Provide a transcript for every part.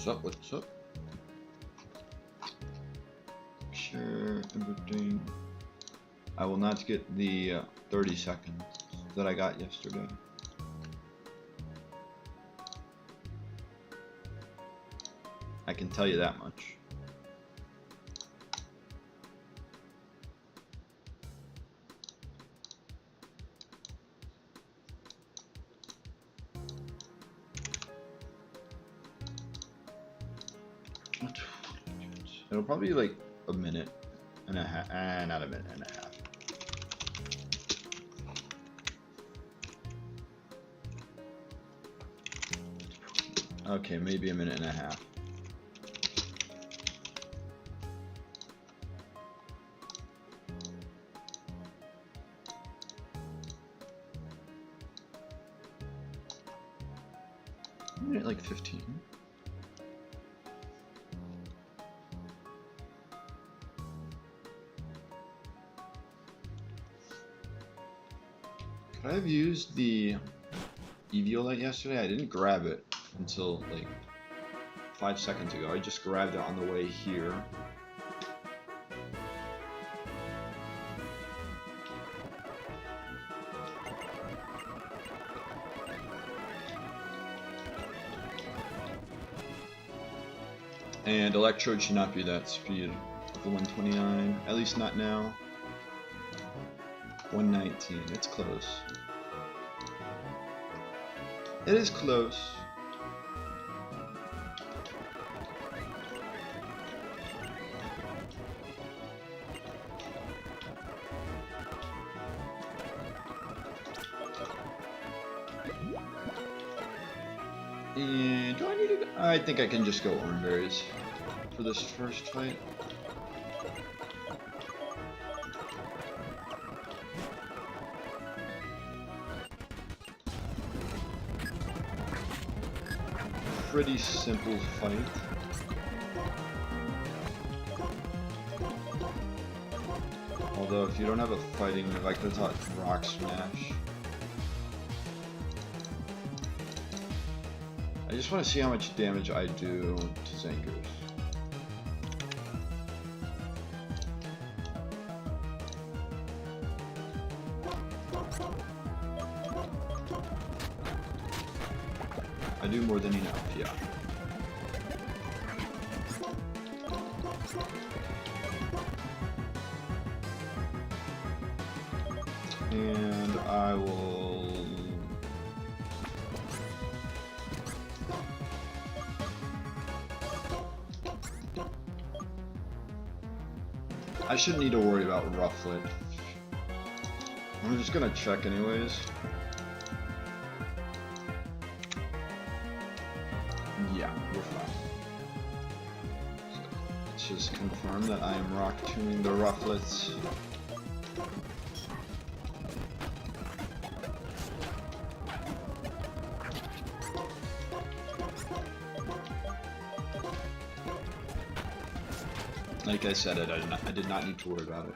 What's up? What's up? Sure, everything. I will not get the 30 seconds that I got yesterday. I can tell you that much. It'll probably be like a minute and a half, not a minute and a half. Okay, maybe a minute and a half. Minute like 15. Could I have used the Eviolite yesterday? I didn't grab it until like 5 seconds ago. I just grabbed it on the way here. And Electrode should not be that speed of the 129, at least not now. 119, it's close. It is close. And do I need to go? I think I can just go Orange Berries for this first fight. Pretty simple fight. Although if you don't have a fighting move, I could have taught Rock Smash. I just want to see how much damage I do to Zangers. I do more than enough, yeah. And I will... I shouldn't need to worry about Rufflet. I'm just gonna check anyways. Yeah, we're fine. So let's just confirm that I am rock tuning the Rufflets. Like I said, I did not need to worry about it.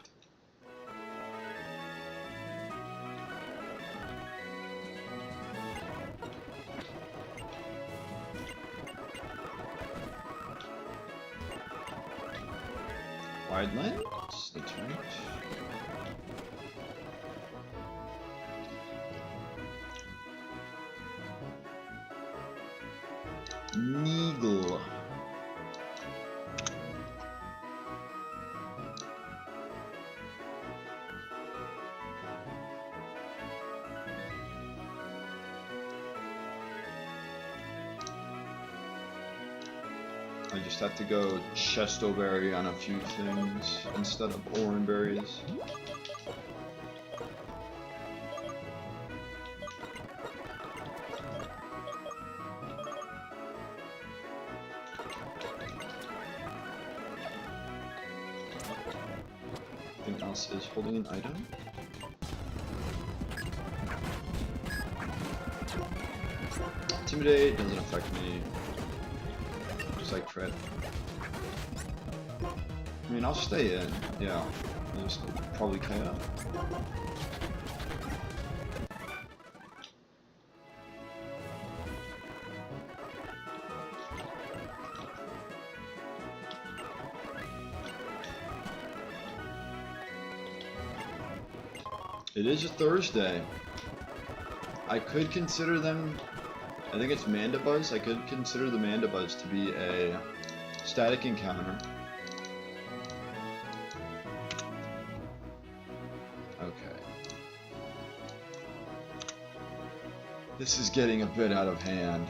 Wide lens, that's right. Neagle. I just have to go Chesto Berry on a few things instead of Orange Berries. Anything else is holding an item. Intimidate doesn't affect me. Just like crit. I mean, I'll stay in. Yeah, I'll just probably KO. It is a Thursday. I could consider them, I think it's Mandibuzz. I could consider the Mandibuzz to be a static encounter. Okay. This is getting a bit out of hand.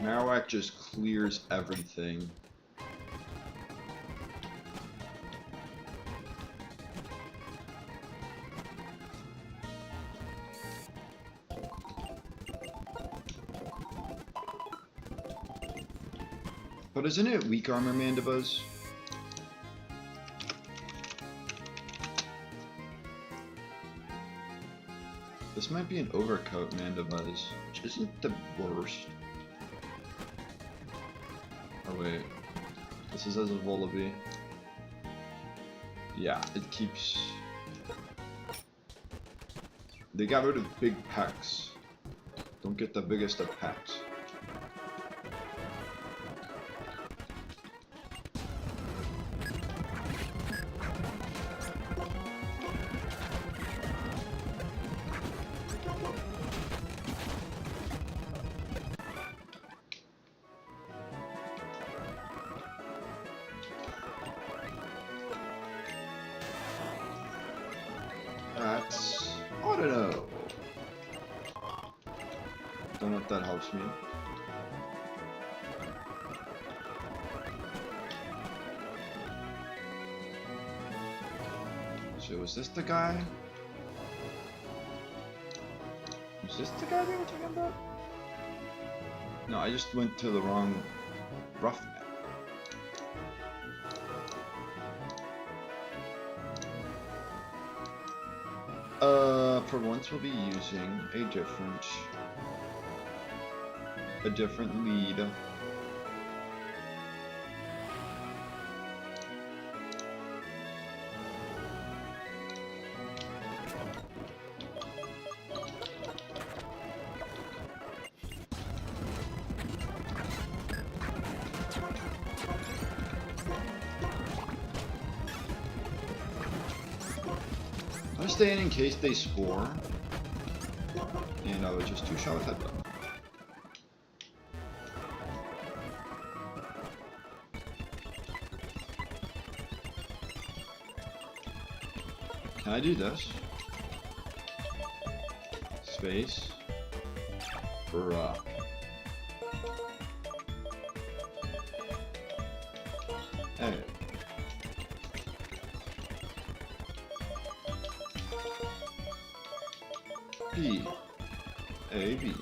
Marowak just clears everything. But isn't it weak armor Mandibuzz? This might be an overcoat Mandibuzz, which isn't the worst. Oh wait, this is as a Volibee. Yeah, it keeps... They got rid of big pecs. Don't get the biggest of pecs. That's... I don't know. Don't know if that helps me. So was this the guy? Was this the guy they were talking about? No, I just went to the wrong rough map. For once we'll be using a different lead. I'm staying in case they spore, and I was just too shot with headbutt. Can I do this? Space. Bruh. Hey. B. A, B.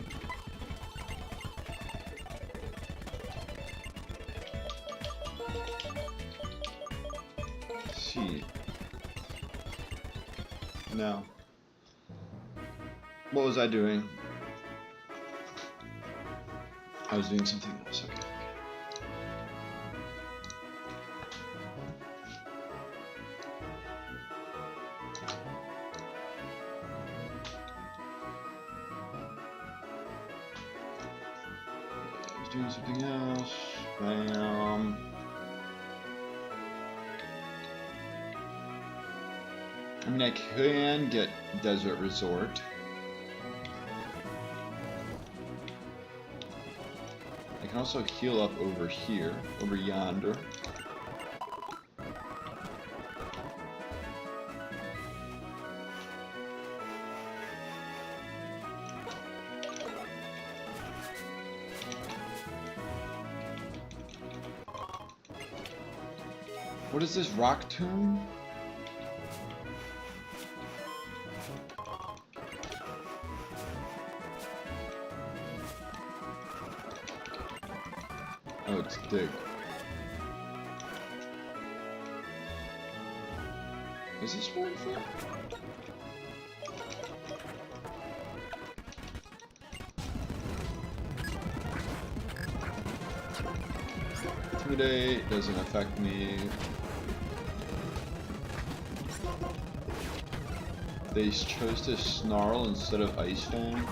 C. No. What was I doing? I was doing something else. Okay. I was doing something else. Bam. I mean, I can get Desert Resort. I can also heal up over here, over yonder. What is this, Rock Tomb? Oh, it's dig. Is this worth it? Intimidate doesn't affect me. they chose to snarl instead of ice fang.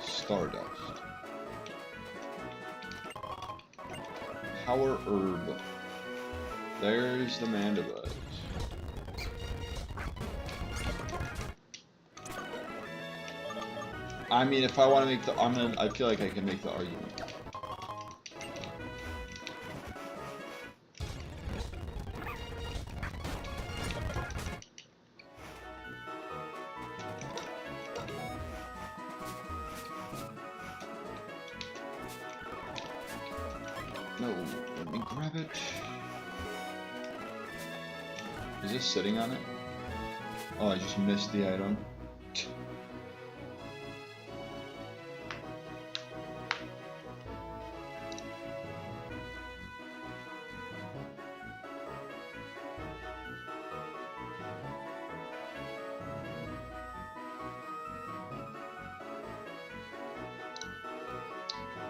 Stardust. Power herb. There's the Mandibuzz. I mean, if I want to make the, I feel like I can make the argument. No, let me grab it. Is this sitting on it? Oh, I just missed the item.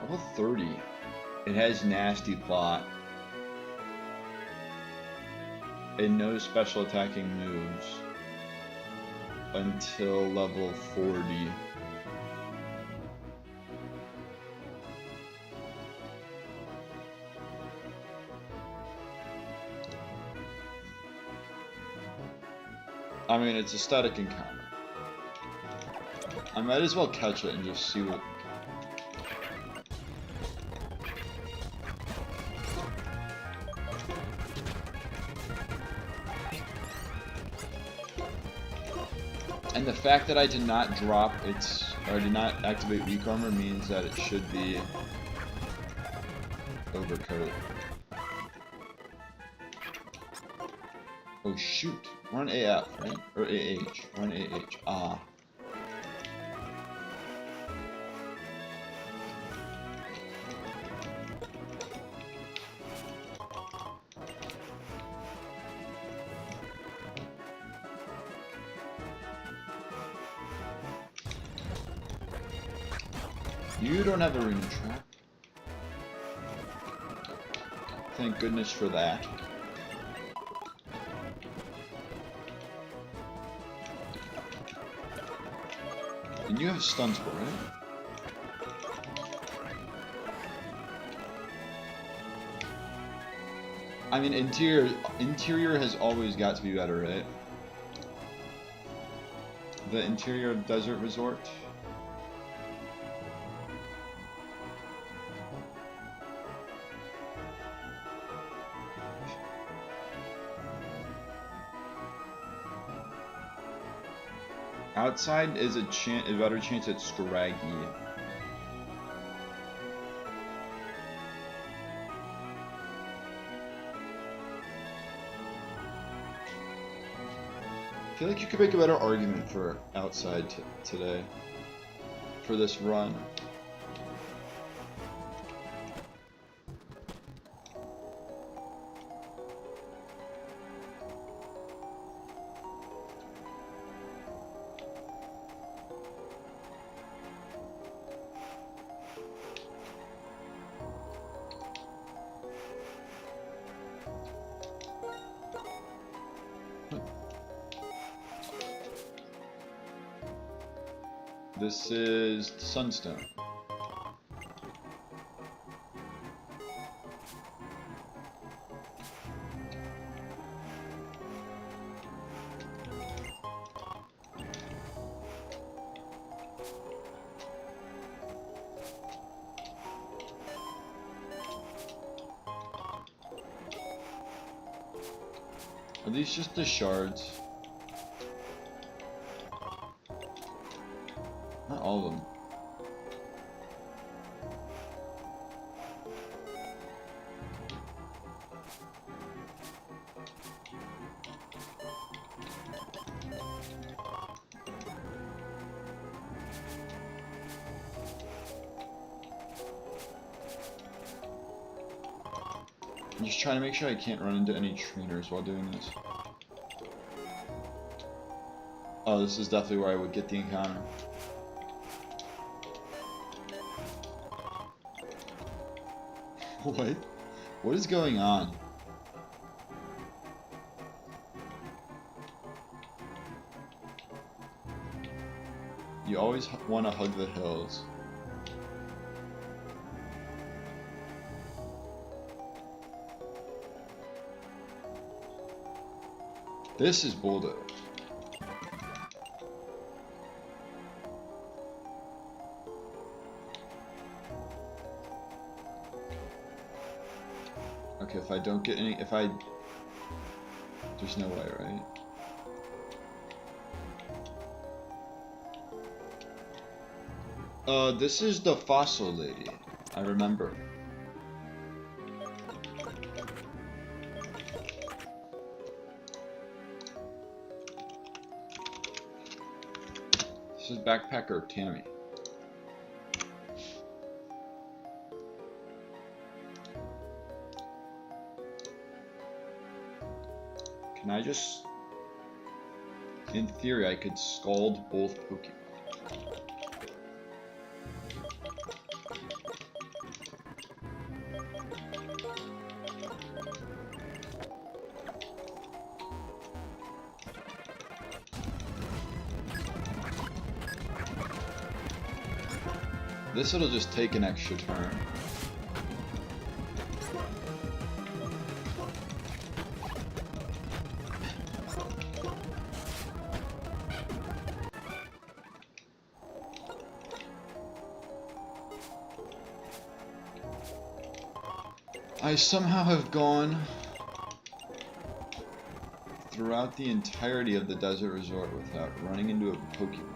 Level 30. It has nasty plot. And no special attacking moves until level 40. I mean, it's a static encounter. I might as well catch it and just see what... And the fact that I did not drop its, or did not activate weak armor means that it should be overcoat. Oh shoot, we're on AF, right? Or AH, we're on AH, ah. You don't have a ring trap. Thank goodness for that. And you have a stun spell, right? I mean, interior has always got to be better, right? The interior desert resort. Outside is a better chance at Scraggy. I feel like you could make a better argument for outside today, for this run. This is Sunstone. Are these just the shards? Not all of them. I'm just trying to make sure I can't run into any trainers while doing this. Oh, this is definitely where I would get the encounter. What? What is going on? You always want to hug the hills. This is bulldoze. Okay, if I don't get any, there's no way, right? This is the fossil lady. I remember. This is Backpacker Tammy. Can I just... In theory, I could scald both Pokemon. This will just take an extra turn. I somehow have gone throughout the entirety of the desert resort without running into a Pokemon.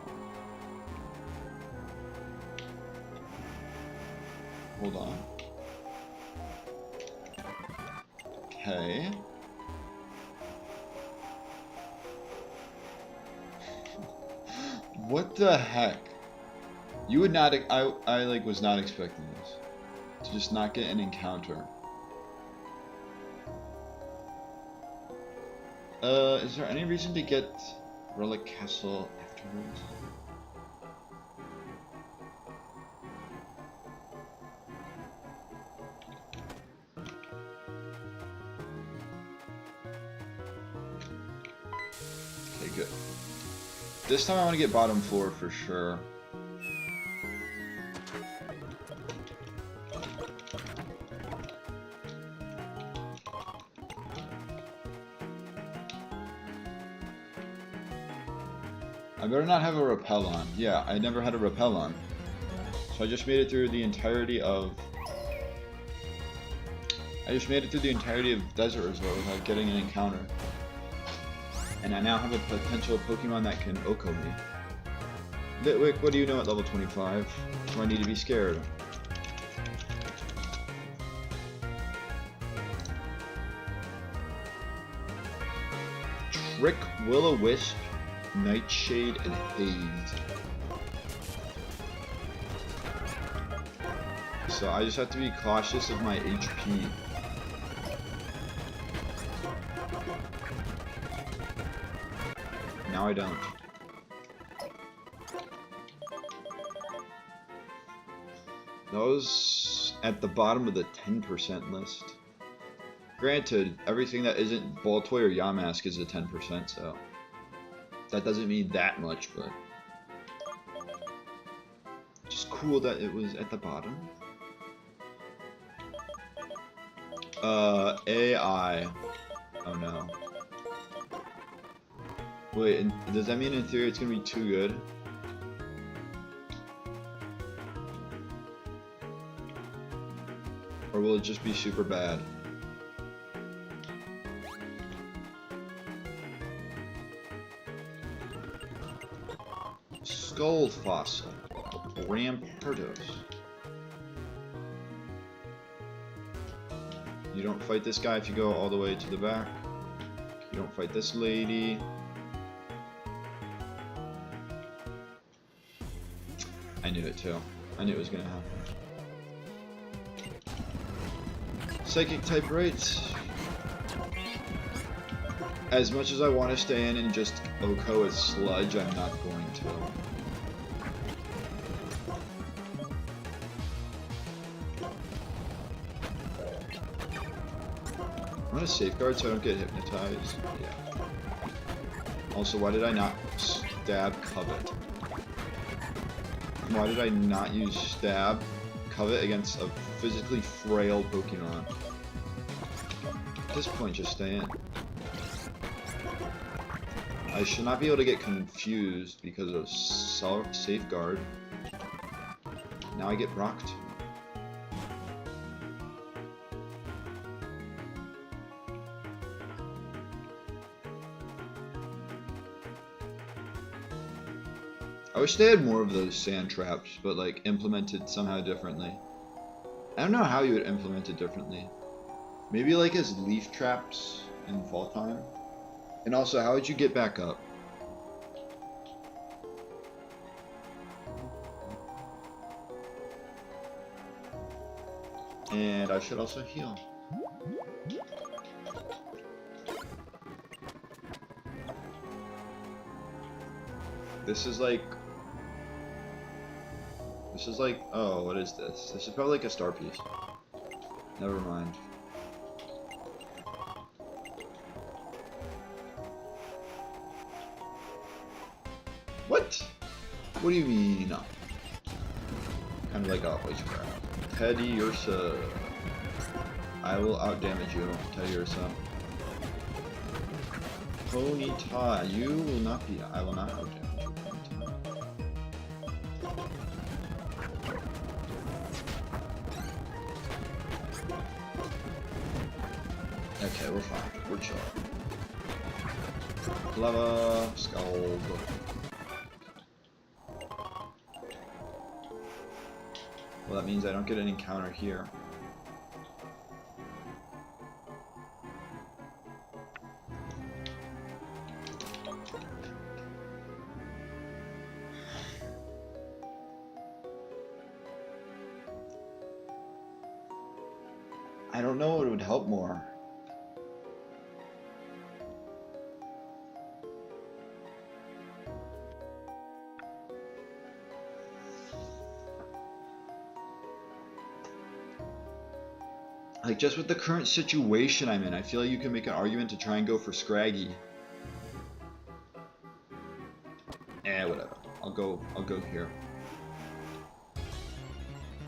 Hold on. Okay. What the heck? You would not, I like was not expecting this. To just not get an encounter. Is there any reason to get Relic Castle afterwards? Okay, good. This time I want to get bottom floor for sure. I better not have a repel on. Yeah, I never had a repel on. So I just made it through the entirety of... Desert Resort without getting an encounter. And I now have a potential Pokemon that can Oko me. Litwick, what do you know at level 25? Do I need to be scared? Trick, Will-O-Wisp, Nightshade, and Haze. So I just have to be cautious of my HP. Now I don't. Those at the bottom of the 10% list. Granted, everything that isn't Baltoy or Yamask is a 10%, so that doesn't mean that much, but just cool that it was at the bottom. AI. Oh no. Wait, does that mean in theory it's gonna be too good? Or will it just be super bad? Skull Fossil. Rampardos. You don't fight this guy if you go all the way to the back. You don't fight this lady. I knew it too. I knew it was gonna happen. Psychic type right. As much as I want to stay in and just Oko as Sludge, I'm not going to. I'm gonna safeguard so I don't get hypnotized. Yeah. Also, why did I not stab Covet? Why did I not use stab Covet against a physically frail Pokemon? At this point, just stay in. I should not be able to get confused because of safeguard. Now I get rocked. I wish they had more of those sand traps, but like implemented somehow differently. I don't know how you would implement it differently. Maybe like as leaf traps in fall time. And also, how would you get back up? And I should also heal. This is like, oh, what is this? This is probably like a star piece. Never mind. What? What do you mean? No. Kind of like a witchcraft. Teddy Ursa. I will outdamage you, Teddy Ursa. Ponyta, you will not be. I will not outdamage you, Ponyta. Okay, we're fine. We're chill. Lava, Scald. Well, that means I don't get an encounter here. I don't know what would help more. Like, just with the current situation I'm in, I feel like you can make an argument to try and go for Scraggy. Whatever. I'll go here.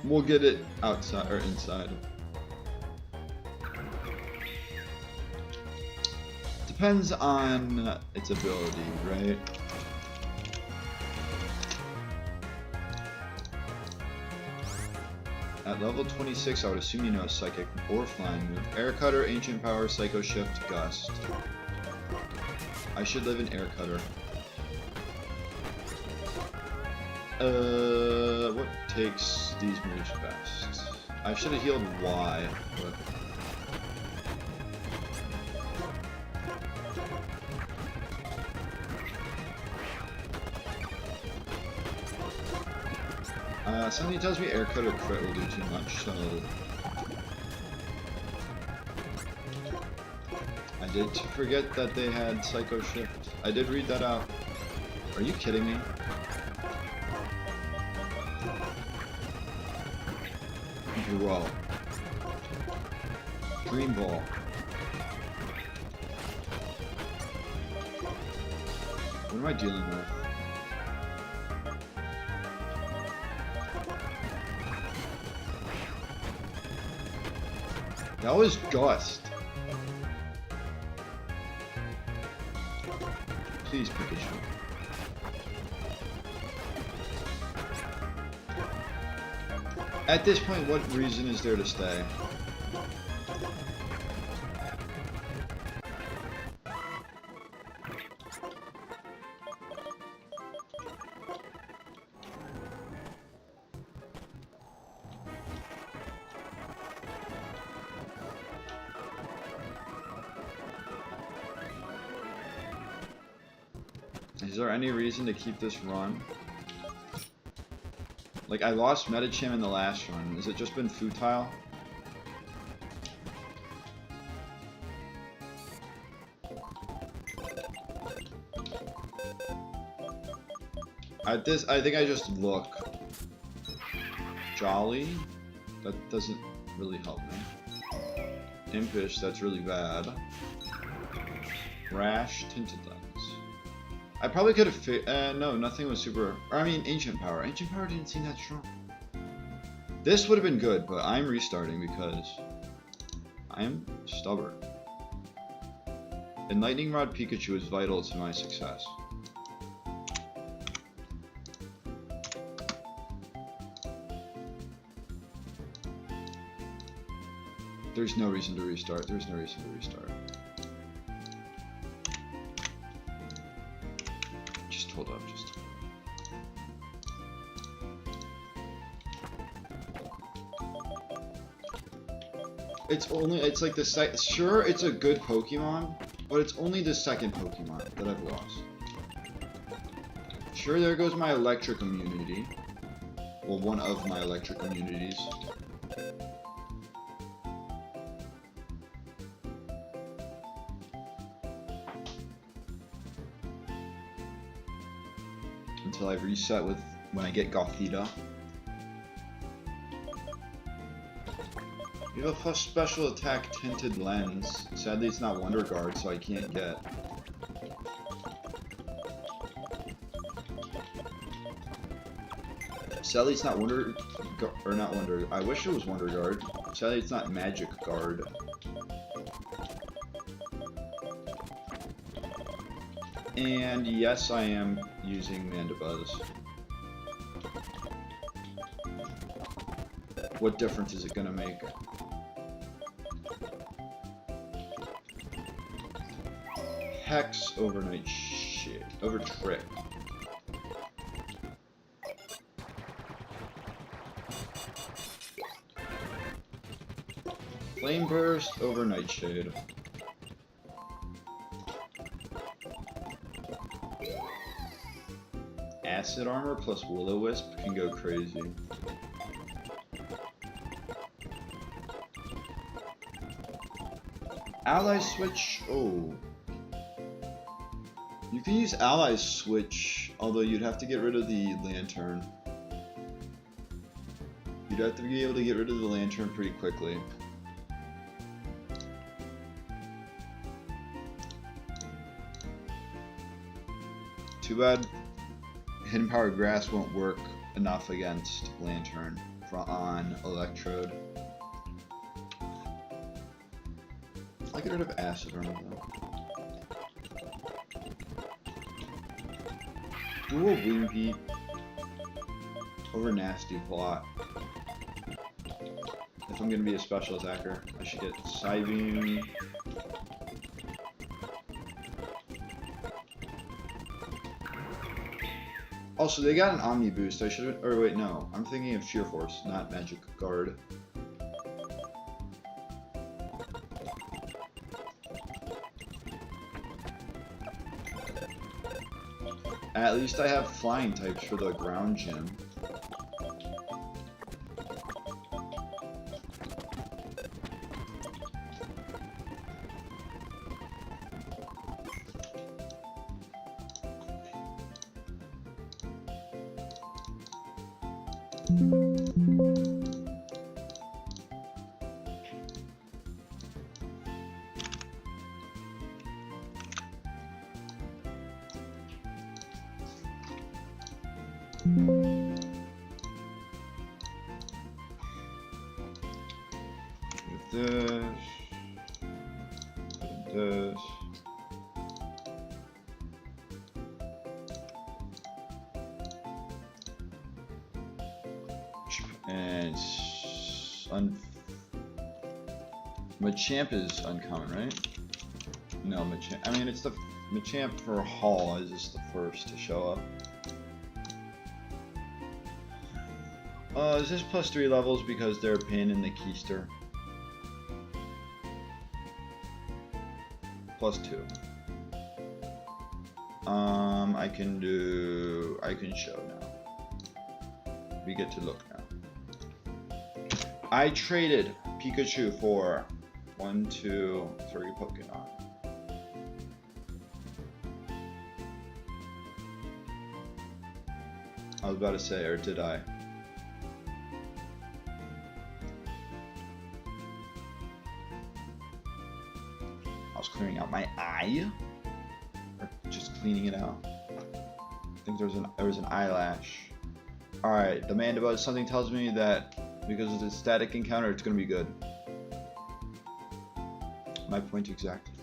We'll get it outside or inside. Depends on its ability, right? At level 26, I would assume you know a Psychic or Flying move. Air Cutter, Ancient Power, Psycho Shift, Gust. I should live in Air Cutter. What takes these moves best? I should have healed Y, but... something tells me Air Cutter crit will do too much, so... I did forget that they had Psycho Shift. I did read that out. Are you kidding me? Bro. Dream Ball. What am I dealing with? That was Gust. Please, Pikachu. At this point, what reason is there to stay? Is there any reason to keep this run? Like, I lost Medicham in the last run. Has it just been futile? At this, I think I just look. Jolly? That doesn't really help me. Impish, that's really bad. Rash, Tinted Lens. I probably could have no, nothing was super... Or I mean, Ancient Power. Ancient Power didn't seem that strong. This would have been good, but I'm restarting because I am stubborn. And Lightning Rod Pikachu is vital to my success. There's no reason to restart. There's no reason to restart. Just hold up. Just hold up. It's like the sure, it's a good Pokemon, but it's only the second Pokemon that I've lost. Sure, there goes my electric immunity. Well, one of my electric immunities. Until I reset with when I get Gothita. You have a plus special attack Tinted Lens. Sadly, it's not Wonder Guard, so I can't get. Sadly, it's not Wonder, or not Wonder. I wish it was Wonder Guard. Sadly, it's not Magic Guard. And yes, I am using Mandibuzz. What difference is it gonna make? Hex overnight shit. Over Trick. Flame Burst over Nightshade. Acid Armor plus Will-O-Wisp can go crazy. Ally Switch, oh. You can use Ally Switch, although you'd have to get rid of the Lantern. You'd have to be able to get rid of the Lantern pretty quickly. Too bad Hidden Power Grass won't work enough against Lantern on Electrode. I'll get rid of Acid Armor though. Dual Wimpy over Nasty Plot. If I'm gonna be a special attacker, I should get Psybeam. Also, they got an Omni boost. I should have. Or wait, no. I'm thinking of Sheer Force, not Magic Guard. At least I have flying types for the ground gym. This. And Machamp is uncommon, right? No, Machamp. I mean, it's the Machamp for Hall is just the first to show up. Is this plus 3 levels because they're a pain in the keister? Plus 2. I can show now. We get to look now. I traded Pikachu for 1, 2, 3 Pokemon. I was about to say, or did I? clearing out my eye. Or just cleaning it out. I think there was an eyelash. Alright, the Mandibuzz, something tells me that because of the static encounter, it's gonna be good. My point exactly.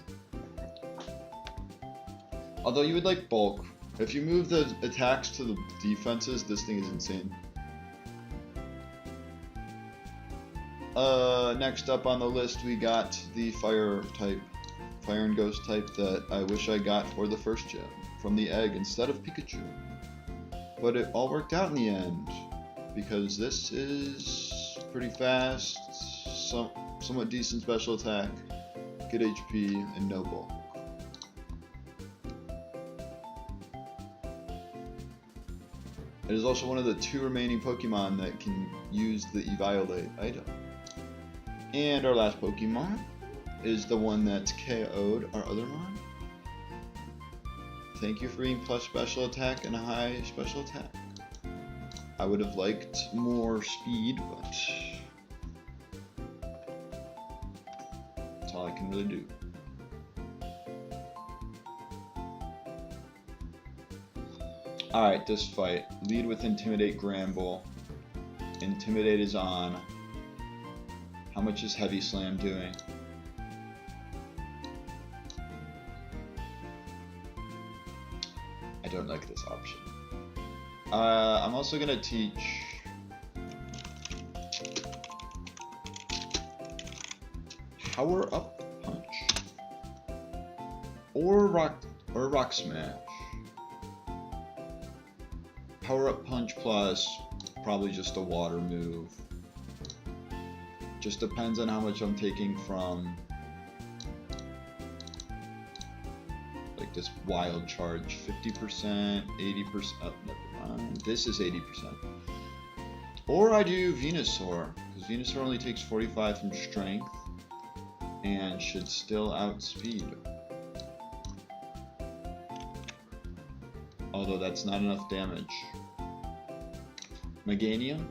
Although you would like bulk. If you move the attacks to the defenses, this thing is insane. Next up on the list, we got the fire type. Fire and ghost type that I wish I got for the first gym. From the egg instead of Pikachu. But it all worked out in the end. Because this is pretty fast, somewhat decent special attack, good HP, and no bulk. It is also one of the 2 remaining Pokemon that can use the Eviolate item. And our last Pokemon is the one that's KO'd our other mon. Thank you for being plus special attack and a high special attack. I would have liked more speed, but that's all I can really do. Alright, this fight. Lead with Intimidate Gramble. Intimidate is on. How much is Heavy Slam doing? I don't like this option. I'm also gonna teach Power Up Punch or Rock Smash. Power Up Punch plus probably just a water move. Just depends on how much I'm taking from like this wild charge. 50%, 80%. Oh, never mind. This is 80%. Or I do Venusaur, because Venusaur only takes 45 from strength and should still outspeed. Although that's not enough damage. Meganium?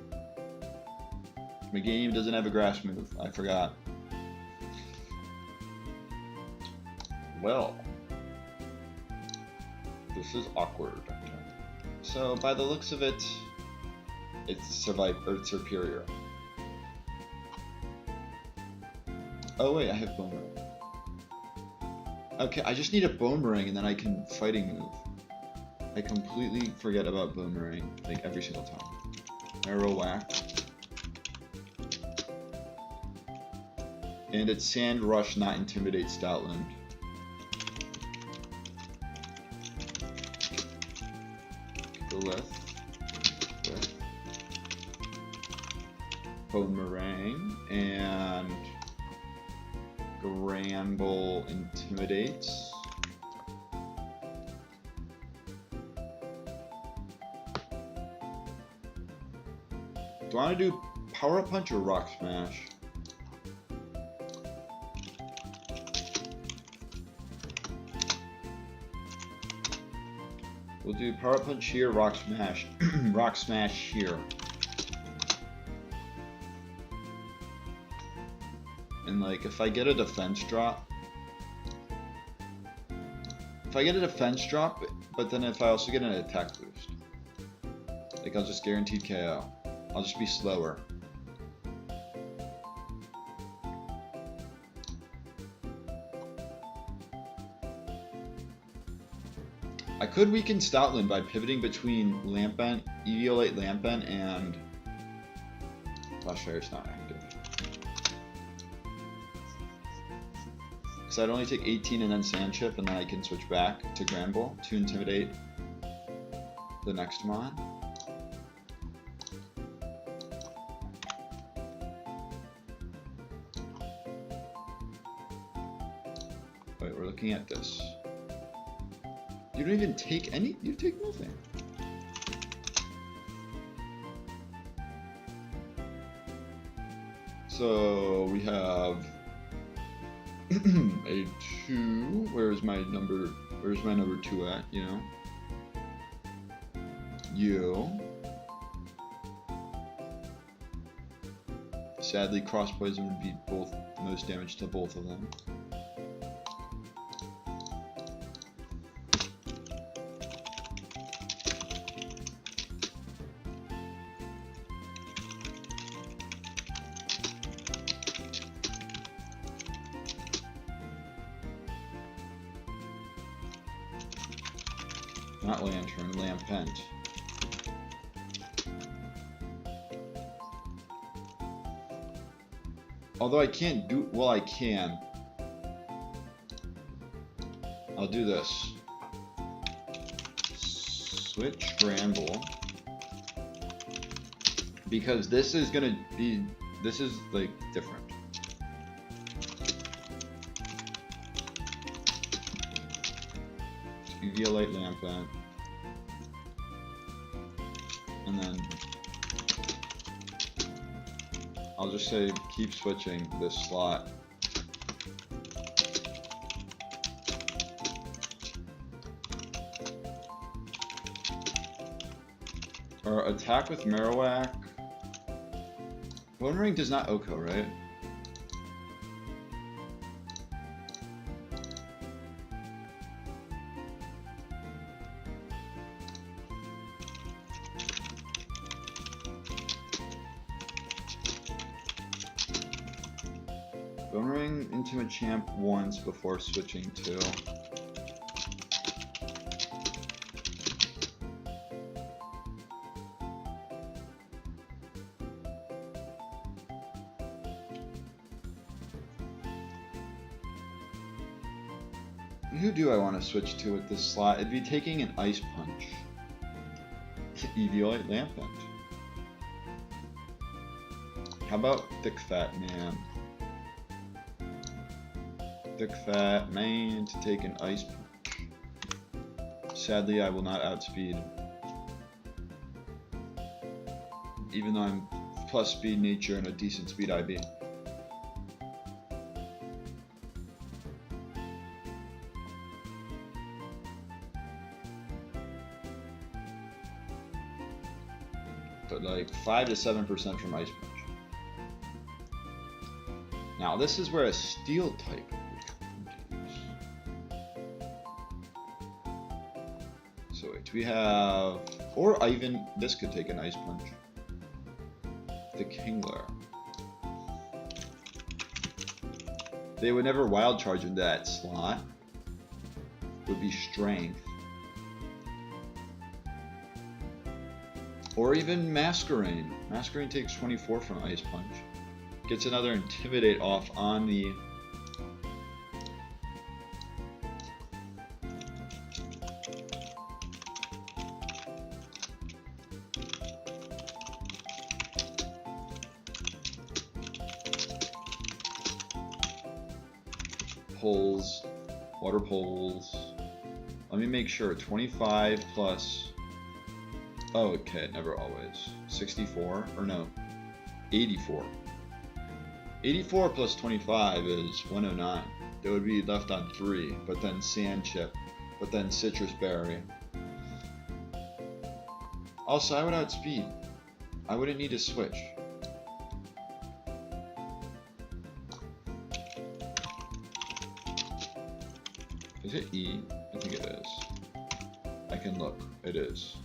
Meganium doesn't have a grass move. I forgot. Well, this is awkward. So by the looks of it, it's superior. Oh wait, I have Boomerang. Okay, I just need a Boomerang and then I can fighting move. I completely forget about Boomerang, like every single time. Arrow Whack. And it's Sand Rush, not Intimidate Stoutland. With Boomerang and Gramble Intimidates. Do I want to do Power Up Punch or Rock Smash? We'll do Power Up Punch here, Rock Smash. Rock Smash here. And like, if I get a defense drop... but then if I also get an attack boost, like I'll just guaranteed KO. I'll just be slower. I could weaken Stoutland by pivoting between Lampent, Eviolate Lampent, and Flash Fire's not active. Because I'd only take 18 and then Sand Chip, and then I can switch back to Gramble to intimidate the next mon. Wait, we're looking at this. You don't even take any, you take nothing. So we have a 2. Where's my number 2 at, you know? You. Sadly, Cross Poison would be both most damage to both of them. not lantern, lampent. Although I can't do, well, I can. I'll do this. Switch Granville. Because this is gonna be, this is like different. Eviolite Lampent. And then I'll just say keep switching this slot. Or attack with Marowak. Bone Ring does not Oko, right? Bone Ring into Machamp once before switching to. Who do I want to switch to with this slot? It'd be taking an Ice Punch. Eviolite Lampent. How about Thick Fat Man? Thick Fat Man to take an Ice Punch. Sadly, I will not outspeed. Even though I'm plus speed nature and a decent speed IB. But like 5 to 7% from Ice Punch. Now this is where a Steel type would come into use. So wait, we have, or even this could take an Ice Punch. The Kingler. They would never Wild Charge in that slot. Would be Strength. Or even Masquerain. Masquerain takes 24 from Ice Punch. Gets another Intimidate off on the... Pulls. Water Pulls. Let me make sure. 25 plus... Oh, okay, never always. 64, or no, 84. 84 plus 25 is 109. That would be left on 3, but then Sand Chip, but then Citrus Berry. Also, I would outspeed. I wouldn't need to switch. Is it E? I think it is. I can look. It is.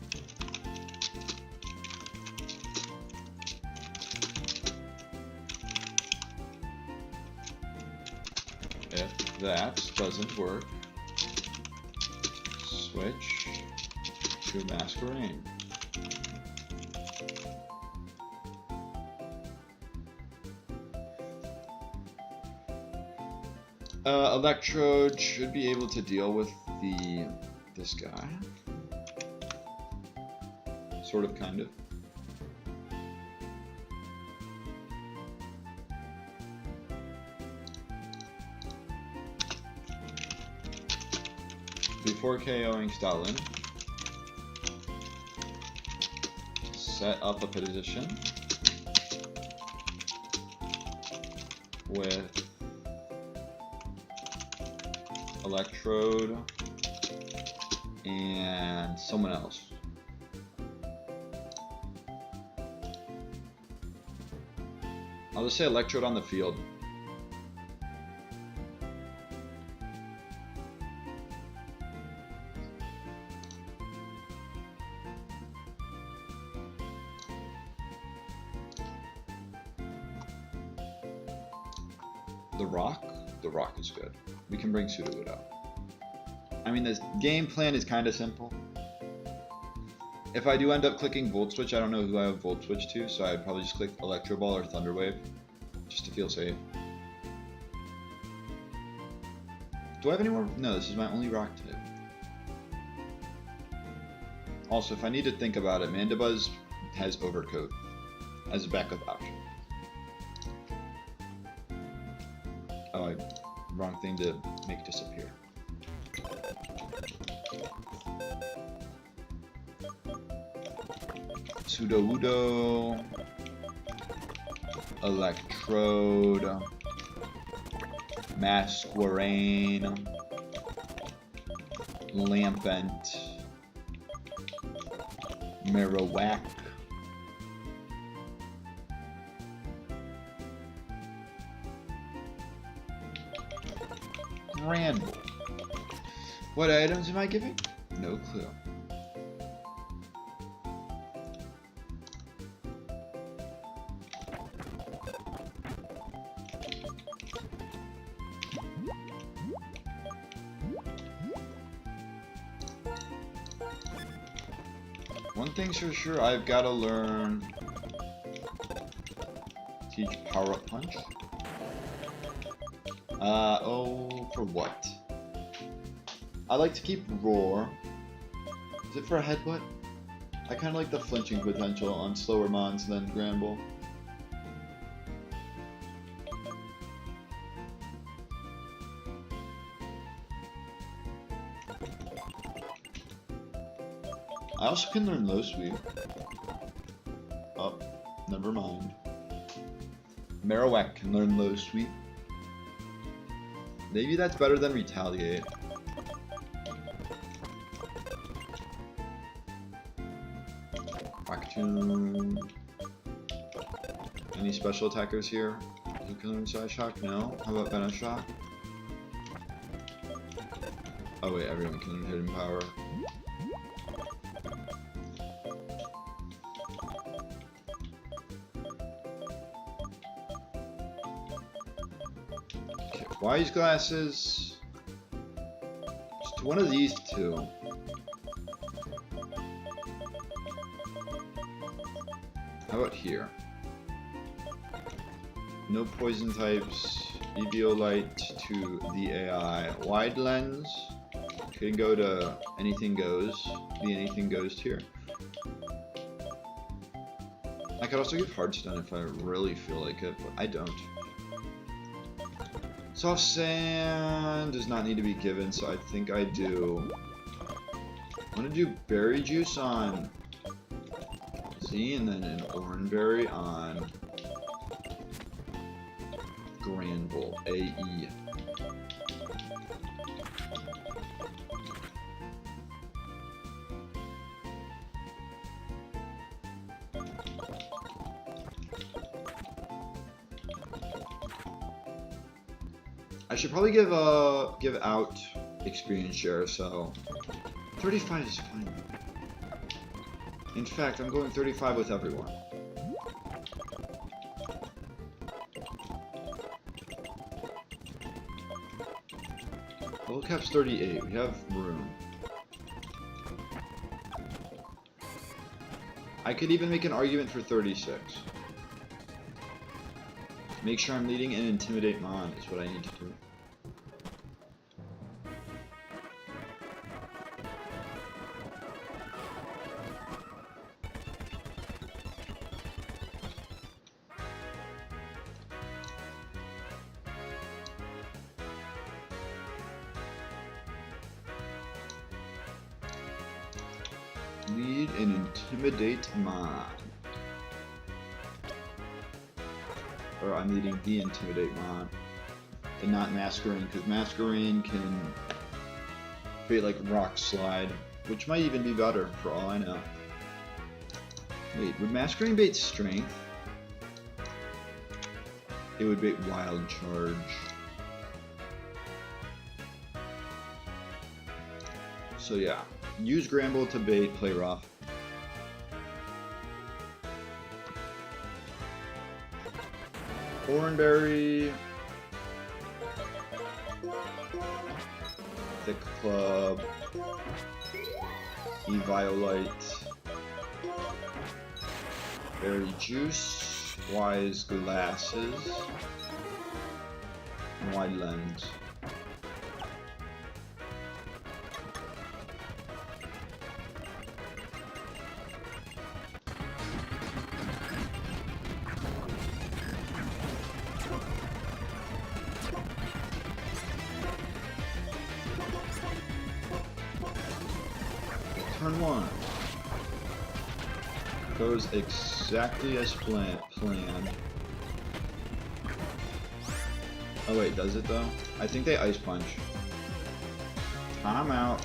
If that doesn't work, switch to Masquerain. Electrode should be able to deal with this guy. Sort of, kind of. Before KOing Stoutland, set up a position with Electrode and someone else. I'll just say Electrode on the field. The rock is good. We can bring Sudowoodo out. I mean, this game plan is kind of simple. If I do end up clicking Volt Switch, I don't know who I have Volt Switch to, so I'd probably just click Electro Ball or Thunder Wave, just to feel safe. Do I have any more? No, this is my only rock type. Also, if I need to think about it, Mandibuzz has Overcoat as a backup option. Oh, wrong thing to make disappear. Sudowoodo, Electrode, Masquerain, Lampent, Marowak, Granbull. What items am I giving? No clue. One thing's for sure, I've got to learn. Teach Power Up Punch. Oh, for what? I like to keep Roar. Is it for a headbutt? I kind of like the flinching potential on slower mons than Granbull. I also can learn Low Sweep. Oh, never mind. Marowak can learn Low Sweep. Maybe that's better than Retaliate. Raccoon. Any special attackers here? Who can learn Side Shock? No. How about Venom Shock? Oh wait, everyone can learn Hidden Power. Okay, Wise Glasses. Just one of these two. How about here? No poison types. Eviolite to the AI. Wide lens. Can go to anything goes. The anything goes tier. I could also give Hardstone if I really feel like it, but I don't. Soft Sand does not need to be given, so I think I do. I'm gonna do Berry Juice on Z, and then an Oranberry on Granbull, AE. I should probably give out experience share, so 35 is fine. In fact, I'm going 35 with everyone. Level cap's 38. We have room. I could even make an argument for 36. Make sure I'm leading and Intimidate Mon is what I need to do. Lead and Intimidate Mon. Or I'm leading the Intimidate Mon. And not Masquerain, because Masquerain can bait like Rock Slide, which might even be better for all I know. Wait, would Masquerain bait Strength? It would bait Wild Charge. So yeah, use Granbull to bait, play rough. Oranberry, Thick Club, Eviolite, Berry juice. Wise glasses. And wide lens. Turn 1 goes exactly as planned. Oh wait, does it though? I think they ice punch. I'm out.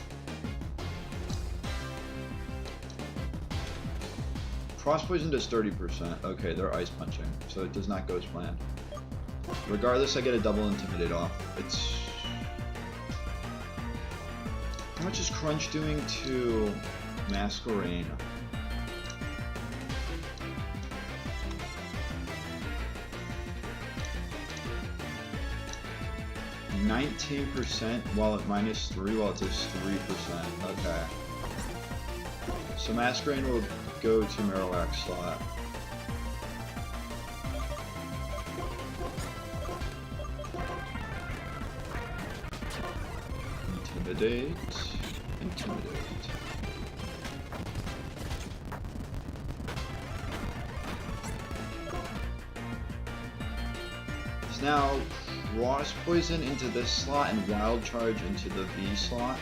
Frost poison does 30%. Okay, they're ice punching, so it does not go as planned. Regardless, I get a double intimidate off. It's... How much is Crunch doing to Masquerain? %, while at -3, while it does 3%. Okay. So Masquerain will go to Marowak slot. Intimidate. So now Frost Poison into this slot and Wild Charge into the V slot.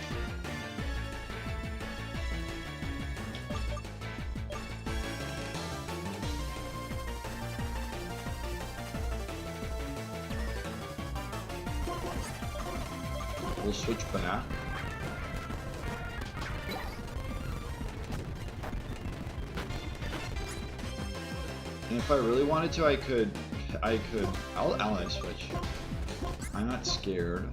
We'll switch back. And if I really wanted to, I could, I'll ally switch. I'm not scared.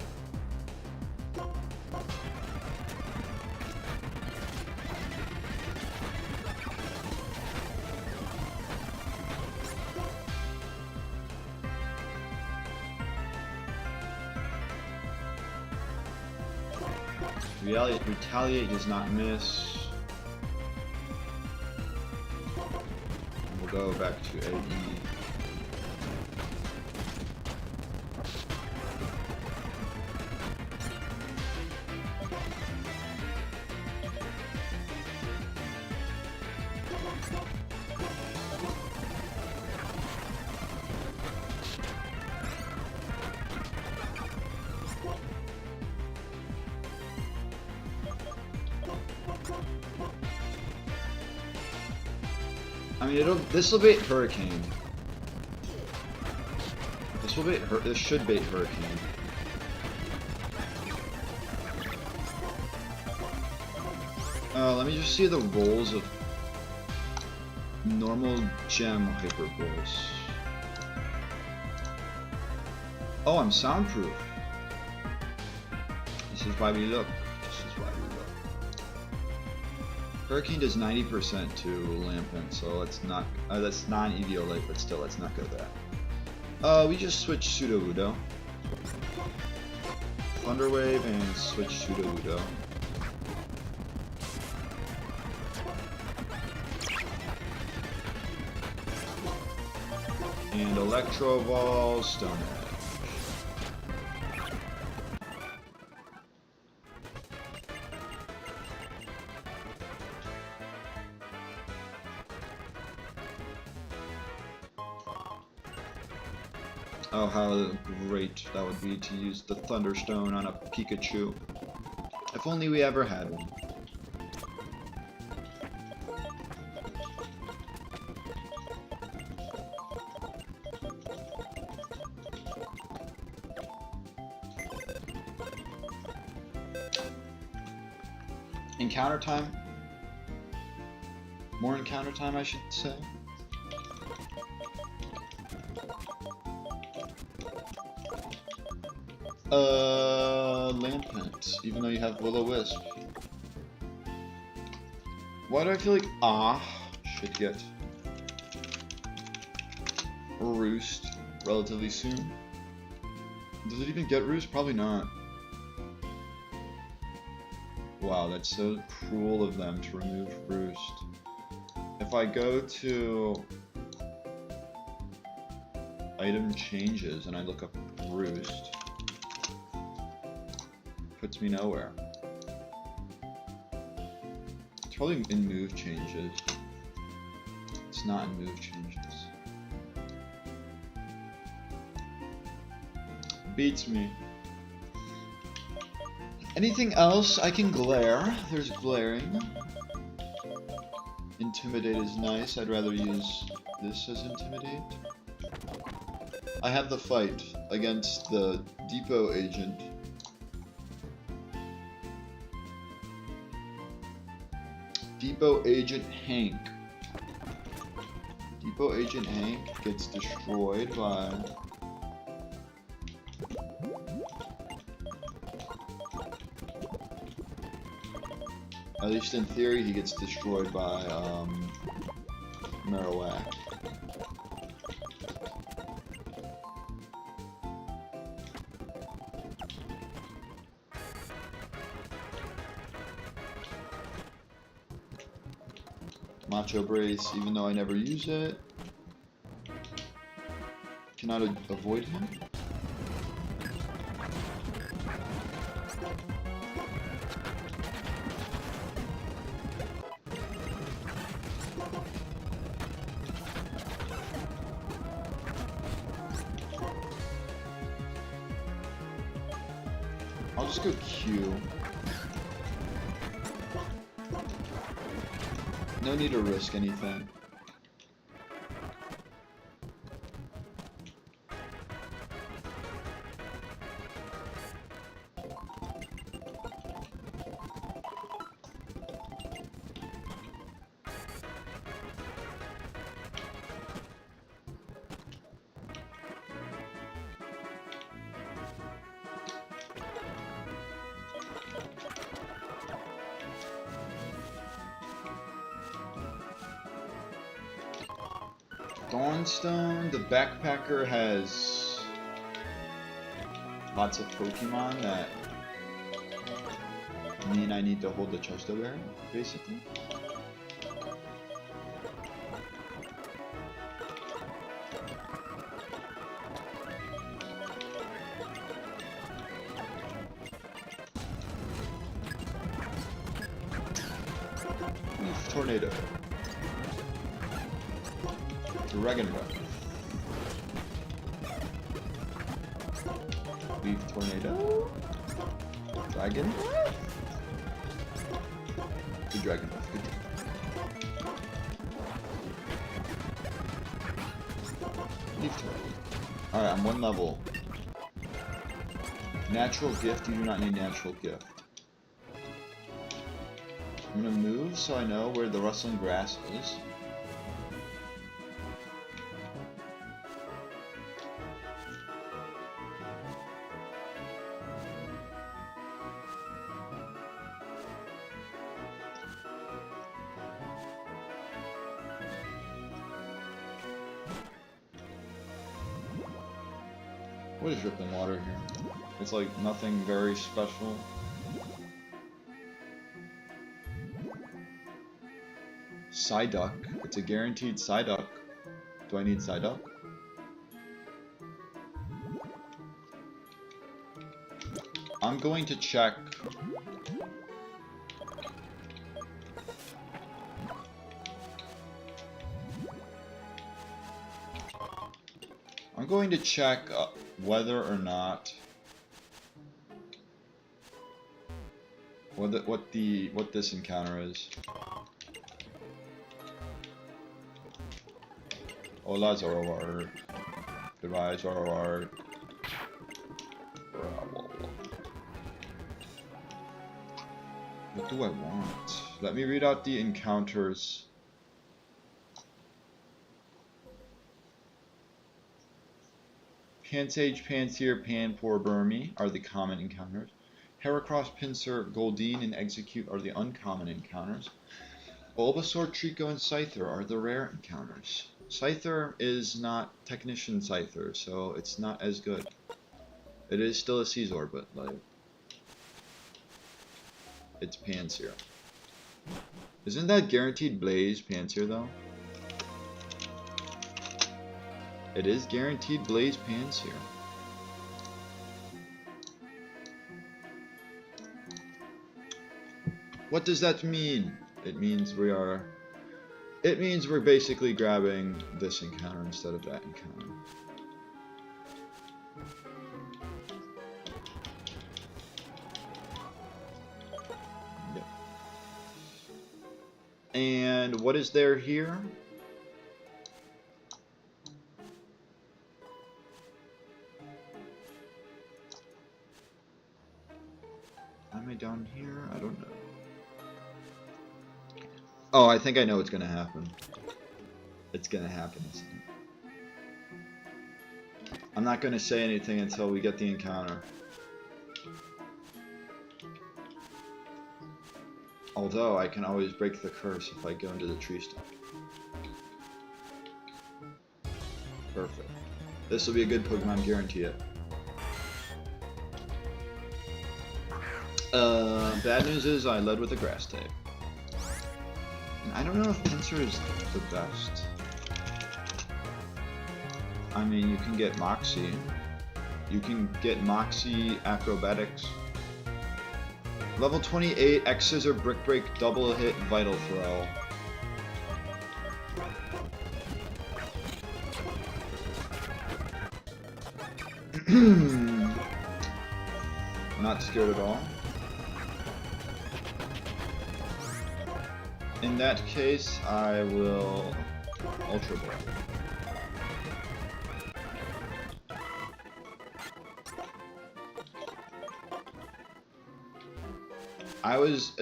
Retaliate does not miss. We'll go back to AE. I mean, this will bait Hurricane. This should bait Hurricane. Let me just see the rolls of normal gem Hyper Pulse. Oh, I'm soundproof. This is why we look. Hurricane does 90% to Lampent, so let's not. That's non-Eviolite, but still, let's not go that. We just switch Pseudo-Udo. Thunderwave and switch Pseudo-Udo. And Electro Ball, Stone Edge. Oh, how great that would be to use the Thunderstone on a Pikachu. If only we ever had one. Encounter time? More encounter time, I should say. Lampent, even though you have Will-O-Wisp. Why do I feel like should get Roost relatively soon? Does it even get Roost? Probably not. Wow, that's so cruel of them to remove Roost. If I go to item changes and I look up roost, puts me nowhere. It's probably in move changes. It's not in move changes. Beats me. Anything else? I can glare. There's glaring. Intimidate is nice. I'd rather use this as intimidate. I have the fight against the depot agent. Depot agent Hank. Depot agent Hank gets destroyed by... At least in theory, he gets destroyed by Marowak. Macho Brace, even though I never use it. Cannot avoid him. I'll just go Q. No need to risk anything. Dawnstone, the backpacker has lots of Pokemon that mean I need to hold the Chesto Berry, basically. Tornado. Dragon Breath. Leaf Tornado. Dragon Breath. Good Dragon Breath. Good. Leaf Tornado. Alright, I'm one level. Natural Gift. You do not need Natural Gift. I'm gonna move so I know where the rustling grass is. What is dripping water here? It's like nothing very special. Psyduck. It's a guaranteed Psyduck. Do I need Psyduck? I'm going to check. I'm going to check whether or not what this encounter is. Hola Zoroark. Goodbye Zoroark. What do I want? Let me read out the encounters. Pansage, Panseer, Panpour, Burmy are the common encounters. Heracross, Pinsir, Goldeen, and Execute are the uncommon encounters. Bulbasaur, Trico, and Scyther are the rare encounters. Scyther is not Technician Scyther, so it's not as good. It is still a Scizor, but like it's Panseer. Isn't that guaranteed Blaze Panseer though? It is guaranteed blaze pants here. What does that mean? It means we're basically grabbing this encounter instead of that encounter. Yep. And what is there here? Am I down here? I don't know. Oh, I think I know what's gonna happen. It's gonna happen, isn't it? I'm not gonna say anything until we get the encounter. Although, I can always break the curse if I go into the tree stump. Perfect. This will be a good Pokemon, guarantee it. Bad news is I led with a grass type. I don't know if Pinsir is the best. I mean, you can get Moxie. You can get Moxie Acrobatics. Level 28, X Scissor, Brick Break, Double Hit, Vital Throw. Not scared at all. In that case, I will Ultra Ball. I was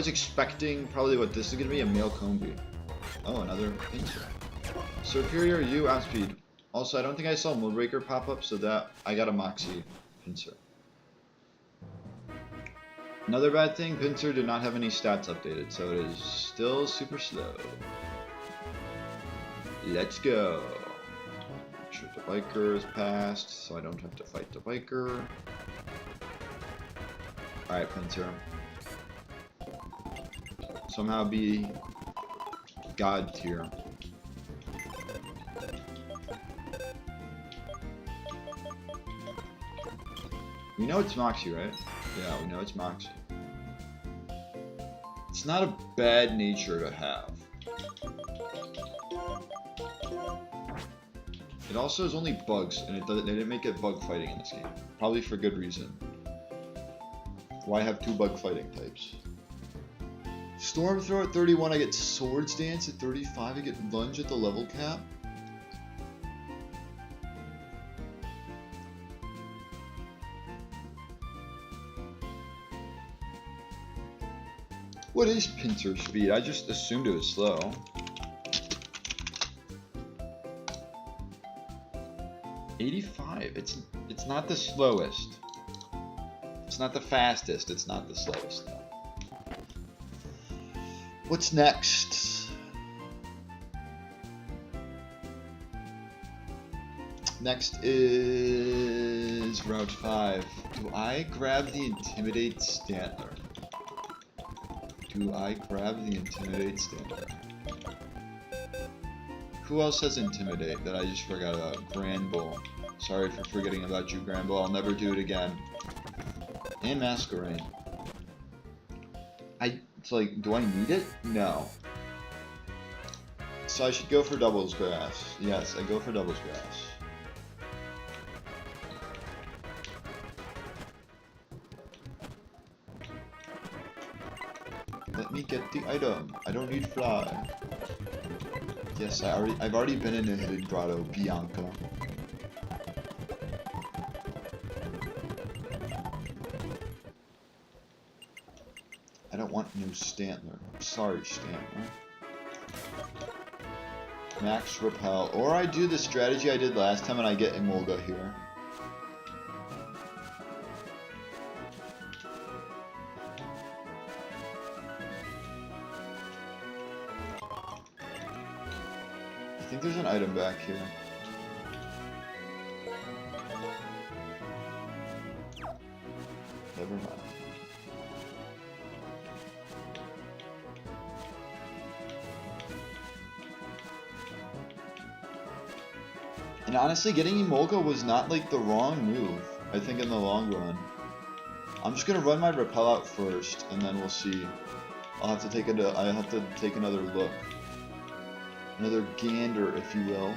expecting probably what this is gonna be, a male Combi. Oh, another Pinsir. Superior U outspeed. Also, I don't think I saw Moonraker pop up, so that I got a Moxie Pinsir. Another bad thing, Pinsir did not have any stats updated, so it is still super slow. Let's go. Make sure the biker is passed, so I don't have to fight the biker. Alright, Pinsir. Somehow be God tier. We know it's Moxie, right? Yeah, we know it's Moxie. It's not a bad nature to have. It also is only bugs, and they didn't make it bug fighting in this game. Probably for good reason. Why have two bug fighting types? Storm Throw at 31, I get Swords Dance at 35, I get Lunge at the level cap. What is Pinsir speed? I just assumed it was slow. $85. It's not the slowest. It's not the fastest. It's not the slowest though. What's next? Next is Route 5. Do I grab the Intimidate Stantler? Do I grab the Intimidate Stantler? Who else has Intimidate that I just forgot about? Granbull. Sorry for forgetting about you, Granbull. I'll never do it again. And Masquerain. It's like, do I need it? No. So I should go for Doubles Grass. Yes, I go for Doubles Grass. Let me get the item. I don't need Fly. Yes, I've already been in a Hidden Grotto, Bianca. I don't want no Stantler. Sorry, Stantler. Max Repel. Or I do the strategy I did last time and I get Emolga here. I think there's an item back here. Never mind. And honestly, getting Emolga was not like the wrong move, I think, in the long run. I'm just gonna run my Repel out first, and then we'll see. I'll have to take another look. Another gander, if you will.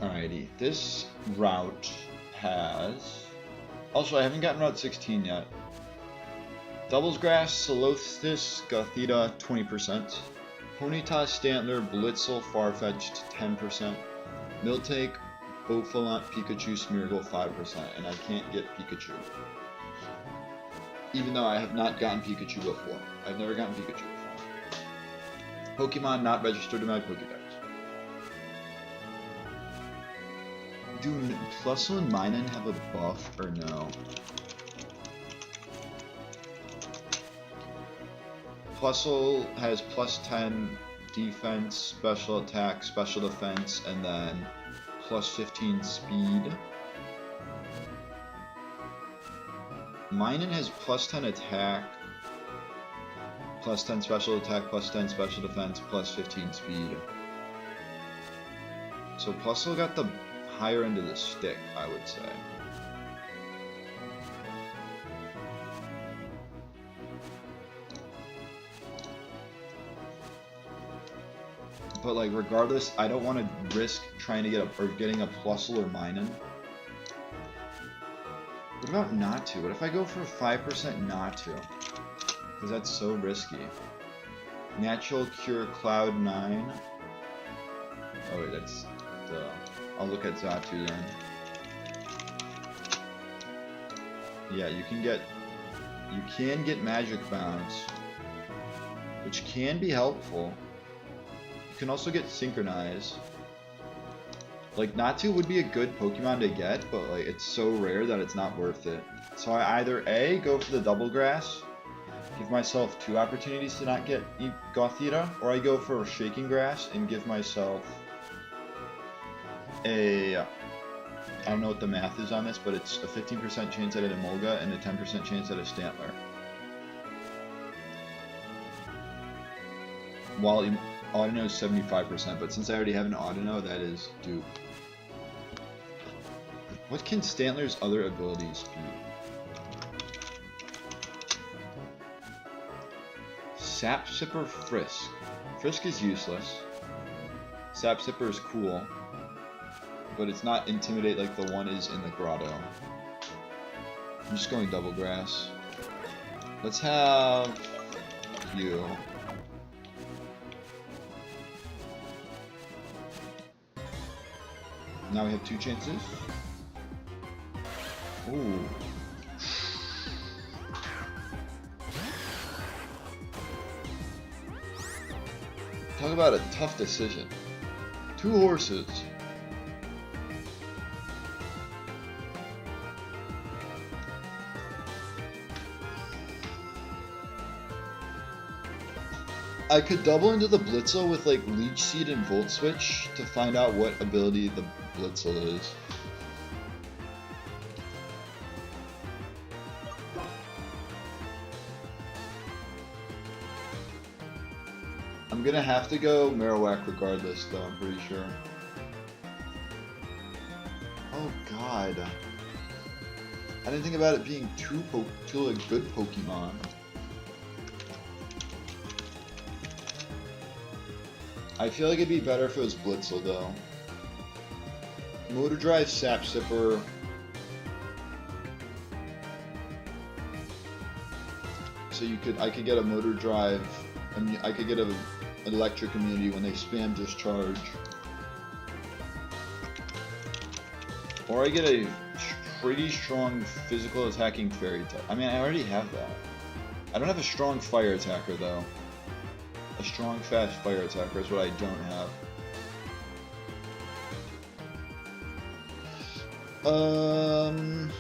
Alrighty, this route has... Also, I haven't gotten Route 16 yet. Doubles Grass, Solostis, Gothita, 20%. Ponyta, Stantler, Blitzel, Farfetch'd, 10%. Miltank, Bofalant, Pikachu, Smeargle, 5%. And I can't get Pikachu. Even though I have not gotten Pikachu before. I've never gotten Pikachu before. Pokemon not registered in my Pokédex. Do Plusle and Minun have a buff or no? Plusle has plus 10 defense, special attack, special defense, and then plus 15 speed. Minun has plus 10 attack, plus 10 special attack, plus 10 special defense, plus 15 speed. So Plusle got the higher end of the stick, I would say. But like, regardless, I don't want to risk trying to getting a Plusle or Minun. What about not to? What if I go for 5% not to? Because that's so risky. Natural Cure Cloud 9. Oh wait, that's the... I'll look at Xatu then. Yeah, you can get Magic Bounce, which can be helpful. You can also get Synchronize. Like, Natu would be a good Pokemon to get, but like it's so rare that it's not worth it. So I either A, go for the Double Grass, give myself 2 opportunities to not get Gothita, or I go for Shaking Grass and give myself I don't know what the math is on this, but it's a 15% chance at an Emolga and a 10% chance at a Stantler. While Audino is 75%, but since I already have an Audino, that is dupe. What can Stantler's other abilities be? Sap Sipper, Frisk. Frisk is useless. Sap Sipper is cool, but it's not Intimidate like the one is in the Grotto. I'm just going Double Grass. Let's have you. Now we have 2 chances. Ooh. Talk about a tough decision. 2 horses. I could double into the Blitzel with like Leech Seed and Volt Switch to find out what ability the Blitzel is. I'm gonna have to go Marowak regardless though, I'm pretty sure. Oh god. I didn't think about it being too a good Pokemon. I feel like it'd be better if it was Blitzel though. Motor Drive, Sap Sipper. So I could get a Motor Drive, I could get an Electric immunity when they spam Discharge. Or I get a pretty strong physical attacking Fairy type. I mean, I already have that. I don't have a strong Fire attacker though. A strong, fast Fire attacker is what I don't have.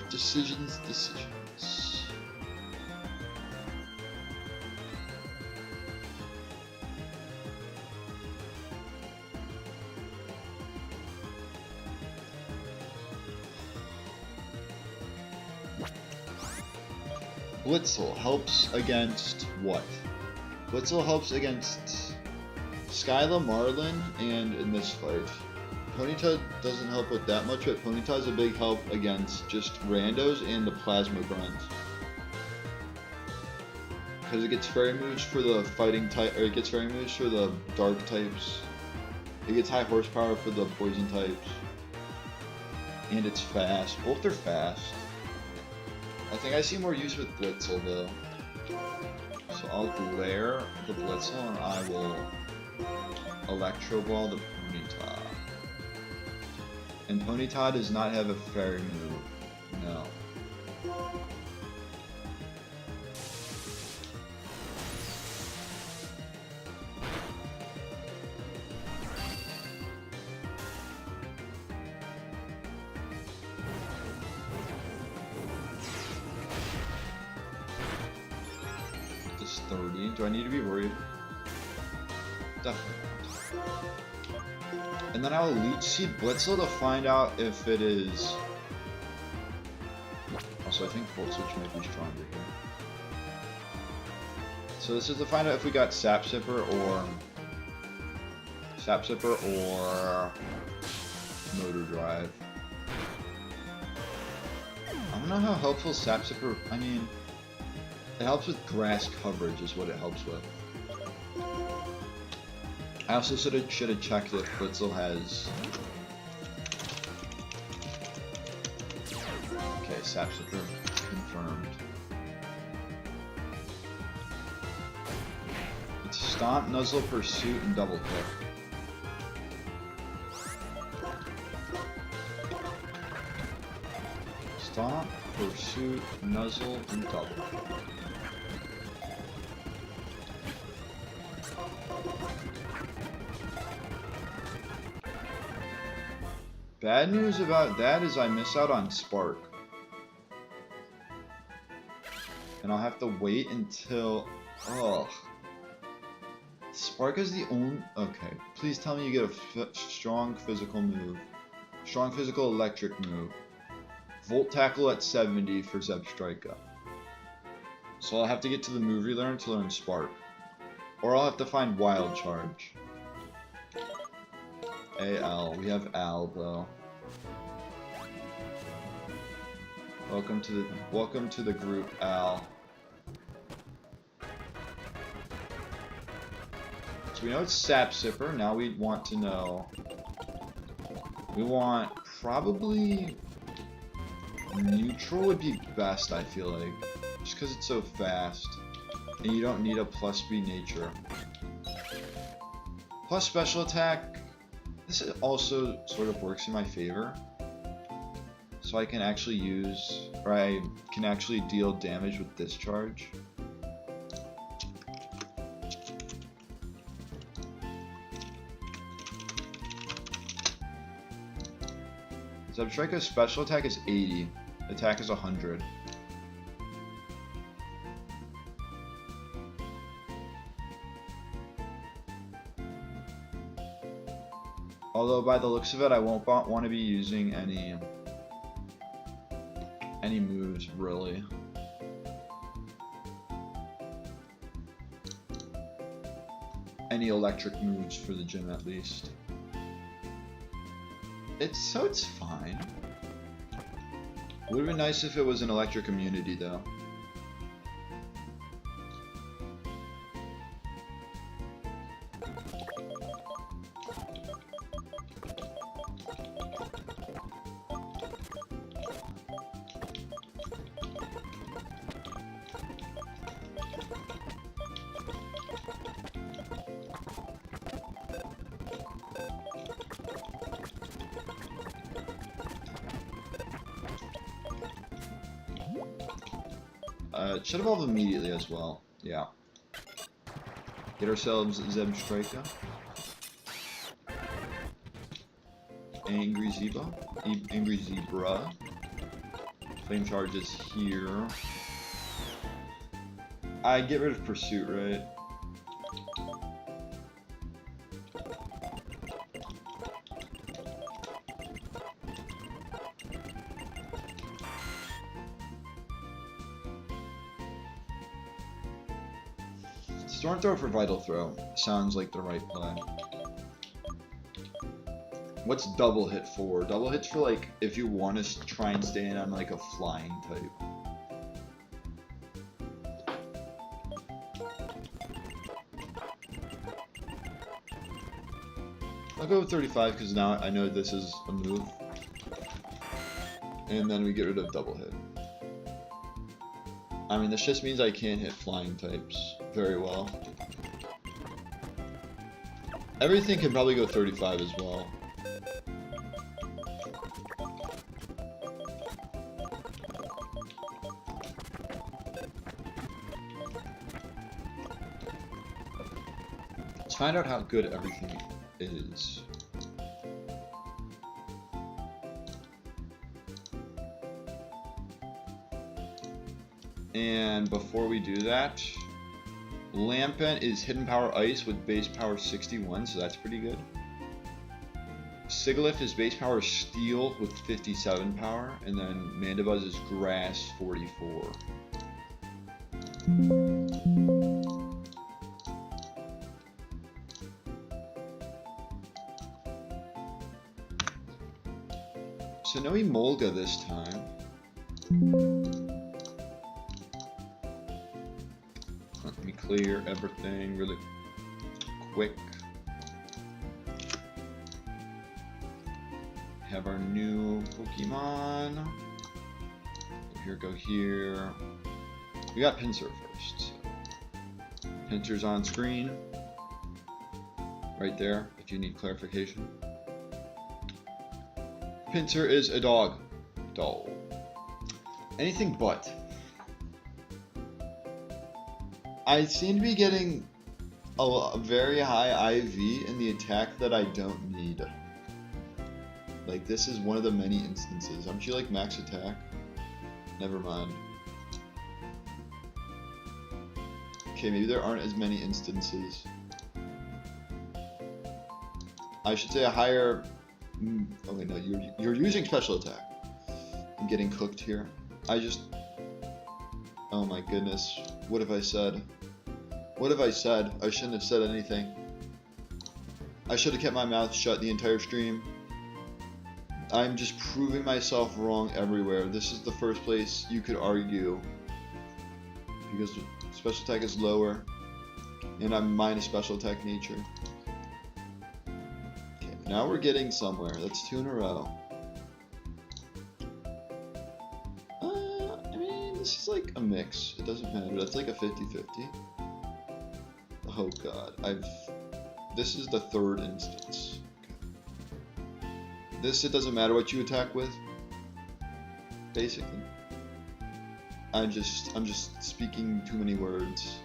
Decisions. Blitzel helps against what? Blitzel helps against Skyla, Marlin, and in this fight. Ponyta doesn't help with that much, but Ponyta is a big help against just randos and the plasma grunts. Because it gets fairy moves for the fighting type, or it gets fairy moves for the dark types. It gets high horsepower for the poison types. And it's fast. Both are fast. I think I see more use with Blitzel though. So I'll glare the Blitzel and I will Electro Ball the Ponyta. And Ponyta does not have a fairy move. No. Just 30. Do I need to be worried? Definitely not. And then I will Leech Seed Blitzel to find out if it is... Also, I think Volt Switch might be stronger here. So this is to find out if we got Sap Sipper or Motor Drive. I don't know how helpful Sap Sipper... I mean, it helps with grass coverage is what it helps with. I also should have checked if Blitzel has... Okay, Sap Sipper confirmed. It's Stomp, Nuzzle, Pursuit, and Double Kick. Stomp, Pursuit, Nuzzle, and Double Kick. Bad news about that is I miss out on Spark. And I'll have to wait until... Ugh. Spark is the only... Okay, please tell me you get a strong physical move. Strong physical electric move. Volt Tackle at 70 for Zebstrika. So I'll have to get to the move relearn to learn Spark. Or I'll have to find Wild Charge. AL. We have Al though. Welcome to the group, Al. So we know it's Sap Sipper. Now we want to know. We want probably neutral would be best. I feel like just because it's so fast, and you don't need a plus B nature. Plus special attack. This also sort of works in my favor. So I can actually use, or I can actually deal damage with Discharge. Zebstrika's special attack is 80. Attack is 100. Although by the looks of it, I won't want to be using any moves really. Any electric moves for the gym at least. It's fine. Would have been nice if it was an electric immunity though. It should evolve immediately as well. Yeah. Get ourselves Zebstrika. Angry Zebra. Angry Zebra. Flame Charge is here. I get rid of Pursuit, right? Storm Throw for Vital Throw sounds like the right play. What's Double Hit for? Double Hit's for like if you want to try and stay in on like a flying type. I'll go with 35 because now I know this is a move. And then we get rid of Double Hit. I mean, this just means I can't hit flying types very well. Everything can probably go 35 as well. Let's find out how good everything is. And before we do that, Lampent is Hidden Power Ice with base power 61, so that's pretty good. Sigilyph is base power Steel with 57 power, and then Mandibuzz is Grass 44. So no Emolga this time. Let me clear everything really quick. Have our new Pokemon. Go here, go here. We got Pinsir first. So. Pinsir's on screen. Right there, if you need clarification. Pinsir is a dog. Doll. Anything but. I seem to be getting a very high IV in the attack that I don't need. Like, this is one of the many instances. Aren't you like max attack? Never mind. Okay, maybe there aren't as many instances. I should say a higher... Oh wait, no, you're using special attack. I'm getting cooked here. Oh my goodness. What have I said? What have I said? I shouldn't have said anything. I should have kept my mouth shut the entire stream. I'm just proving myself wrong everywhere. This is the first place you could argue. Because special attack is lower. And I'm minus special attack nature. Okay, now we're getting somewhere. That's 2 in a row. I mean, this is like a mix. It doesn't matter. That's like a 50-50. Oh god. This is the third instance. Okay. This, it doesn't matter what you attack with. Basically. I'm just speaking too many words.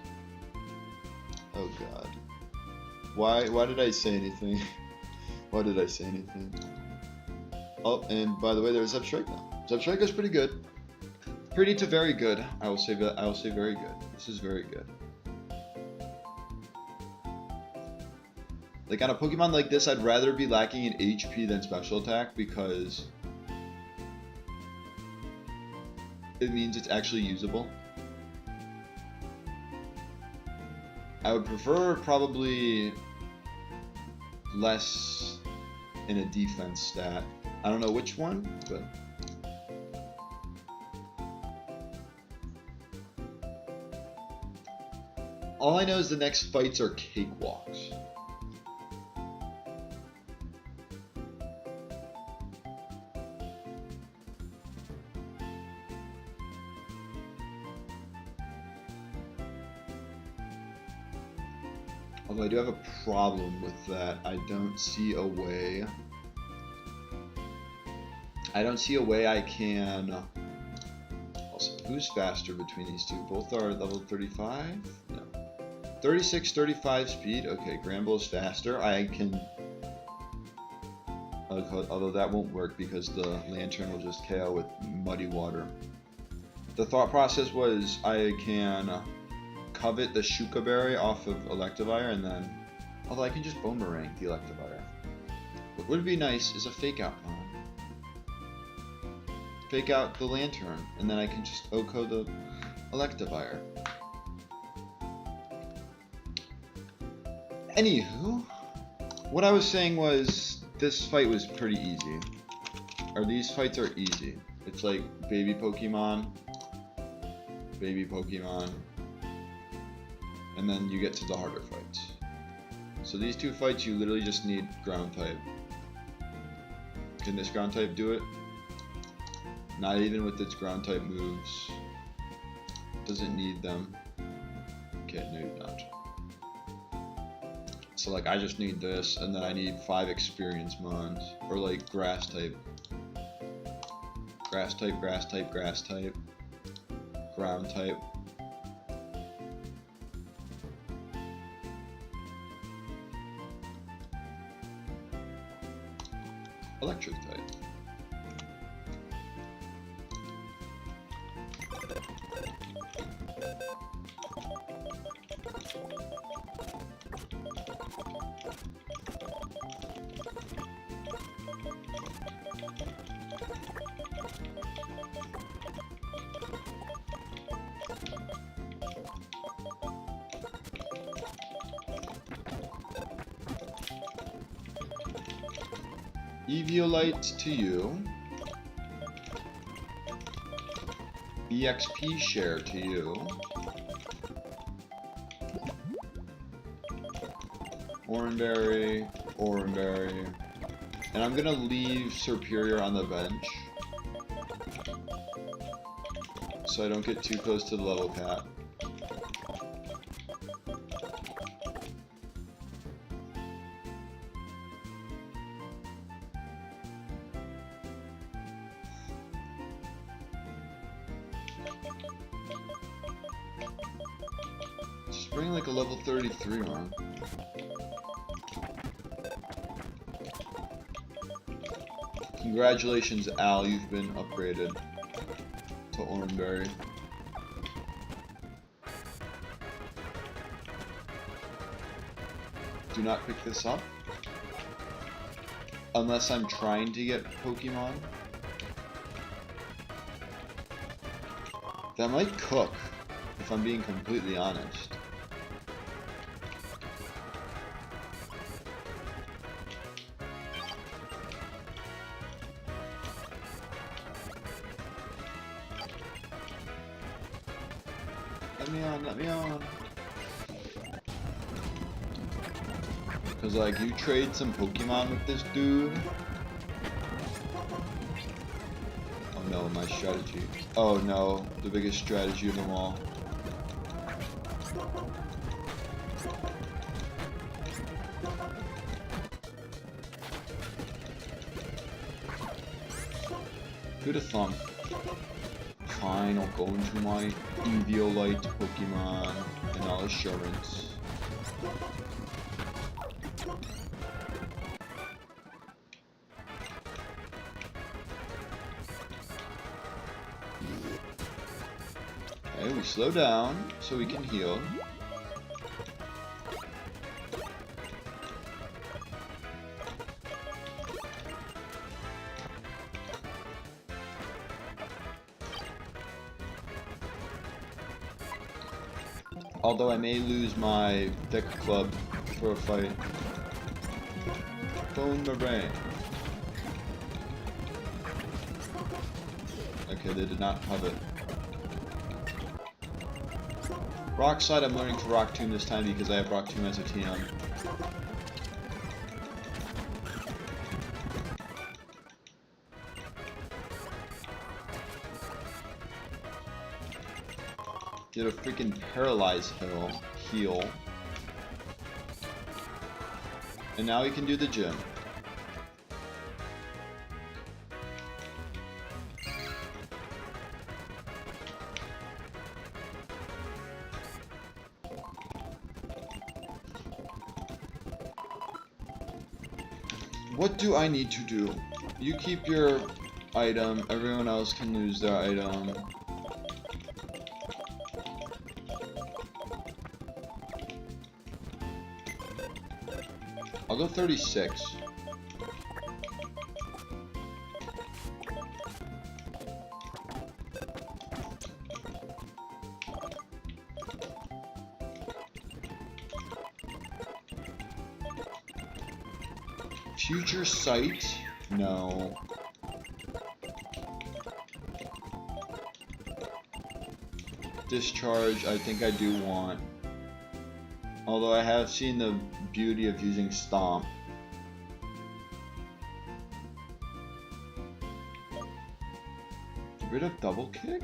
Oh god. Why did I say anything? Why did I say anything? Oh, and by the way, there's Zebstrike now. Zebstrike is pretty good. Pretty to very good. I will say very good. This is very good. Like, on a Pokemon like this, I'd rather be lacking in HP than special attack because it means it's actually usable. I would prefer probably less in a defense stat. I don't know which one, but... all I know is the next fights are cakewalks. Although I do have a problem with that. I don't see a way I can... Also, who's faster between these two? Both are level 35? No. 36, 35 speed. Okay, Granbull is faster. I can... although that won't work because the Lantern will just KO with Muddy Water. The thought process was I can covet the Shuka Berry off of Electivire and then... although I can just Boomerang the Electivire. What would be nice is a Fake Out Pond. Fake out the Lantern, and then I can just OHKO the Electivire. Anywho, what I was saying was this fight was pretty easy. Or these fights are easy. It's like baby Pokemon, and then you get to the harder fights. So these two fights, you literally just need ground type. Can this ground type do it? Not even with its ground type moves. Doesn't need them. Okay, no you don't. So like I just need this, and then I need 5 experience mons. Or like grass type. Grass type, grass type, grass type. Ground type. Electric type. Eviolite to you. EXP share to you. Oranberry, Oranberry. And I'm gonna leave Superior on the bench, so I don't get too close to the level cap. Just bring like a level 33 on. Congratulations, Al, you've been upgraded to Oranberry. Do not pick this up unless I'm trying to get Pokemon. That might cook, if I'm being completely honest. Let me on. Cause like you trade some Pokemon with this dude. Oh no, my strategy. Oh no, the biggest strategy of them all. Who'd have thunk? Fine, I'll go into my Eviolite Pokemon and all assurance. Okay, we slow down so we can heal. Although I may lose my Deck Club for a fight. Bone Moraine. Okay, they did not have it. Rock Slide, I'm learning to Rock Tomb this time because I have Rock Tomb as a TM. Get a freaking Paralyze heal. And now we can do the gym. What do I need to do? You keep your item, everyone else can lose their item. I'll go 36. Future Sight? No. Discharge, I think I do want. Although I have seen the beauty of using Stomp. Get rid of Double Kick?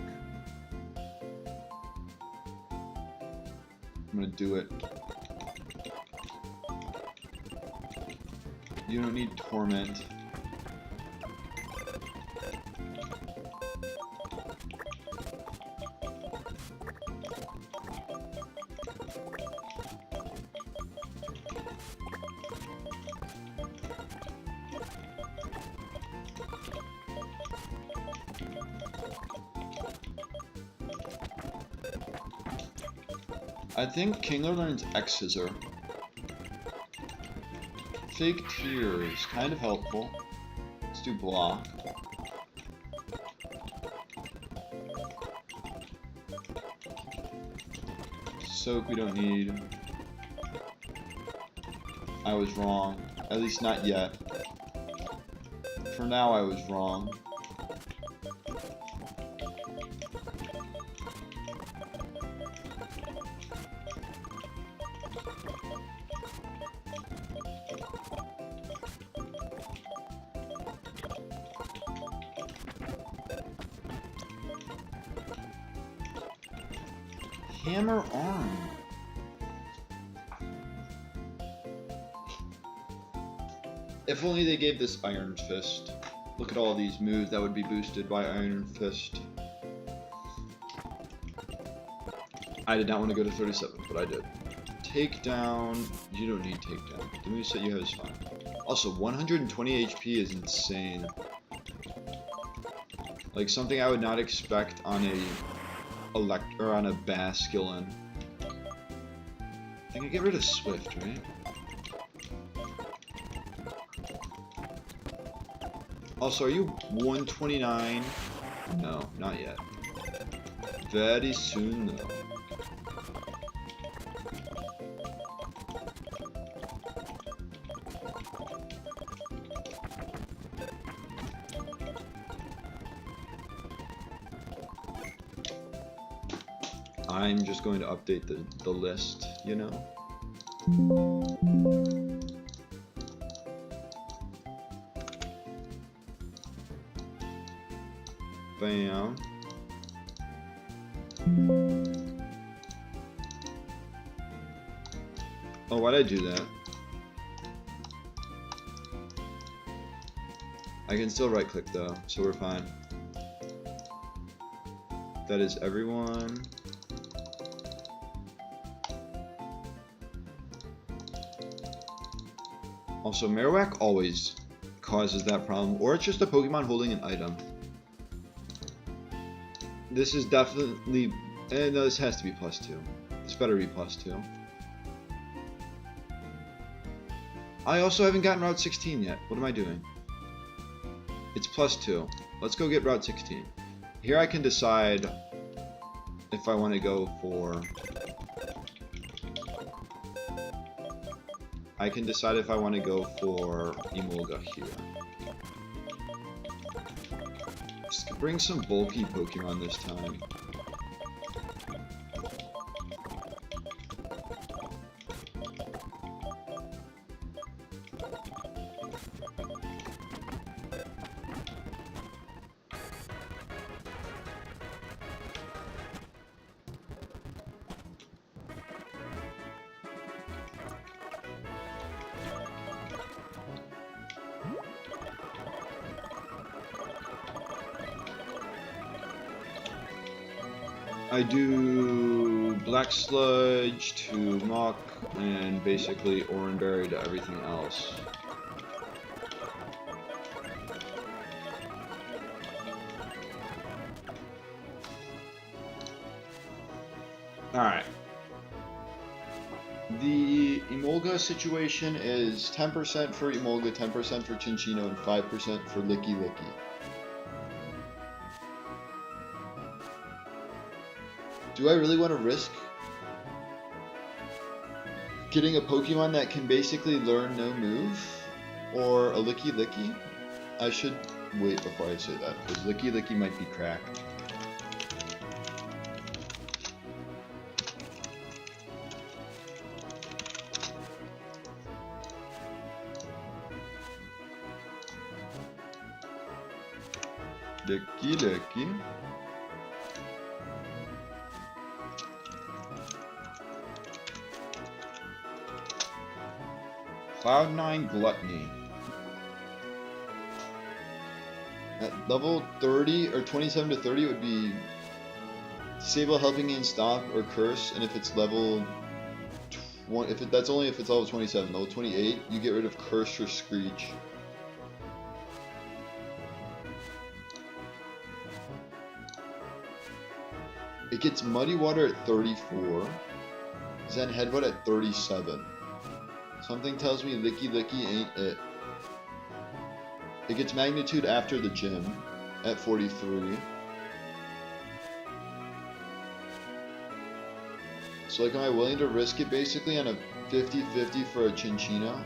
I'm gonna do it. You don't need Torment. I think Kingler learns X Scissor. Fake Tears, kind of helpful. Let's do Block. Soak we don't need. I was wrong. At least not yet. For now I was wrong. Hammer Arm. If only they gave this Iron Fist. Look at all these moves that would be boosted by Iron Fist. I did not want to go to 37, but I did. Takedown. You don't need takedown. The moveset you have is fine. Also, 120 HP is insane. Like something I would not expect on a on a Basculin. I think I get rid of Swift, right? Also, are you 129? No, not yet. Very soon, though. I'm just going to update the list, you know? Bam. Oh, why'd I do that? I can still right click though, so we're fine. That is everyone. Also, Marowak always causes that problem, or it's just a Pokemon holding an item. This is definitely, no, this has to be +2. This better be +2. I also haven't gotten Route 16 yet. What am I doing? It's +2. Let's go get Route 16. Here I can decide if I want to go for... I can decide if I want to go for Emolga here. Just bring some bulky Pokemon this time. I do Black Sludge to Mach and basically Oranberry to everything else. Alright. The Emolga situation is 10% for Emolga, 10% for Chinchino, and 5% for Licky Licky. Do I really want to risk getting a Pokemon that can basically learn no move? Or a Licky Licky? I should wait before I say that, because Licky Licky might be cracked. Licky Licky. Cloud9 Gluttony. At level 30 or 27 to 30 it would be disable Helping Hand Stop or Curse, and if it's level 20, that's only if it's level 27. Level 28, you get rid of Curse or Screech. It gets Muddy Water at 34, Zen Headbutt at 37. Something tells me Licky Licky ain't it. It gets Magnitude after the gym at 43. So like, am I willing to risk it basically on a 50-50 for a Chinchino?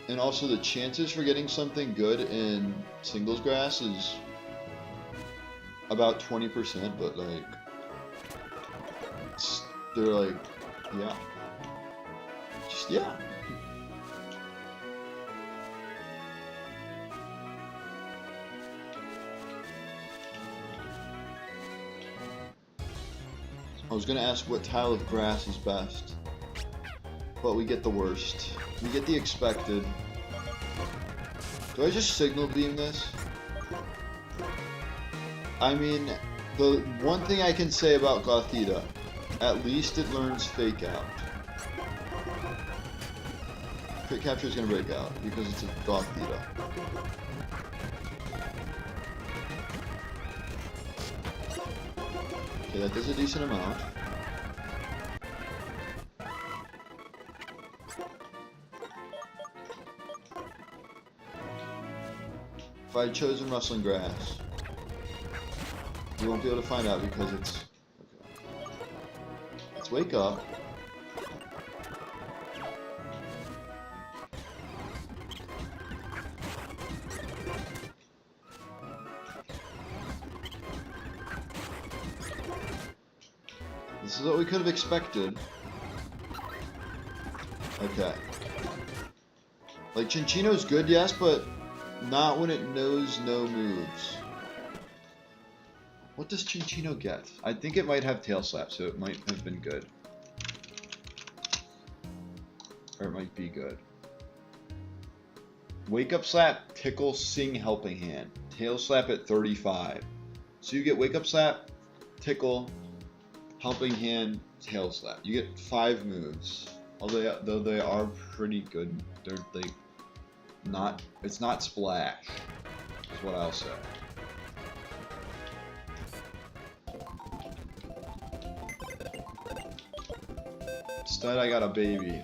And also the chances for getting something good in Singles Grass is about 20%, but like, they're like, yeah. Just, yeah. I was gonna ask what tile of grass is best, but we get the worst. We get the expected. Do I just signal beam this? I mean, the one thing I can say about Gothita, at least it learns Fake Out. Crit Capture is gonna break out because it's a Gothita. Okay, that does a decent amount. If I had chosen Rustling Grass, you won't be able to find out because it's... Okay. Let's wake up. This is what we could have expected. Okay. Like, Chinchino's good, yes, but not when it knows no moves. What does Chinchino get? I think it might have Tail Slap, so it might have been good. Or it might be good. Wake Up Slap, Tickle, Sing, Helping Hand. Tail Slap at 35. So you get Wake Up Slap, Tickle, Helping Hand, Tail Slap. You get 5 moves. Although they are pretty good. They're like not. It's not splash. Is what I'll say. Instead, I got a baby.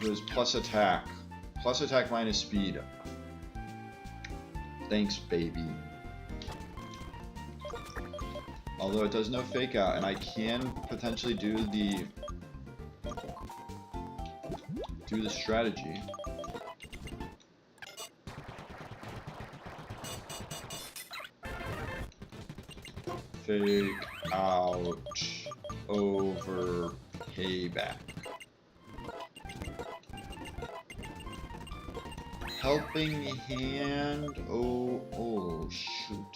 There's plus attack. Plus attack minus speed. Thanks, baby. Although it does no Fake Out, and I can potentially do the strategy. Fake Out over payback. Helping Hand. Oh shoot.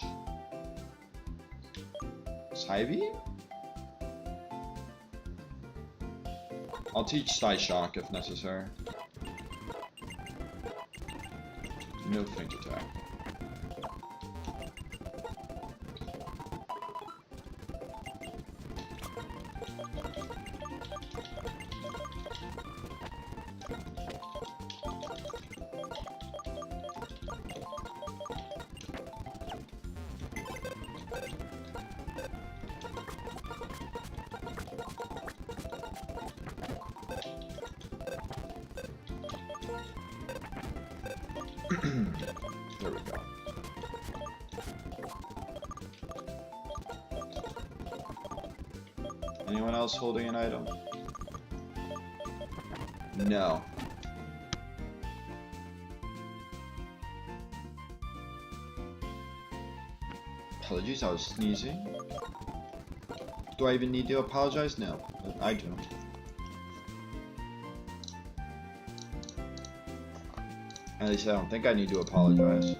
Psybeam? I'll teach Psyshock if necessary. No Feint Attack. There we go. Anyone else holding an item? No. apologies, I was sneezing. Do I even need to apologize? No, I don't. At least I don't think I need to apologize.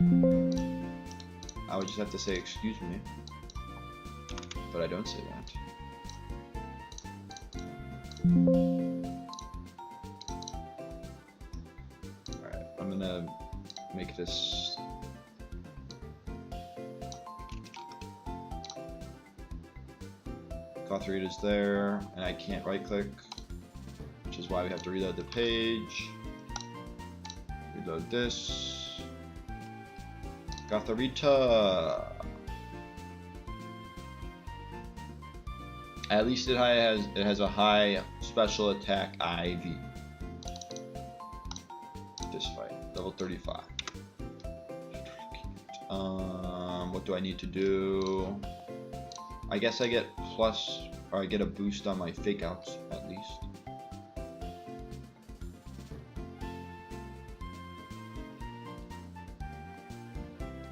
I would just have to say excuse me. But I don't say that. Alright, I'm gonna make this... Auth read is there, and I can't right click, which is why we have to reload the page. Reload this. Gotharita. At least it has a high special attack IV. This fight, level 35. What do I need to do? I guess I get plus, or I get a boost on my fake outs at least.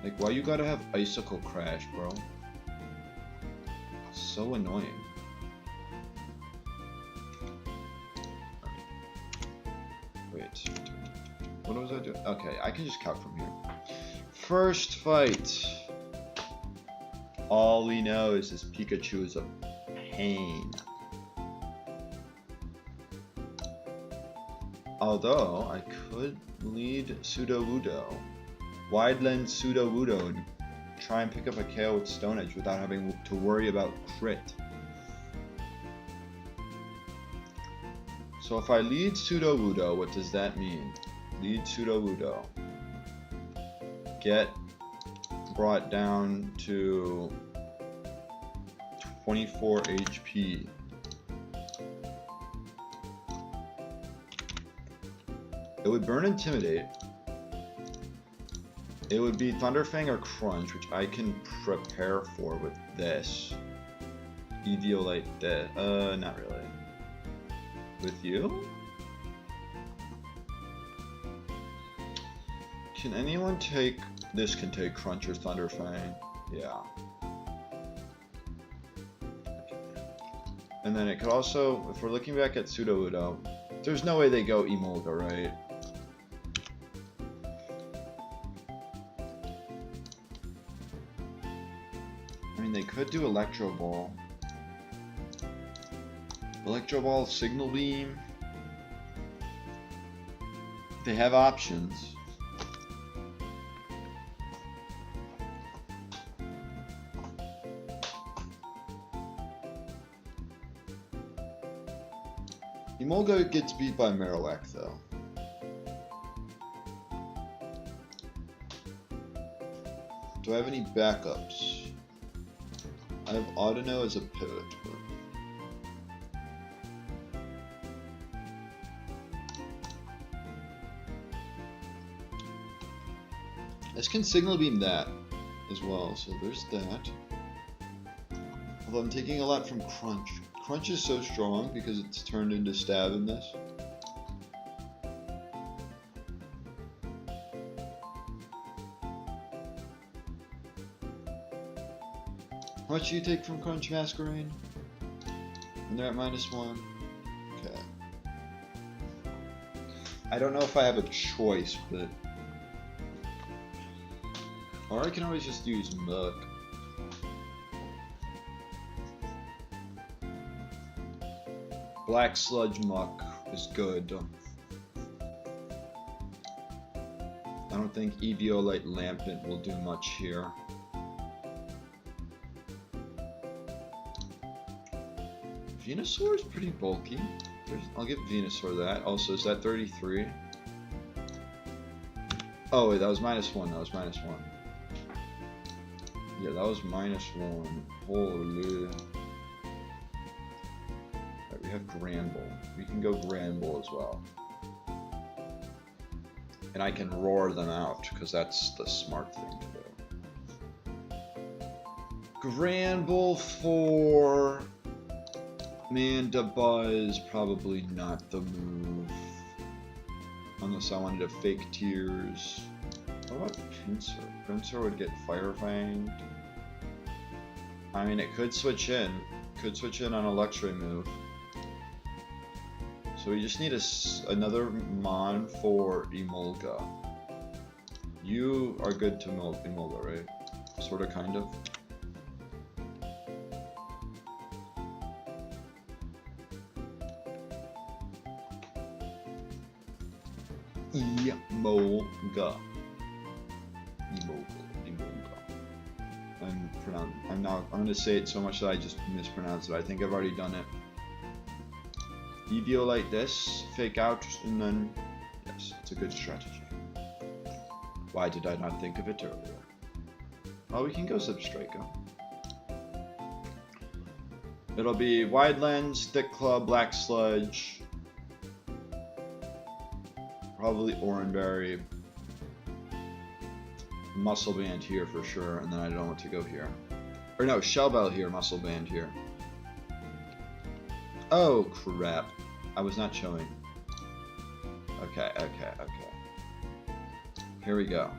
Like, why you gotta have Icicle Crash, bro? So annoying. Wait. What was I doing? Okay, I can just count from here. First fight. All we know is this Pikachu is a pain. Although, I could lead Sudowoodo. Wide lens Sudowoodo and try and pick up a KO with Stone Edge without having to worry about crit. So if I lead Sudowoodo, what does that mean? Lead Sudowoodo. Get brought down to 24 HP. It would burn Intimidate. It would be Thunderfang or Crunch, which I can prepare for with this. Eviolite dead. Not really. With you? Can anyone take... This can take Crunch or Thunderfang. Yeah. And then it could also, if we're looking back at Sudowoodo, there's no way they go Emolga, right? I mean, they could do Electro Ball. Electro Ball, Signal Beam. They have options. Emolga gets beat by Marowak, though. Do I have any backups? I have Audino as a pivot. This can Signal Beam that as well, so there's that. Although I'm taking a lot from Crunch. Crunch is so strong because it's turned into Stab in this. How much do you take from Crunch, Masquerain? And they're at -1. Okay. I don't know if I have a choice, but... Or I can always just use Muck. Black Sludge Muck is good. I don't think Eviolite Lampent will do much here. Venusaur is pretty bulky. I'll give Venusaur that. Also, is that 33? Oh wait, that was -1. That was -1. Yeah, that was -1. Holy. Right, we have Granbull. We can go Granbull as well. And I can roar them out, because that's the smart thing to do. Granbull for Mandibuzz, probably not the move. Unless I wanted to fake Tears. What about Pinsir? Pinsir would get Fire Fanged. I mean, it could switch in. Could switch in on a luxury move. So we just need another Mon for Emolga. You are good to Emolga, right? Sorta, kind of. Emolga. I'm gonna say it so much that I just mispronounce it. I think I've already done it. EVO like this, fake out, and then yes, it's a good strategy. Why did I not think of it earlier? Well, we can go Substraco. It'll be wide lens, thick club, black sludge, probably Oranberry. Muscle band here for sure, and then I don't know what to go here. Or no, Shell Bell here, muscle band here. Oh crap. I was not showing. Okay. Here we go.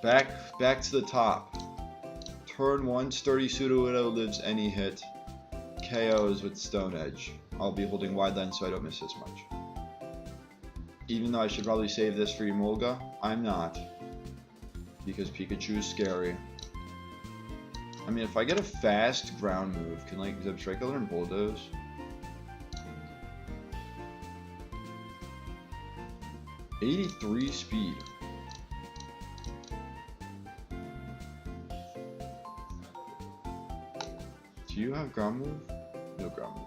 Back to the top. Turn 1, sturdy Sudowoodo lives any hit. KOs with Stone Edge. I'll be holding wide lens so I don't miss as much. Even though I should probably save this for Emolga, I'm not. Because Pikachu is scary. I mean, if I get a fast ground move, can like Zebstrika learn Bulldoze? '83 speed. Do you have ground move? No ground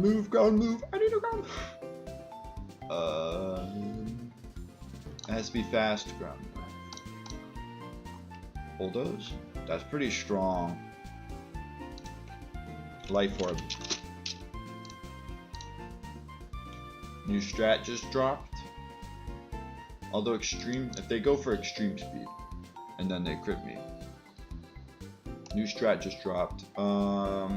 move. Ground move. I need a ground move. It has to be fast ground move. Bulldoze? That's pretty strong. Life Orb. New strat just dropped. Although extreme, if they go for extreme speed, and then they crit me. New strat just dropped. So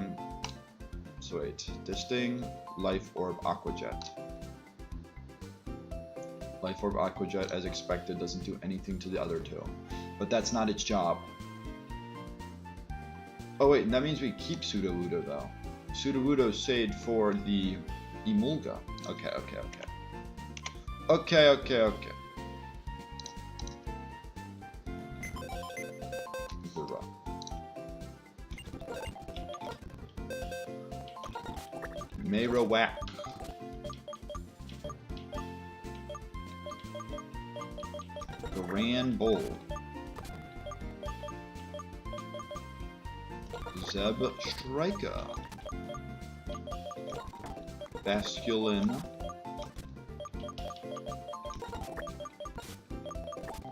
wait, this thing, Life Orb Aqua Jet. Life Orb Aqua Jet, as expected, doesn't do anything to the other two. But that's not its job. Oh wait, that means we keep Sudowoodo though. Sudowoodo saved for the Emolga. Okay. Marowak. Grand Bold. Zebstrika. Basculin.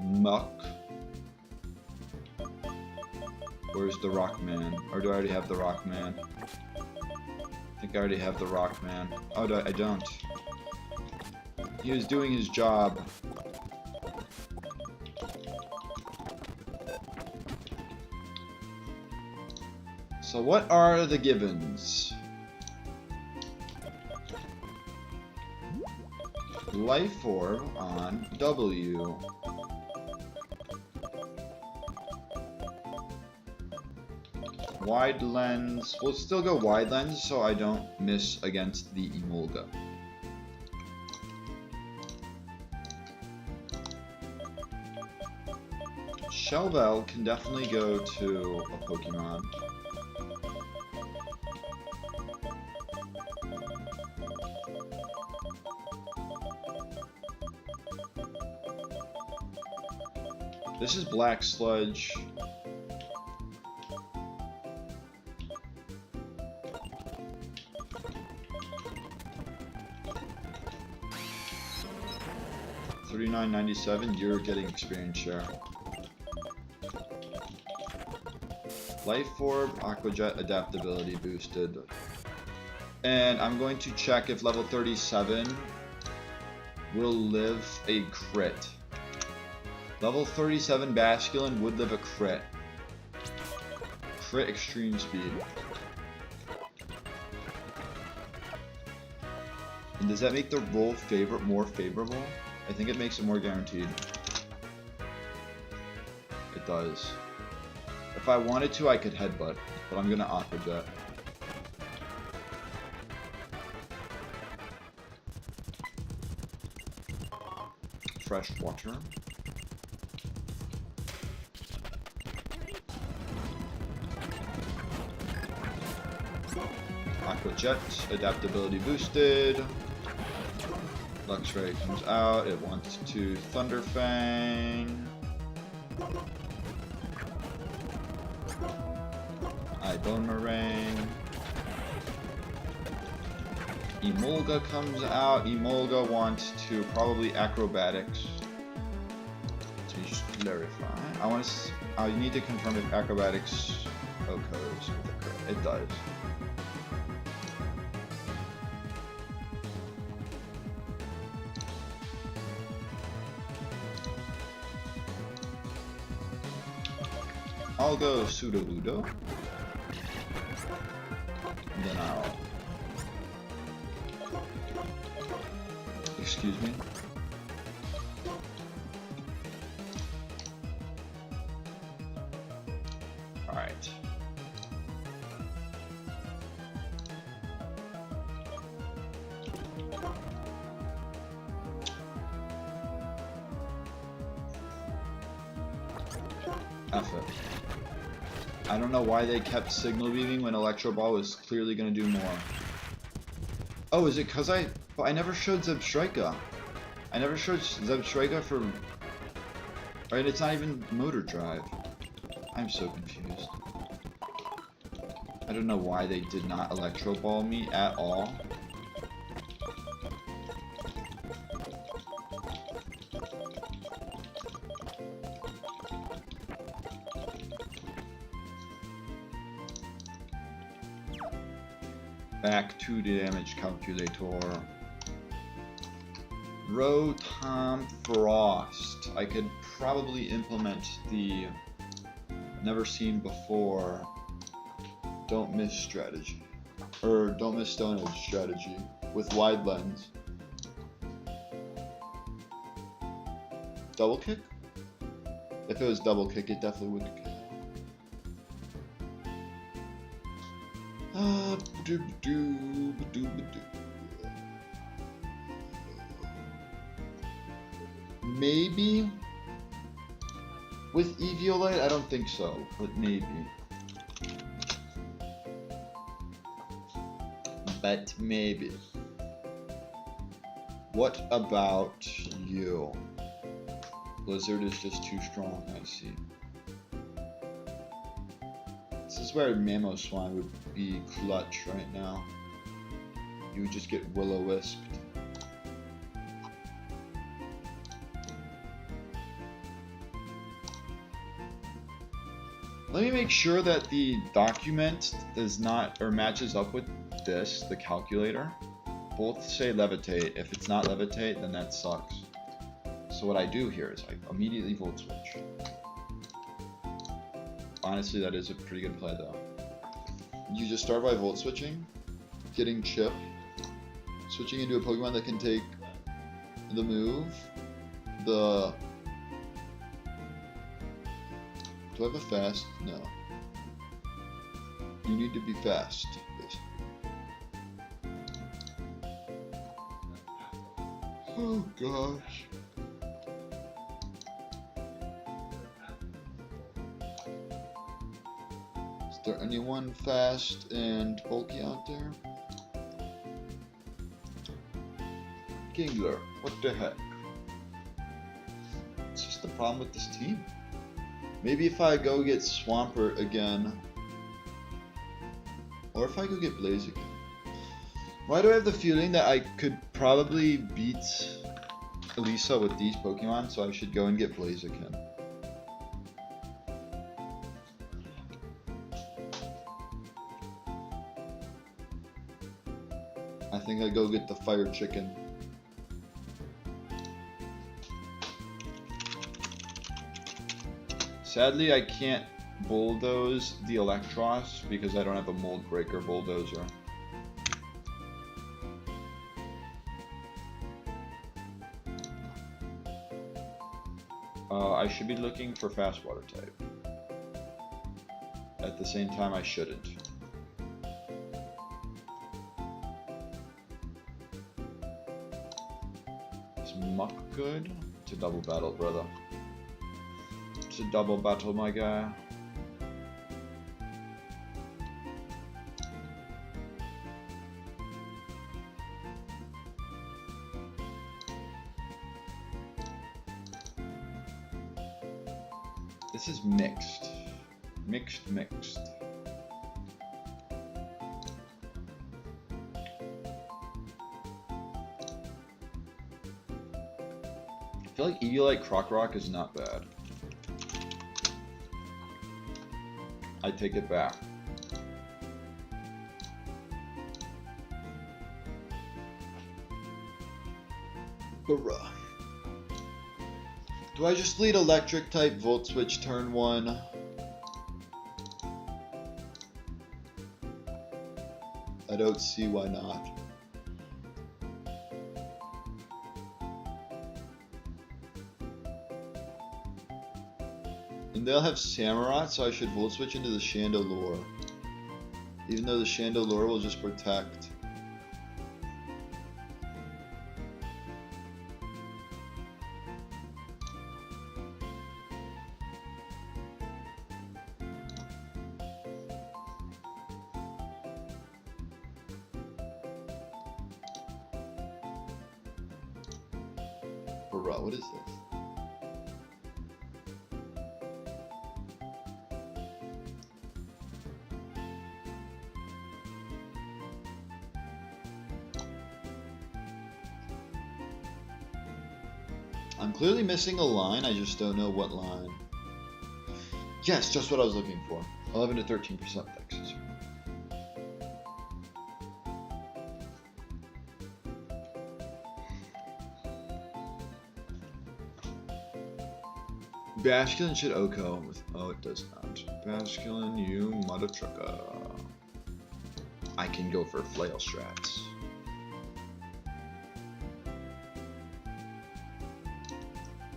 Muck. Where's the Rockman? Or do I already have the Rockman? I think I already have the Rockman. Oh, I don't. He was doing his job. So what are the givens? Life Orb on W. Wide lens. We'll still go wide lens so I don't miss against the Emolga. Shelvel can definitely go to a Pokemon. This is Black Sludge. $39.97, you're getting experience share. Life Orb, Aqua Jet adaptability boosted. And I'm going to check if level 37 will live a crit. Level 37 Basculin would live a crit. Crit extreme speed. And does that make the roll more favorable? I think it makes it more guaranteed. it does. If I wanted to, I could headbutt, but I'm gonna Aqua Jet. Fresh water. Aqua Jet, adaptability boosted. Luxray comes out, it wants to Thunder Fang. Boomerang. Emolga comes out. Emolga wants to probably Acrobatics. So you just clarify. I need to confirm if Acrobatics occurs. It does. I'll go Sudowoodo. Then I'll... Excuse me. Alright. F it. I don't know why they kept Signal Beaming when Electro Ball was clearly going to do more. Oh, is it because I never showed Zebstrika. I never showed Zebstrika for... Right, it's not even Motor Drive. I'm so confused. I don't know why they did not Electro Ball me at all. Back to the damage calculator. Rotom Frost. I could probably implement the never seen before don't miss strategy. Or don't miss Stone Edge strategy with wide lens. Double kick? If it was double kick, it definitely would kick. Maybe with Eviolite, I don't think so, but maybe. But maybe. What about you? Blizzard is just too strong, I see. This is where Mamoswine would be clutch right now. You would just get Will-O-Wisped. Let me make sure that the document does not, or matches up with this, the calculator. Both say levitate. If it's not levitate, then that sucks. So what I do here is I immediately Volt Switch. Honestly, that is a pretty good play though. You just start by Volt Switching, getting Chip, switching into a Pokemon that can take the move, the... Do I have a fast? No. You need to be fast, basically. Oh gosh. Is there anyone fast and bulky out there? Kingler, what the heck? It's just the problem with this team. Maybe if I go get Swampert again, or if I go get Blaziken. Why do I have the feeling that I could probably beat Elisa with these Pokemon, so I should go and get Blaziken? I think I go get the Fire Chicken. Sadly, I can't bulldoze the Electros because I don't have a Mold Breaker Bulldozer. I should be looking for fast water type. At the same time, I shouldn't. Is Muck good? It's a double battle, brother. It's a double battle, my guy. This is mixed. Mixed. I feel like Eviolite Croc Rock is not bad. I take it back. Bruh. Do I just lead electric type Volt Switch turn 1? I don't see why not. And they'll have Samurott, so I should Volt Switch into the Chandelure. Even though the Chandelure will just protect. What is this? I'm clearly missing a line, I just don't know what line. Yes, just what I was looking for. 11 to 13% fixes. Basculin should OHKO with. Oh, it does not. Basculin, you mother trucker. I can go for flail strats.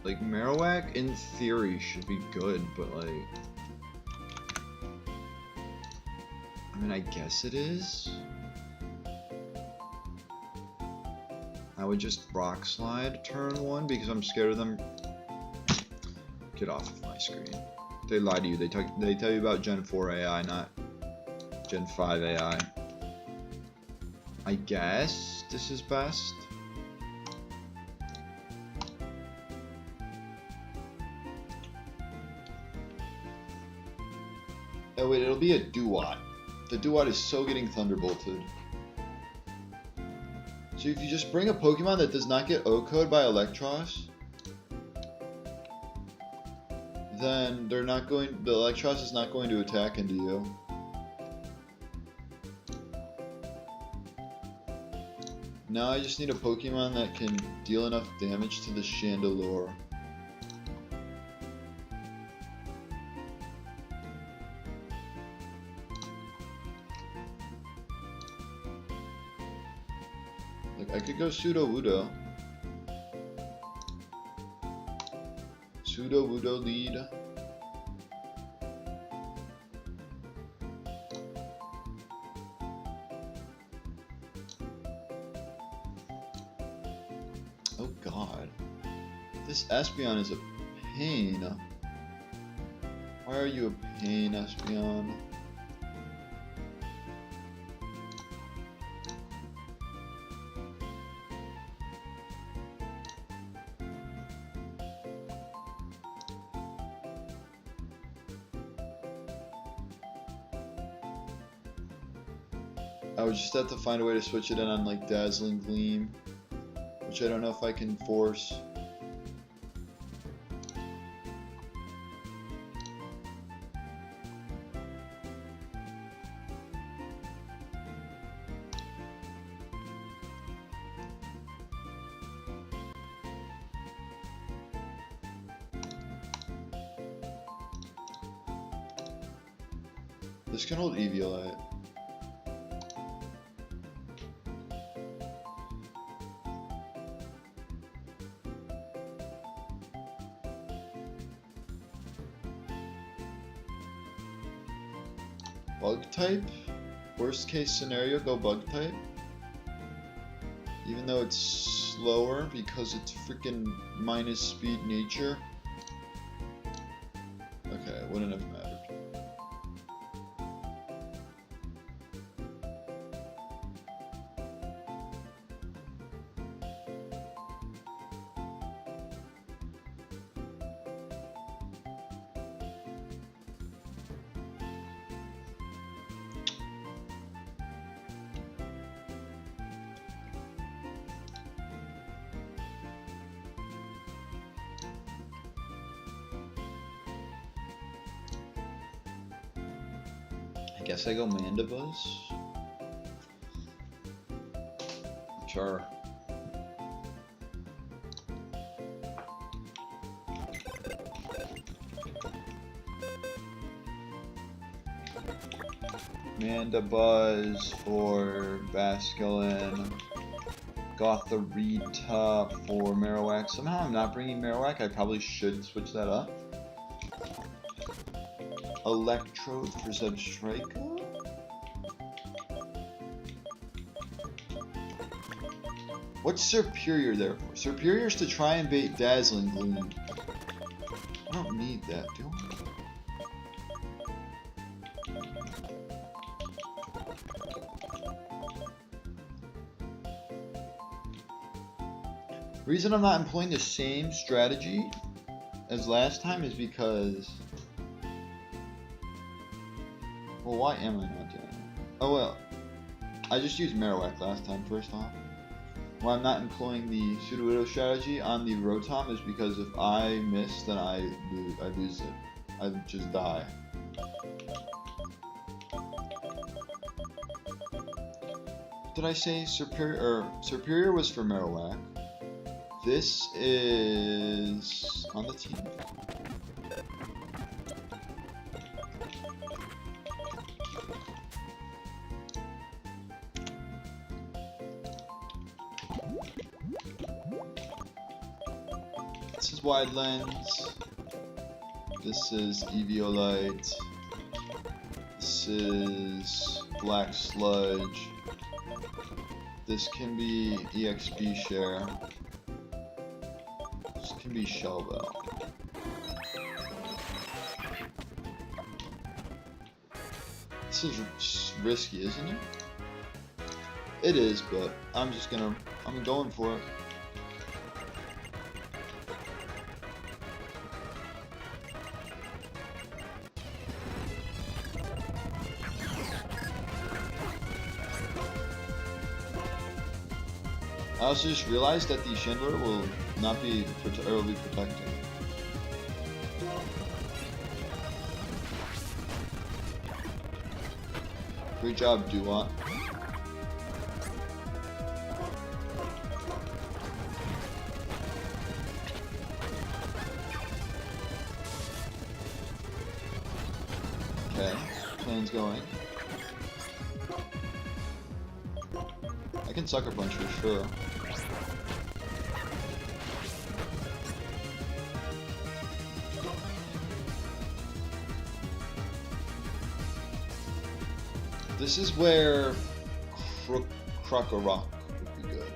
Like, Marowak in theory should be good, but like. I mean, I guess it is. I would just Rock Slide turn 1 because I'm scared of them. Get off of my screen. They lie to you. They tell you about Gen 4 AI, not Gen 5 AI. I guess this is best. Oh wait, it'll be a Duat. The Duat is so getting Thunderbolted. So if you just bring a Pokemon that does not get OHKO'd by Electros, then they're not going. The Electros is not going to attack into you. Now I just need a Pokemon that can deal enough damage to the Chandelure. Like I could go Sudowoodo. Sudowoodo lead. Oh god. This Espeon is a pain. Why are you a pain, Espeon? I would just have to find a way to switch it in on like Dazzling Gleam, which I don't know if I can force. This can hold Eviolite. Bug type? Worst case scenario, go bug type. Even though it's slower because it's freaking minus speed nature. Okay, it wouldn't have mattered. I guess I go Mandibuzz. Sure. Mandibuzz for Basculin. Gothorita for Marowak. Somehow I'm not bringing Marowak. I probably should switch that up. Electrode for Zebstrika. What's Superior there for? Superior's to try and bait Dazzling Gleam. I don't need that, do I? The reason I'm not employing the same strategy as last time is because... Well, why am I not doing it? Oh well, I just used Marowak last time, first off. Why I'm not employing the Sudowoodo strategy on the Rotom is because if I miss, then I lose it. I just die. Did I say Superior? Superior was for Marowak. This is on the team. This is Wide Lens. This is Eviolite. This is Black Sludge. This can be EXP Share. This can be Shell Bell. This is risky, isn't it? It is, but I'm going for it. I also just realized that the Chandler will not be will be protecting. Great job, Duat. Okay, plan's going. I can Sucker Punch for sure. This is where Krokorok would be good.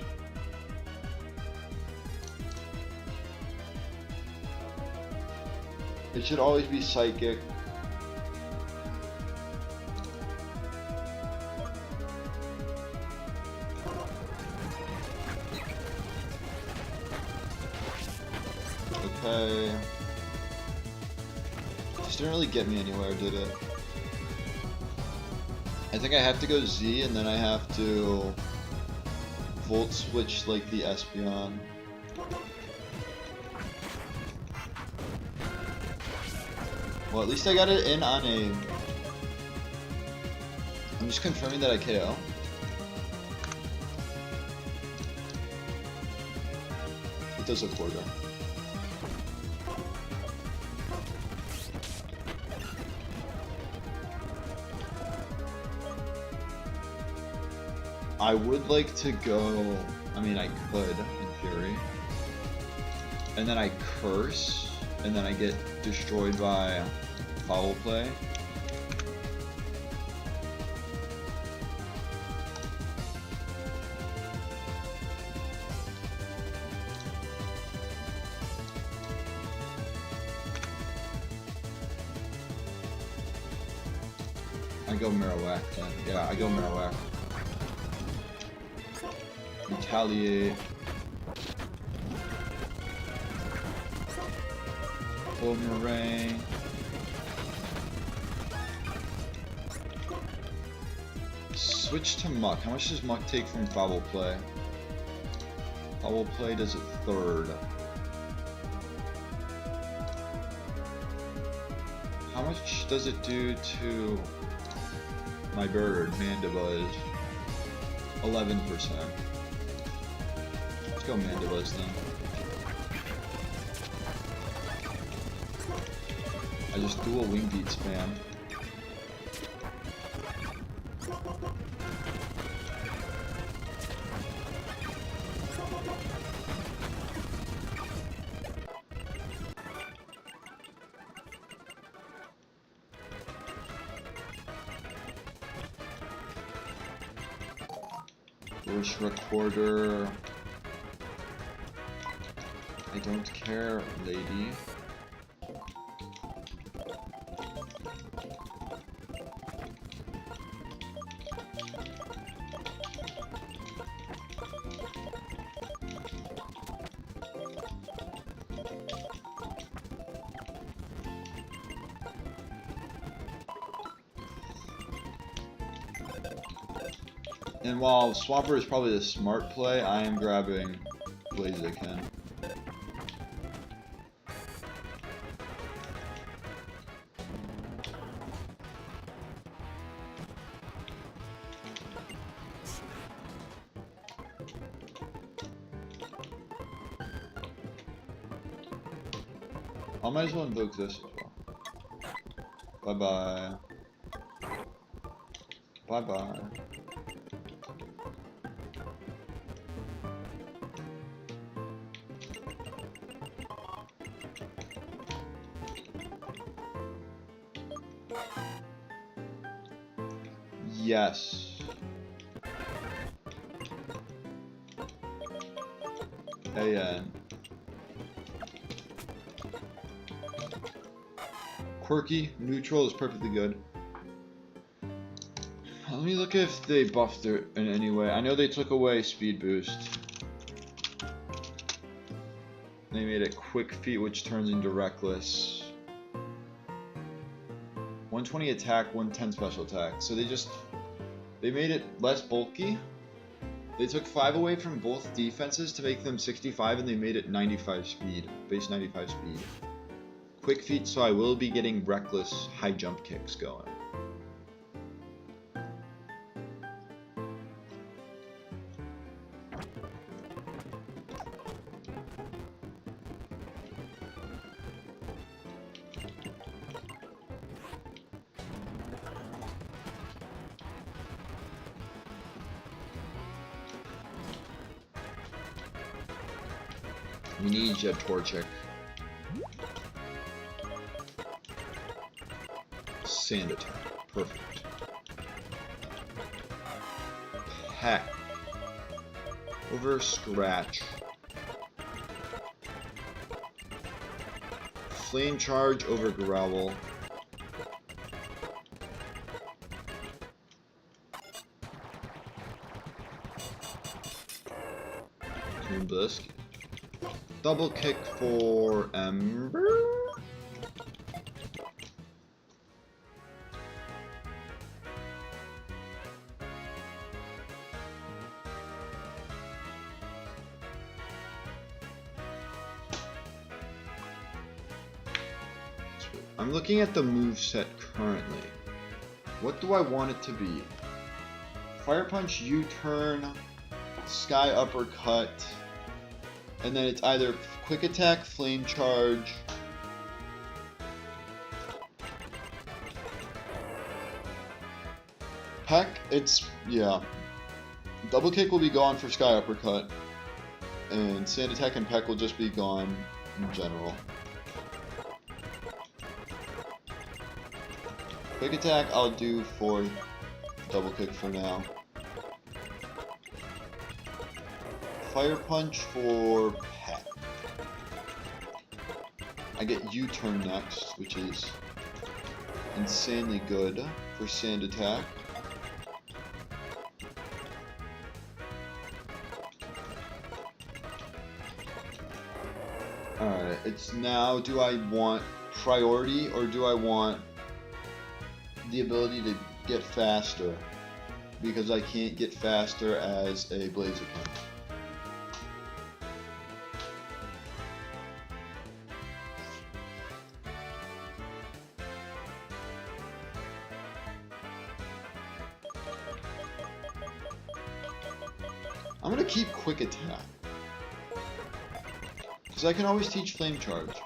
It should always be Psychic. Okay. This didn't really get me anywhere, did it? I think I have to go Z, and then I have to Volt Switch like the Espeon. Well, at least I got it in on a... I'm just confirming that I KO. It does a quarter. I would like to go, I mean I could, in theory, and then I curse, and then I get destroyed by Foul Play. I go Marowak then. Yeah, I go Marowak. Retaliate. Boomerang. Switch to Muck. How much does Muck take from Foul Play? Foul Play does a third. How much does it do to my bird, Mandibuzz? 11%. Let's go Mandibuzz then. I just dual Wing Beat spam. Voice recorder. I don't care, lady. And while Swampert is probably the smart play, I am grabbing Blaziken. I might as well invoke this as well. Bye-bye. Bye-bye. Yes. AN. Quirky, neutral is perfectly good. Let me look if they buffed it in any way. I know they took away speed boost. They made it quick feet, which turns into reckless. 120 attack, 110 special attack. So they made it less bulky. They took 5 away from both defenses to make them 65, and they made it 95 speed, base 95 speed. Quick feet, so I will be getting reckless high jump kicks going. We need Jet Torchic. Sand attack. Perfect. Heck. Over Scratch. Flame Charge over Growl. Toonblisk. Double kick for Ember. I'm looking at the moveset currently. What do I want it to be? Fire Punch, U-turn, Sky Uppercut. And then it's either Quick Attack, Flame Charge, Peck, yeah. Double Kick will be gone for Sky Uppercut, and Sand Attack and Peck will just be gone in general. Quick Attack I'll do for Double Kick for now. Fire Punch for Peck. I get U-turn next, which is insanely good for sand attack. Alright, it's now, do I want priority or do I want the ability to get faster? Because I can't get faster as a Blaziken. I'm gonna keep quick attack. Because I can always teach flame charge.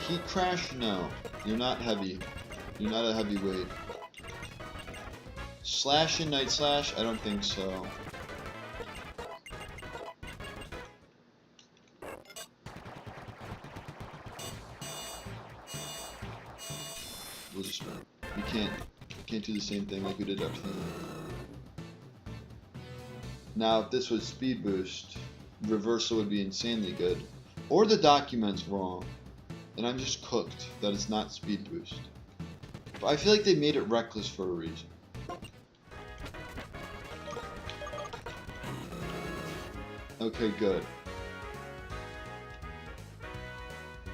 Heat crash? No. You're not heavy. You're not a heavyweight. Slash and night slash? I don't think so. We'll just we can't do the same thing like we did up here. Now if this was speed boost, reversal would be insanely good. Or the document's wrong. And I'm just cooked that it's not speed boost. But I feel like they made it reckless for a reason. Okay, good.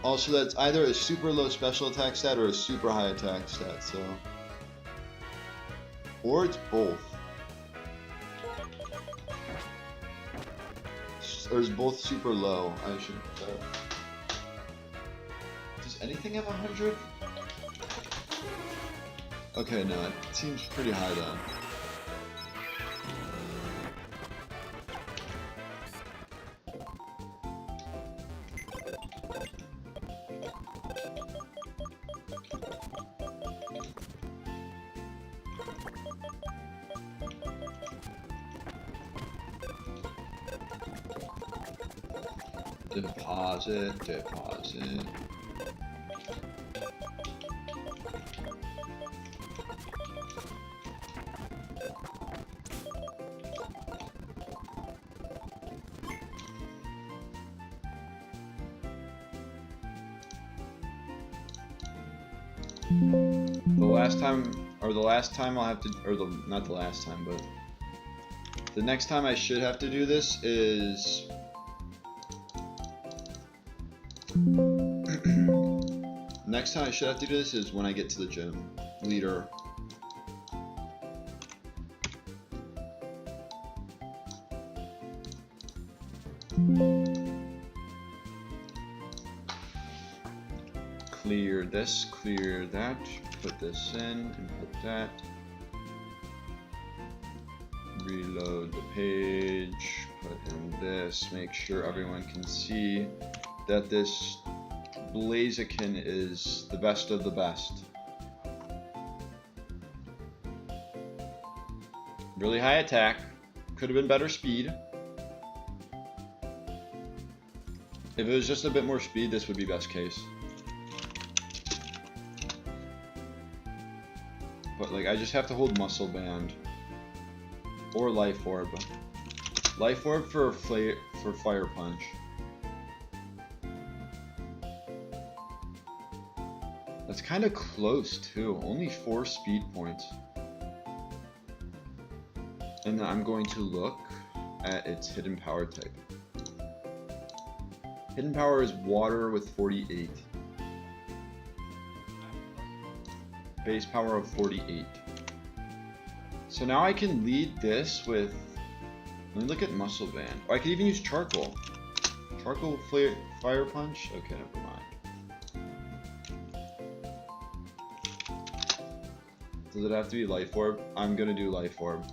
Also, that's either a super low special attack stat or a super high attack stat, so... Or it's both. Or it's both super low, I should say. Does anything have 100? Okay, no, it seems pretty high then. Deposit. The last time I'll have to, or not the last time, but the next time I should have to do this is next time I should have to do this is when I get to the gym leader. Clear this, clear that, put this in and put that. Reload the page, put in this, make sure everyone can see that this Blaziken is the best of the best. Really high attack, could have been better speed. If it was just a bit more speed, this would be best case. But like, I just have to hold Muscle Band or Life Orb. Life Orb for Fire Punch. That's kind of close too. Only 4 speed points. And then I'm going to look at its hidden power type. Hidden power is water with 48. Base power of 48. So now I can lead this with... Let me look at Muscle Band. Oh, I could even use Charcoal. Charcoal Fire Punch? Okay, never mind. Does it have to be Life Orb? I'm gonna do Life Orb.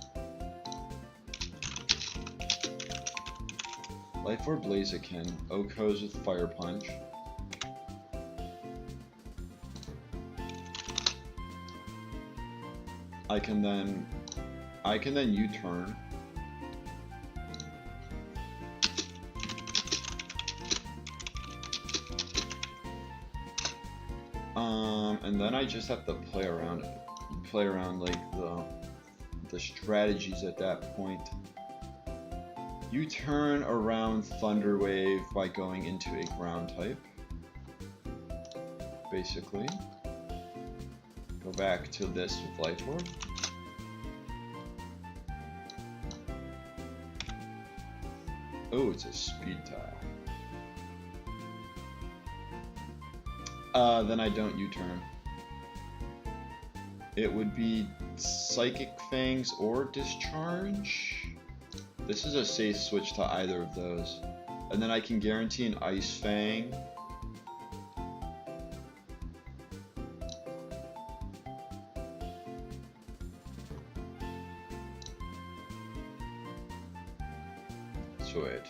Life Orb Blaziken. Okos with Fire Punch. I can then U-turn. And then I just have to play around like the strategies at that point. U-turn around Thunder Wave by going into a ground type. basically. Go back to this with Life Orb. Oh, it's a speed tile. Then I don't U-turn. It would be Psychic Fangs or Discharge. This is a safe switch to either of those. And then I can guarantee an Ice Fang. So wait.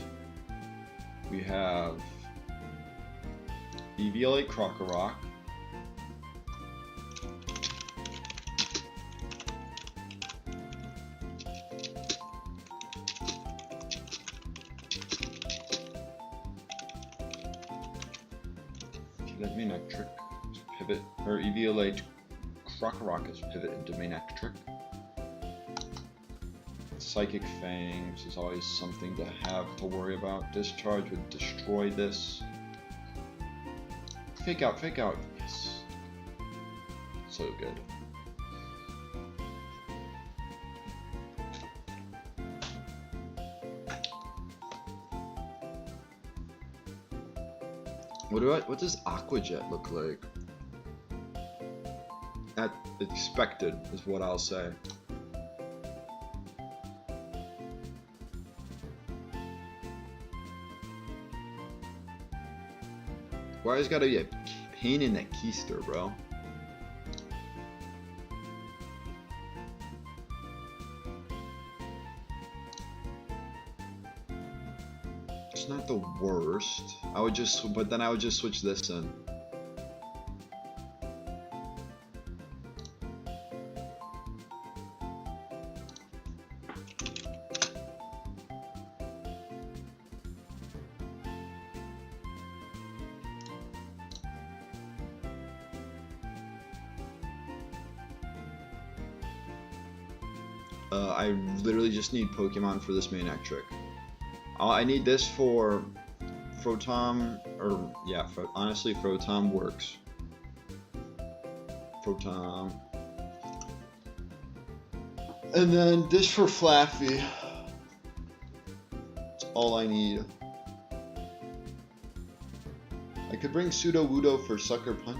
We have EVLA Krokorok. That Manectric is pivot, or EVLA Krokorok is pivot into Manectric. Psychic Fangs is always something to have to worry about. Discharge would destroy this. Fake out, yes. So good. What does Aqua Jet look like? At expected is what I'll say. Why is gotta be a pain in the keister, bro? It's not the worst. But then I would just switch this in. I literally just need Pokemon for this Manectric. I need this for Photom, or yeah, honestly, Photom works. Photom. And then this for Flaffy. That's all I need. I could bring Sudowoodo for Sucker Punch.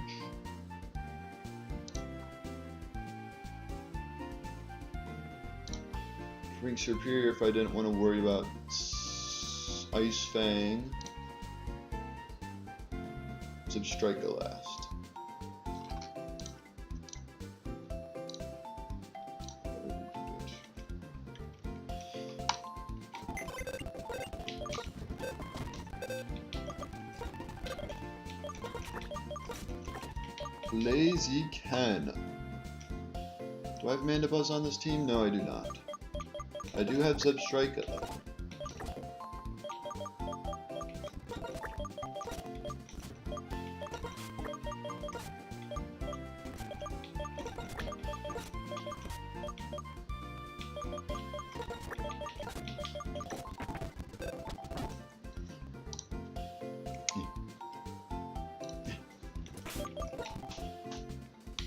Bring Superior if I didn't want to worry about Ice Fang. Substrika last. Lazy Ken. Do I have Mandibuzz on this team? No, I do not. I do have Substrika though.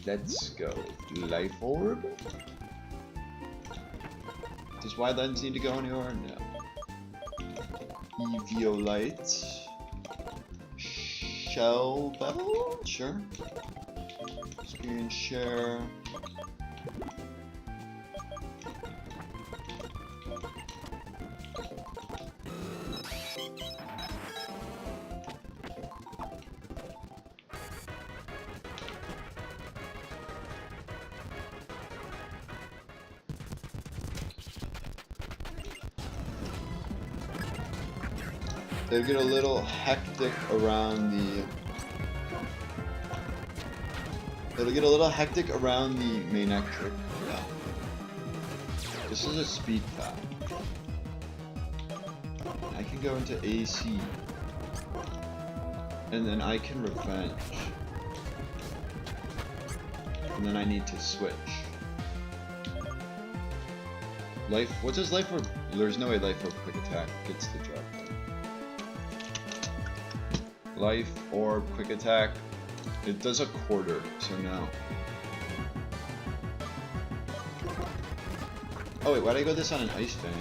Let's go. Life Orb? Does Wildlands need to go anywhere? No. Eviolite. Shell Bell? Sure. Experience share. They get a little hectic around the. It'll get a little hectic around the Manectric. Yeah. This is a speed path. I can go into AC. And then I can revenge. And then I need to switch. Life. What does Life Orb? There's no way Life Orb Quick Attack gets the job done. Life Orb Quick Attack It does a quarter, so no. Oh wait, why'd I go this on an ice fang?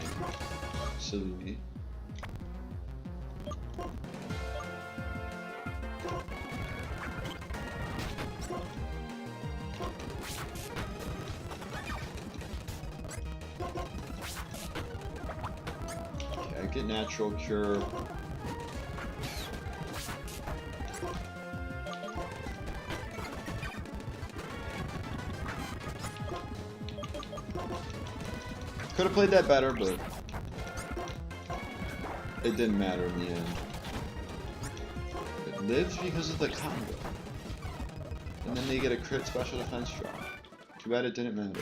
Silly me. Okay, I get natural cure. Could have played that better, but it didn't matter in the end. It lives because of the combo. And then they get a crit special defense drop. Too bad it didn't matter.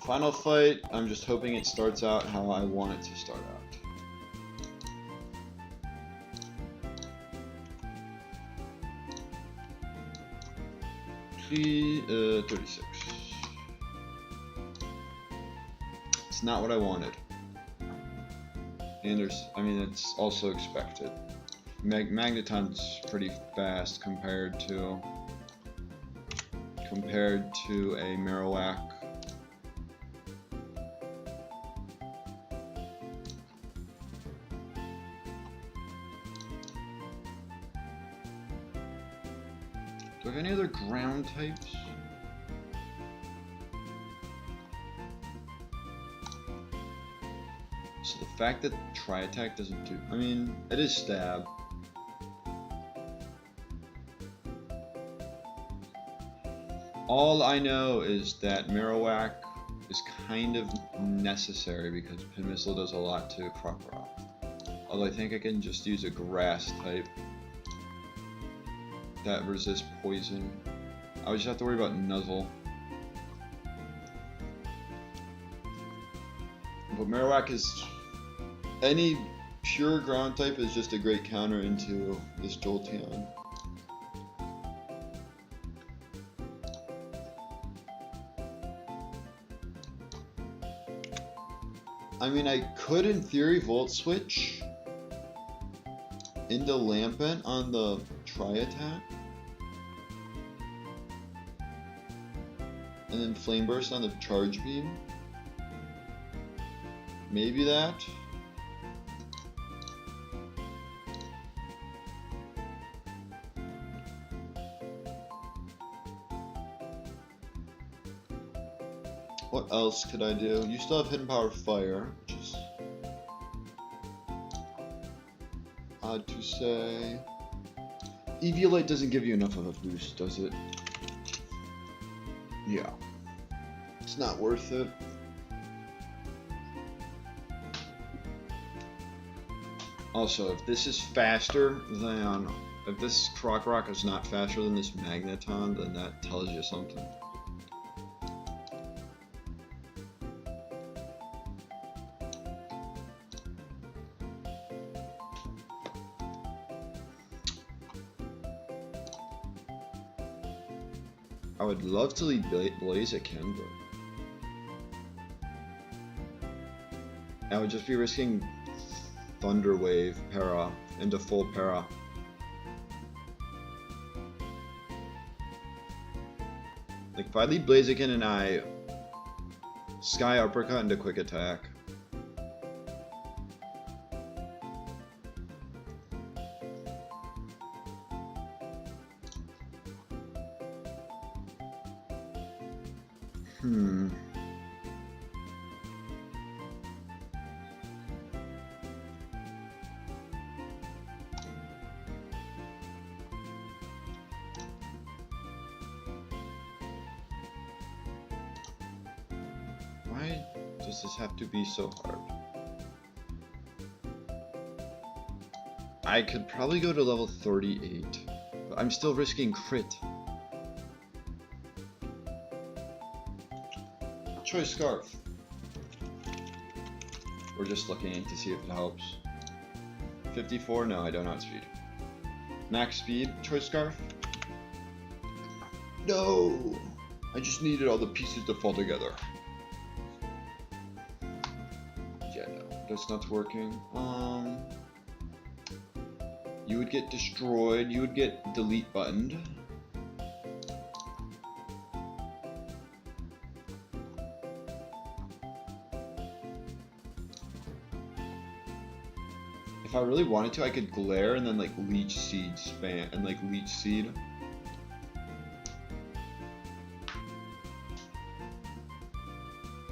Final fight, I'm just hoping it starts out how I want it to start out. 36. It's not what I wanted. And it's also expected. Magneton's pretty fast compared to a Marowak. Do I have any other ground types? So the fact that Tri-Attack doesn't do... I mean, it is stab. All I know is that Marowak is kind of necessary because Pin Missile does a lot to Crocodile. Although I think I can just use a grass type that resists poison. I would just have to worry about Nuzzle. But Marowak is... any pure ground type is just a great counter into this Jolteon. I mean, I could in theory Volt Switch into Lampent on the Tri-Attack. And then Flame Burst on the Charge Beam. Maybe that. What else could I do? You still have Hidden Power Fire, which is odd to say. Eviolite doesn't give you enough of a boost, does it? Yeah. It's not worth it. Also, if this is faster than... if this Crocroc is not faster than this Magneton, then that tells you something. I would love to lead Blaziken, but I would just be risking Thunder Wave Para into full Para. Like if I lead Blaziken and I Sky Uppercut into Quick Attack. Why does this have to be so hard? I could probably go to level 38, but I'm still risking crit. Choice Scarf. We're just looking to see if it helps. 54? No, I don't outspeed. Max speed, Choice Scarf? No! I just needed all the pieces to fall together. Yeah, no, that's not working. You would get destroyed. You would get delete buttoned. If I really wanted to, I could glare and then like leech seed spam and like leech seed.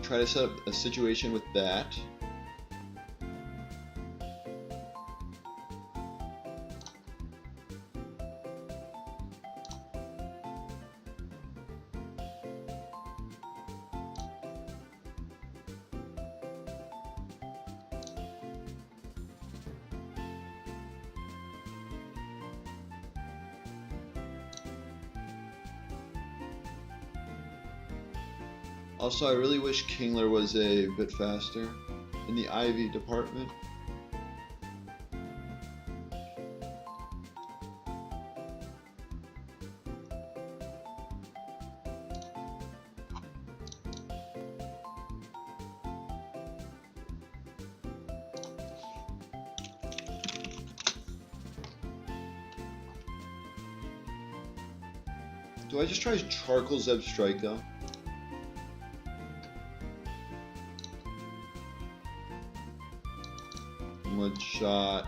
Try to set up a situation with that. Also, I really wish Kingler was a bit faster in the Ivy department. Do I just try Charcoal Zeb Strike though? Mud Shot.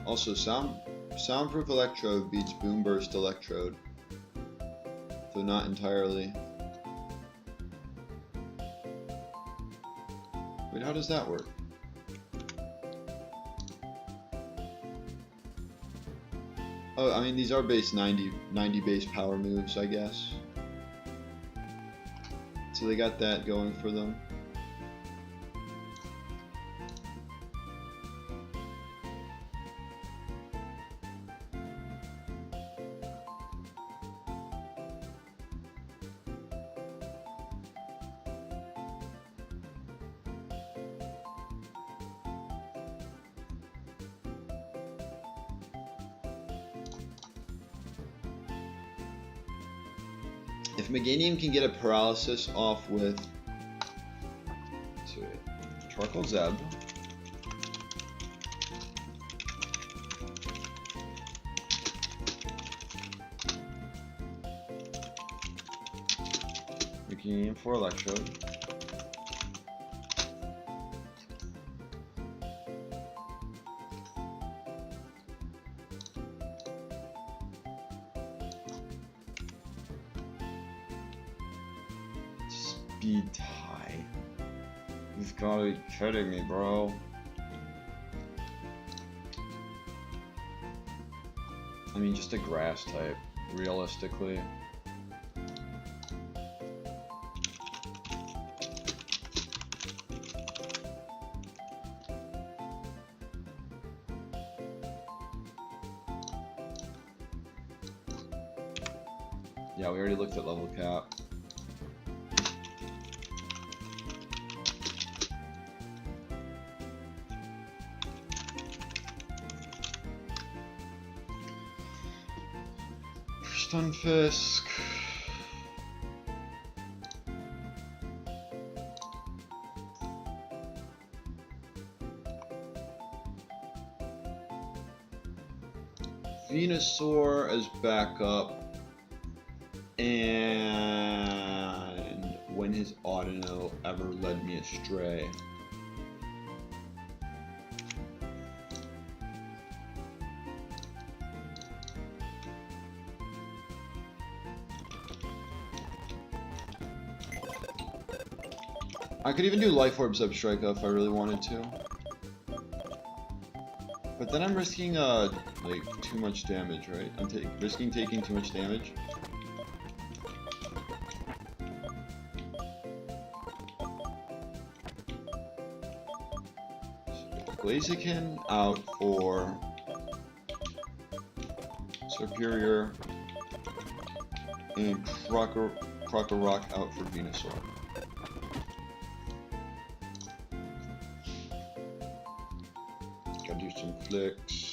Also, Soundproof Electrode beats Boom Burst Electrode, though not entirely. Wait, how does that work? Oh, I mean, these are base 90 base power moves, I guess. So they got that going for them. If Meganium can get a paralysis off with Charcoal Zeb, Meganium for Electrode, Speed tie. You've gotta be kidding me, bro. I mean, just a grass type, realistically. Yeah, we already looked at level cap. Stunfisk. Venusaur as backup, and when his Audino ever led me astray. I could even do Life Orb Zeb Strike if I really wanted to. But then I'm risking like too much damage, right? I'm risking taking too much damage. Blaziken out for Superior, and Rock out for Venusaur. Gotta do some clicks.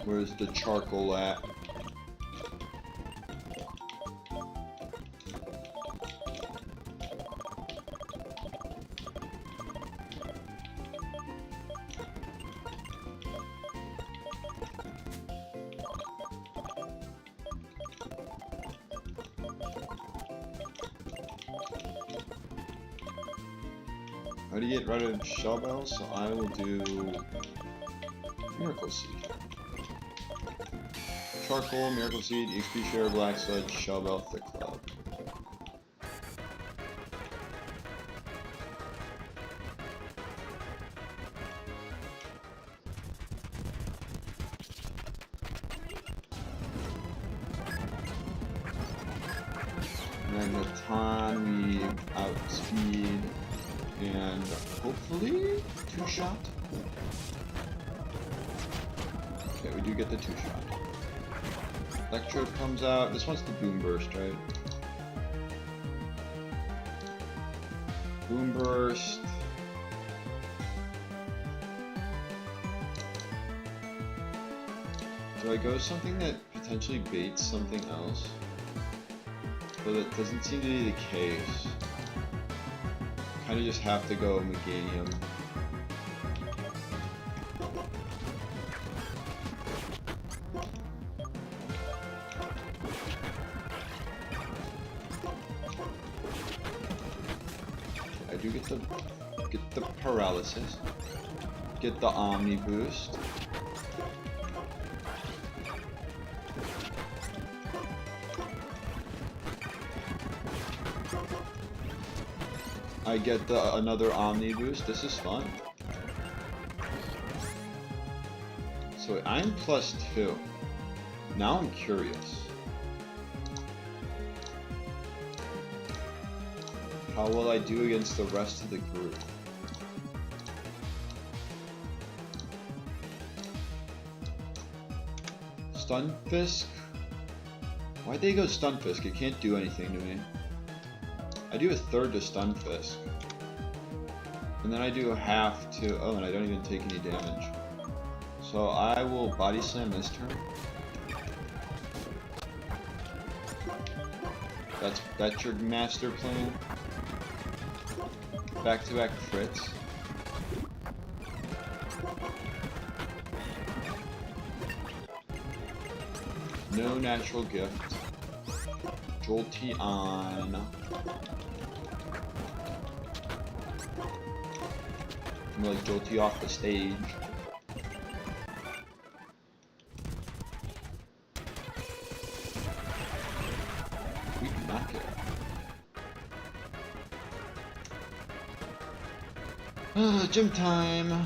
Where's the charcoal at? How do you get rid of shell bells? So I will do Miracle Seed. Charcoal, Miracle Seed, XP Share, Black Sludge, Shell Bell, Thick Cloud. Magneton, we outspeed, and hopefully two-shot. Okay, we do get the two-shot. Electrode comes out. This one's the Boom Burst, right? Boom Burst. Do I go something that potentially baits something else? But that doesn't seem to be the case. Kind of just have to go Meganium. I do get the paralysis. Get the Omni boost. I get another Omni boost. This is fun. So I'm +2. Now I'm curious. How will I do against the rest of the group? Stunfisk? Why'd they go Stunfisk? It can't do anything to me. I do a third to Stunfisk. And then I do a half to... Oh, and I don't even take any damage. So I will Body Slam this turn. That's your master plan. Back-to-back crits. No natural gift. Jolty on. I'm like Jolty off the stage. We can knock it. Gym time.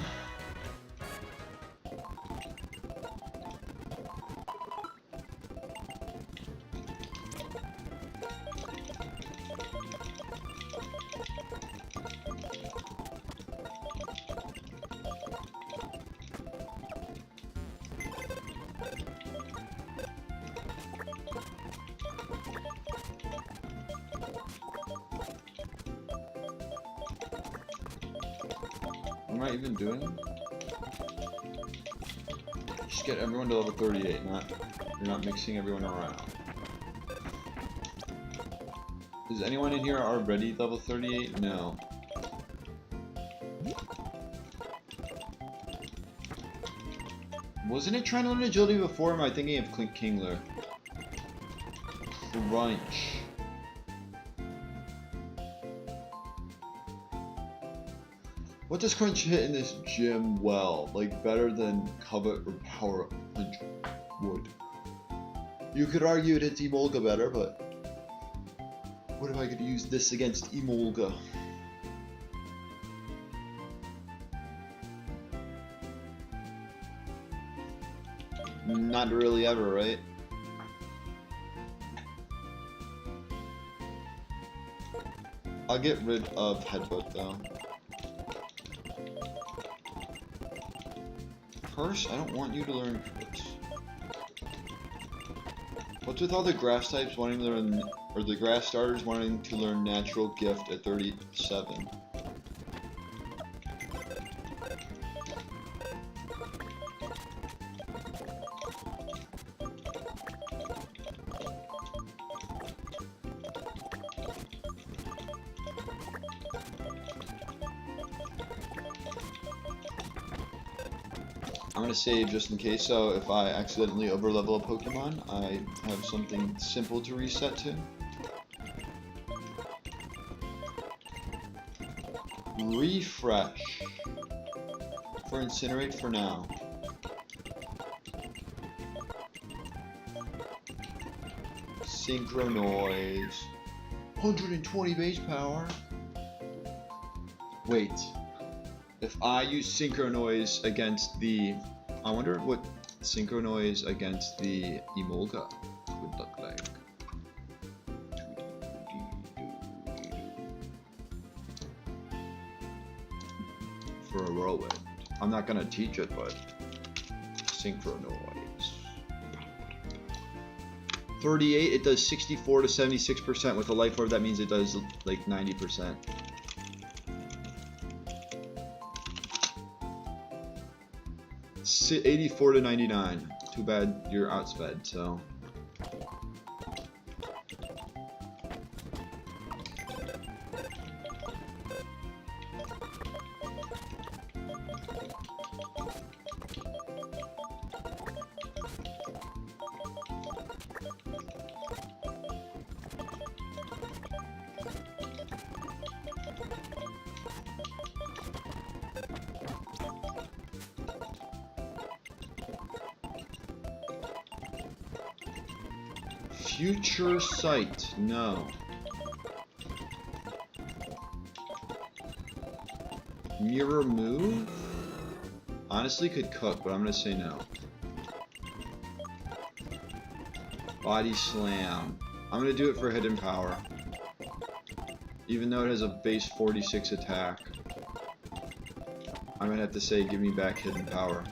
What am I even doing? Just get everyone to level 38, you're not mixing everyone around. Is anyone in here already level 38? No. Wasn't it trying to learn agility before? Am I thinking of Kingler? Crunch. What does Crunch hit in this gym well? Like, better than Covet or Power Punch would. You could argue it hits Emolga better, but... What if I could use this against Emolga? Not really ever, right? I'll get rid of Headbutt, though. Curse? I don't want you to learn Curse. What's with all the grass types wanting to learn, or the grass starters wanting to learn Natural Gift at 37? I'm gonna save just in case, so if I accidentally overlevel a Pokemon, I have something simple to reset to. Refresh. For Incinerate for now. Synchro Noise. 120 base power. Wait. If I use Synchro Noise against the... I wonder what Synchro Noise against the Emolga would look like. For a Whirlwind. I'm not gonna teach it, but... Synchro Noise. 38, it does 64 to 76%. With a Life Orb, that means it does like 90%. Sit 84 to 99. Too bad you're outsped, so. Future Sight, no. Mirror Move? Honestly could cook, but I'm gonna say no. Body Slam. I'm gonna do it for Hidden Power. Even though it has a base 46 attack. I'm gonna have to say give me back Hidden Power.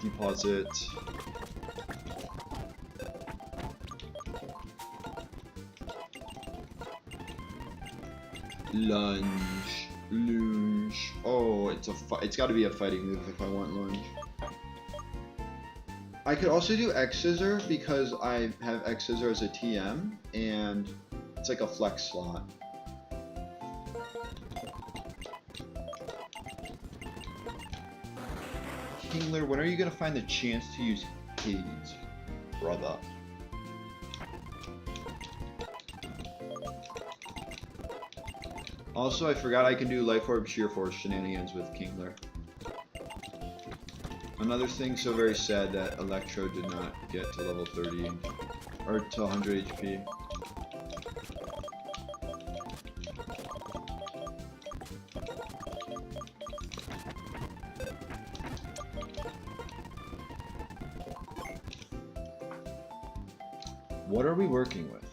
Deposit. Lunge. Oh, it's got to be a fighting move if I want lunge. I could also do X Scissor because I have X Scissor as a TM and it's like a flex slot. Kingler, when are you gonna find the chance to use Hades, brother? Also, I forgot I can do Life Orb Sheer Force shenanigans with Kingler. Another thing so very sad that Electro did not get to level 30, or to 100 HP. What are we working with?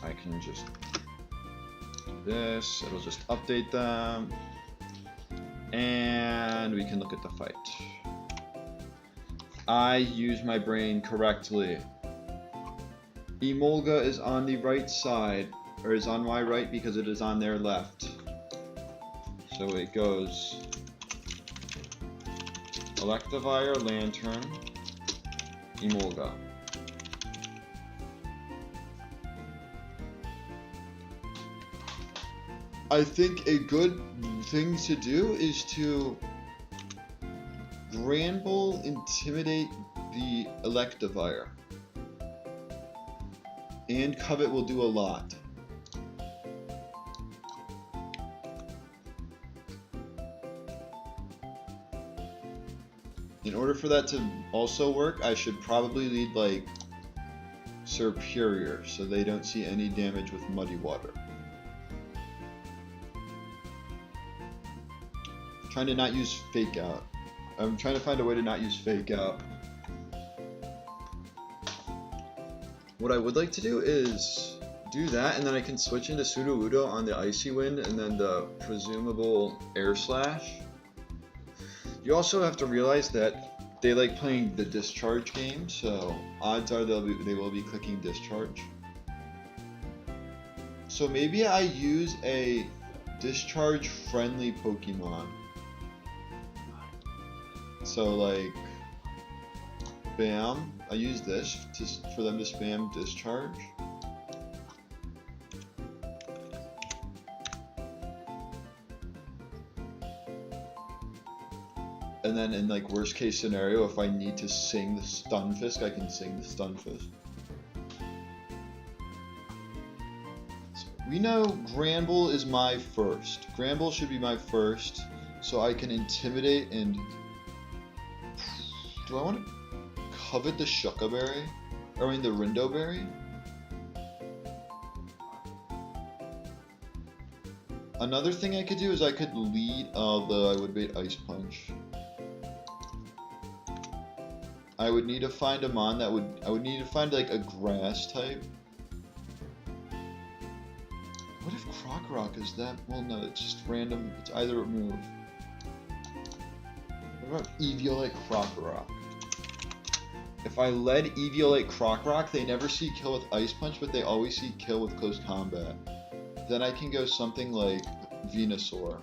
I can just do this, it'll just update them, and we can look at the fight. I use my brain correctly. Emolga is on the right side, or is on my right because it is on their left. So it goes Electivire, Lantern, Emolga. I think a good thing to do is to Granbull intimidate the Electivire. And Covet will do a lot. In order for that to also work, I should probably lead like Superior so they don't see any damage with Muddy Water. Trying to not use Fake Out. I'm trying to find a way to not use Fake Out. What I would like to do is do that, and then I can switch into Sudowoodo on the Icy Wind, and then the presumable Air Slash. You also have to realize that they like playing the discharge game, so odds are they will be clicking discharge. So maybe I use a discharge friendly Pokemon. So like, bam, I use this for them to spam discharge. And then in like worst case scenario, if I need to sing the Stunfisk, I can sing the Stunfisk. So we know Granbull is my first. Granbull should be my first, so I can intimidate and... Do I want to covet the Shuckaberry? Or I mean the Rindoberry? Another thing I could do is I could lead, although I would bait Ice Punch. I would need to find a mon that I would need to find like a grass type. What if Krokorok is that? Well, no, it's just random. It's either remove. What about Eviolite Krokorok? If I led Eviolite Krokorok, they never see kill with Ice Punch, but they always see kill with close combat. Then I can go something like Venusaur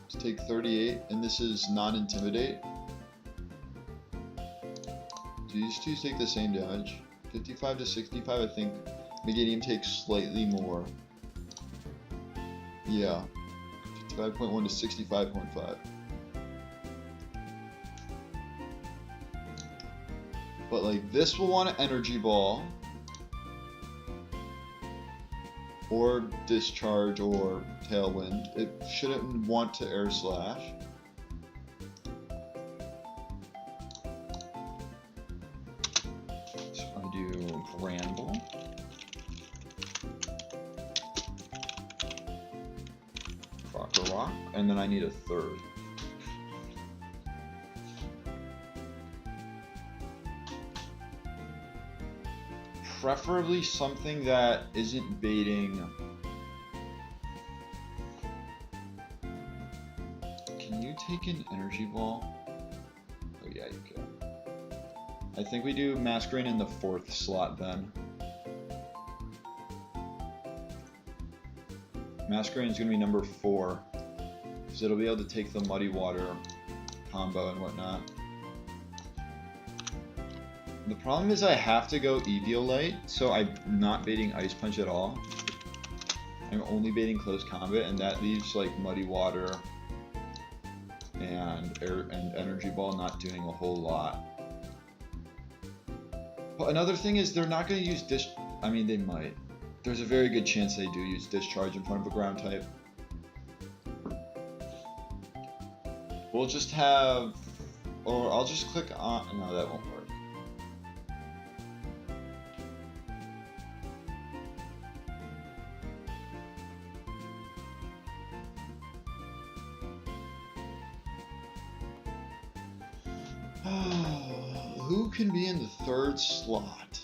to take 38, and this is non-intimidate. Do these two take the same damage? 55 to 65, I think Meganium takes slightly more. Yeah. 55.1 to 65.5. But like this will want an Energy Ball. Or Discharge or Tailwind. It shouldn't want to Air Slash. Granbull. Krokorok, and then I need a third. Preferably something that isn't baiting. Can you take an Energy Ball? Oh yeah, you can. I think we do Masquerain in the 4th slot then. Masquerain is going to be number 4, because it'll be able to take the Muddy Water combo and whatnot. The problem is I have to go Eviolite, so I'm not baiting Ice Punch at all. I'm only baiting close combat, and that leaves like Muddy Water and Energy Ball not doing a whole lot. But another thing is they're not going to use I mean, they might. There's a very good chance they do use Discharge in front of a ground type. We'll just have... Or I'll just click on... No, that won't work. Who can be in the 3rd slot?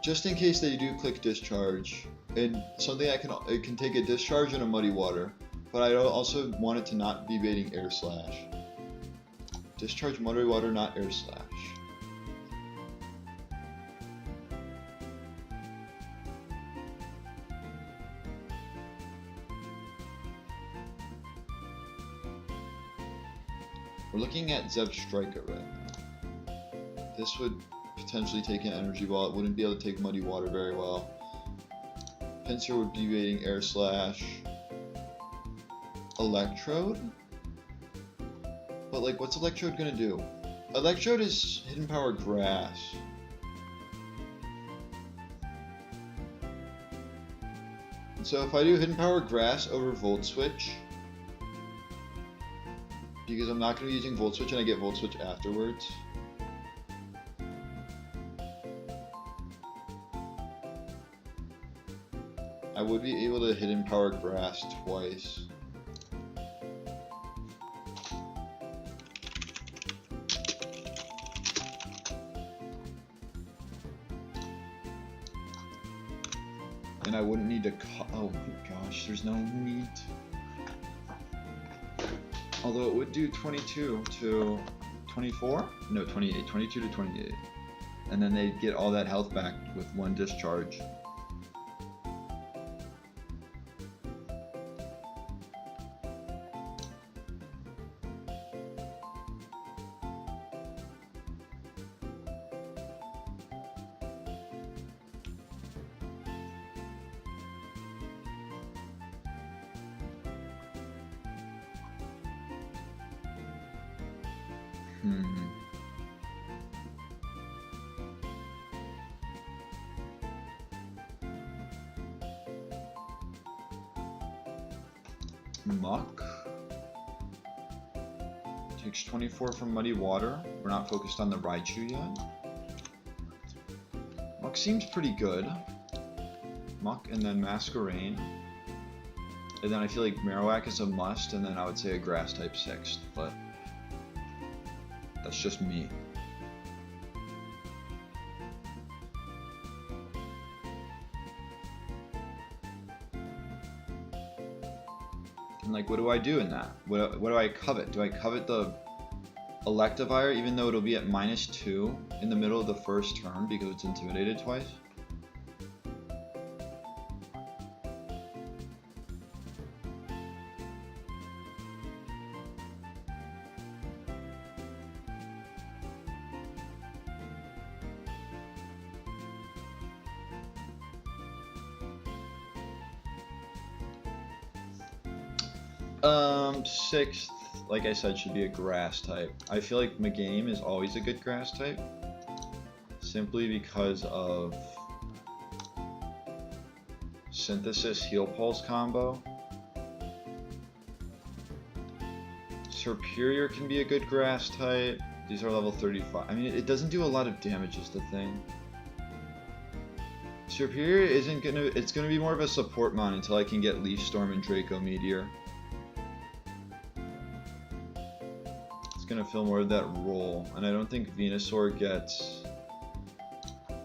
Just in case they do click Discharge, and something that it can take a Discharge and a Muddy Water, but I also want it to not be baiting Air Slash. Discharge, Muddy Water, not Air Slash. We're looking at Zebstrika right now. This would potentially take an Energy Ball. It wouldn't be able to take Muddy Water very well. Pinsir would be baiting Air Slash. Electrode? But like, what's Electrode gonna do? Electrode is Hidden Power Grass. And so if I do Hidden Power Grass over Volt Switch, because I'm not going to be using Volt Switch and I get Volt Switch afterwards. I would be able to Hidden Power Grass twice. And I wouldn't need to oh my gosh, there's no need. Although it would do 22 to 24? No, 28. 22 to 28. And then they'd get all that health back with one discharge. Muck takes 24 from Muddy Water. We're not focused on the Raichu yet. Muck seems pretty good. Muck and then Masquerain. And then I feel like Marowak is a must, and then I would say a Grass type 6th, but that's just me. And like, what do I do in that? What do I covet? Do I covet the Electivire even though it'll be at -2 in the middle of the first turn because it's intimidated twice? Sixth, like I said, should be a Grass type. I feel like Meganium is always a good Grass type, simply because of Synthesis Heal Pulse combo. Serperior can be a good Grass type. These are level 35. I mean, it doesn't do a lot of damage is the thing. Serperior isn't gonna, it's gonna be more of a support mon until I can get Leaf Storm and Draco Meteor. It's gonna fill more of that role, and I don't think Venusaur gets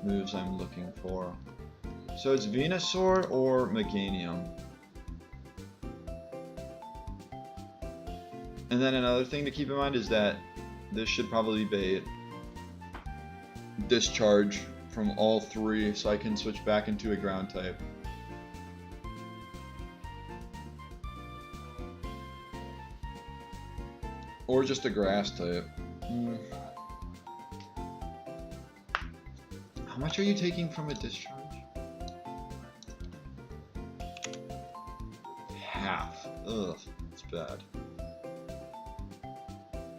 moves I'm looking for. So it's Venusaur or Meganium. And then another thing to keep in mind is that this should probably be discharge from all three, so I can switch back into a ground type. Or just a Grass type. How much are you taking from a discharge? Half. Ugh, it's bad.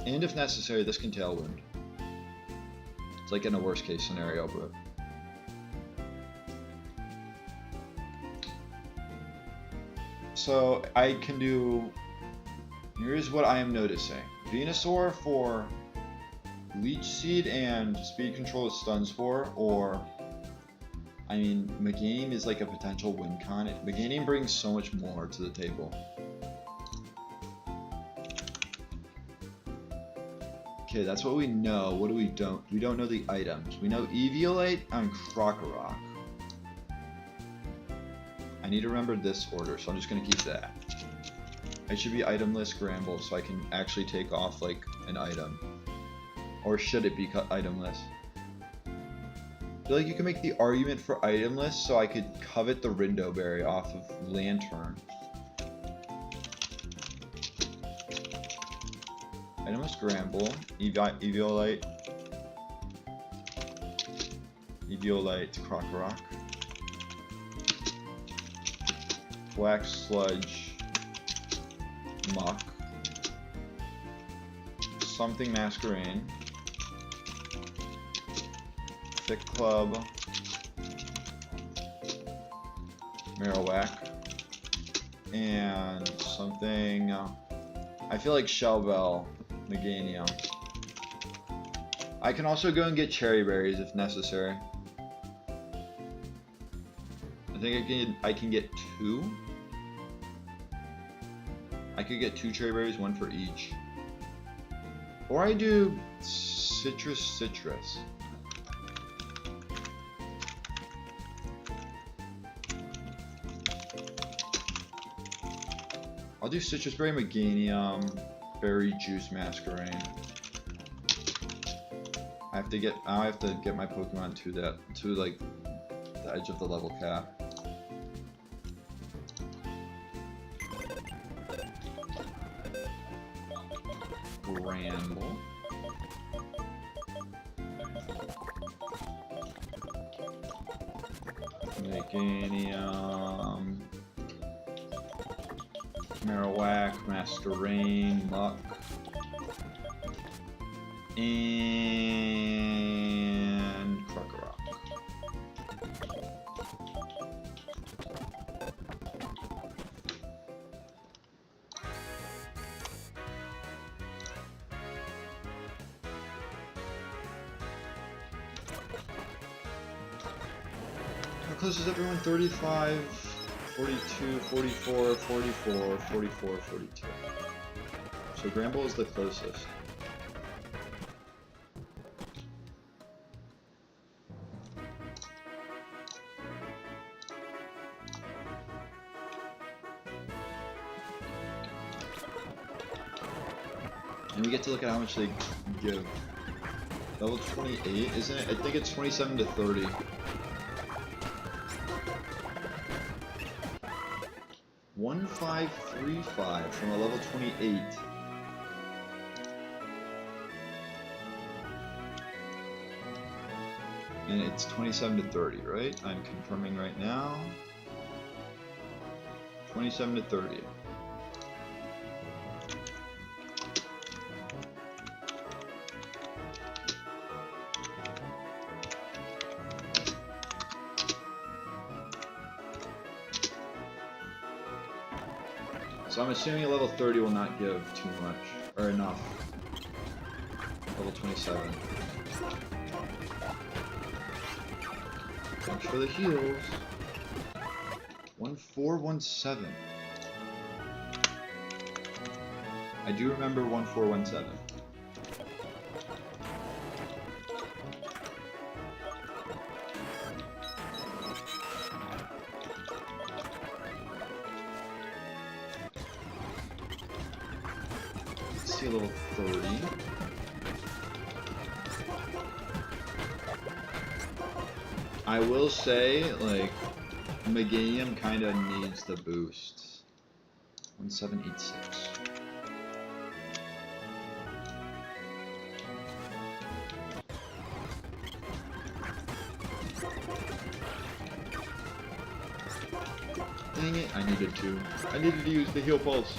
And if necessary, this can Tailwind. It's like in a worst case scenario, but... So I can do... Here's what I am noticing. Venusaur for Leech Seed and Speed Control with Stun Spore, or... I mean, Meganium is like a potential win con. Meganium brings so much more to the table. Okay, that's what we know. What do we don't? We don't know the items. We know Eviolite and Krokorok. I need to remember this order, so I'm just going to keep that. I should be itemless Gramble, so I can actually take off like an item. Or should it be itemless? I feel like you can make the argument for itemless, so I could covet the Rindo Berry off of Lantern. Itemless Gramble, Eviolite, Krokorok, Black Sludge, Muck, something Masquerain, Thick Club, Marowak, and something, I feel like Shell Bell, Meganium. I can also go and get Cherry Berries if necessary. I think I can get 2. I could get 2 Cherry Berries, 1 for each. Or I do Citrus. I'll do Citrus Berry, Meganium. Berry Juice Masquerade. I have to get my Pokemon to like the edge of the level cap. Bramble. Meganium. Marowak, Masquerain, Muck. And Krokorok. How close is everyone? 35, 42, 44, 44, 44, 42. So Gramble is the closest. And we get to look at how much they give. Level 28, isn't it? I think it's 27 to 30. $1,535 from a level 28. And it's 27 to 30, right? I'm confirming right now. 27 to 30. So I'm assuming a level 30 will not give too much, or enough. Level 27. Thanks for the heals. 1417. I do remember 1417. See a level 30. I will say, like, Meganium kind of needs the boost. 1786. Dang it, I needed to use the heal pulse.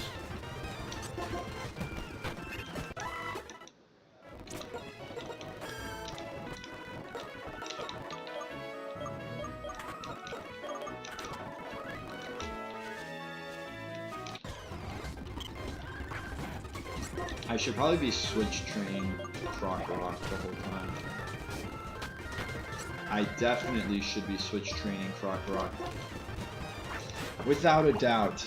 I should probably be switch training Krokorok the whole time. I definitely should be switch training Krokorok. Without a doubt.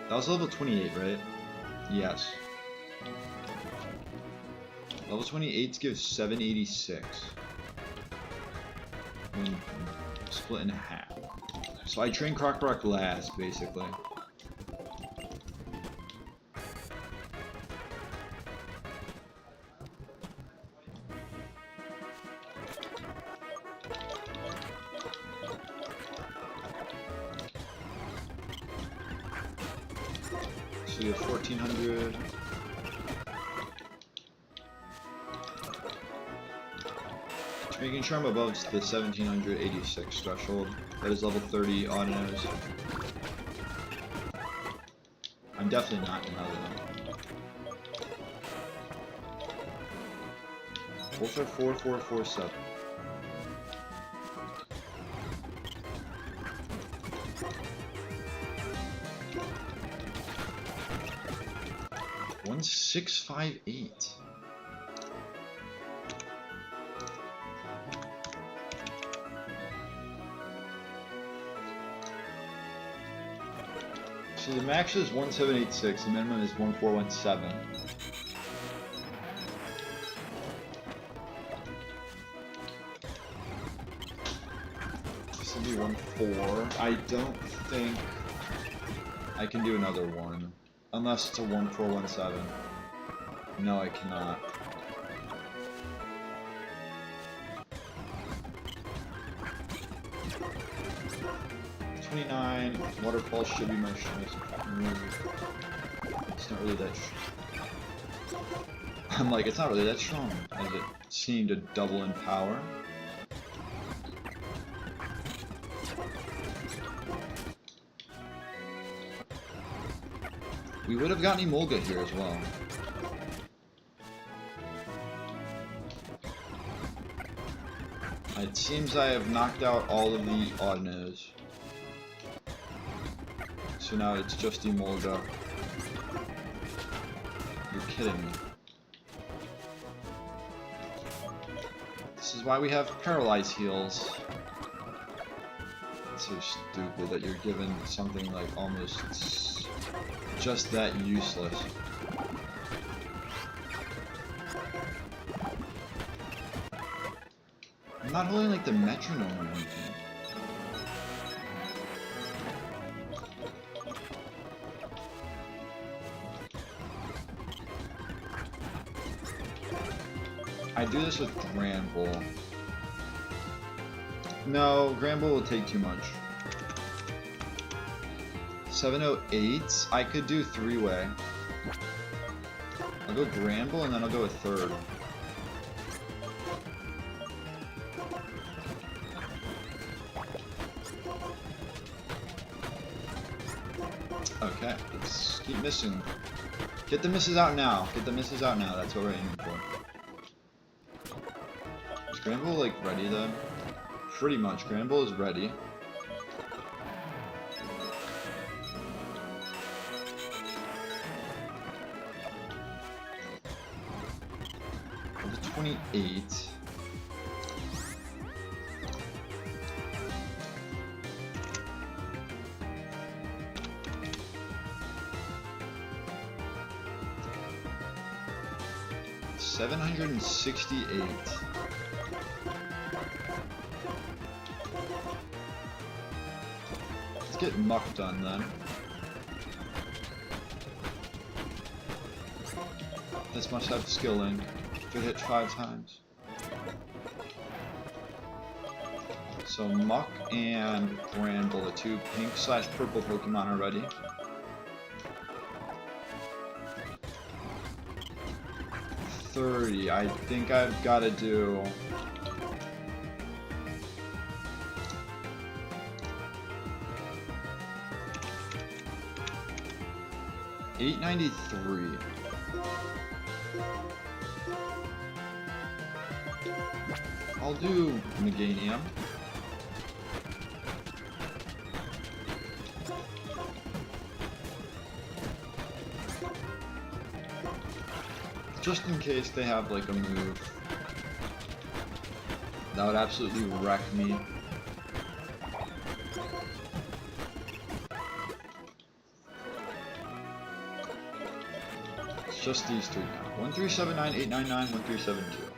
That was level 28, right? Yes. Level 28s give 786. When split in half. So I train Krokorok last, basically. So we have 1400. Just making sure I'm above the 1786 threshold. That is level 30 Audinose. I'm definitely not another though. Both are 4447. $1658. So the max is 1786, the minimum is 1417. This will be 1. 4. I don't think I can do another one. Unless it's a 1417. No, I cannot. Waterfall should be my strongest move. It's not really that I'm like, it's not really that strong, as it seemed to double in power. We would have gotten Emolga here as well. It seems I have knocked out all of the Audnos. So now it's just Emolga. You're kidding me. This is why we have Paralyze heals. It's so stupid that you're given something like almost just that useless. I'm not holding like the metronome or anything. I do this with Granbull. No, Granbull will take too much. 708. I could do 3-way. I'll go Granbull and then I'll go a third. Okay, let's keep missing. Get the misses out now. Get the misses out now. That's what we're aiming for. Is Granbull like ready though? Pretty much. Granbull is ready. The 28. $768. Let's get Muck done then. This must have skilling. Could hit 5 times. So Muck and Granbull, the two pink/purple Pokemon, are ready. I think I've got to do $893. I'll do Meganium. Just in case they have like a move that would absolutely wreck me. It's just these three now. 1379, 899, 1372.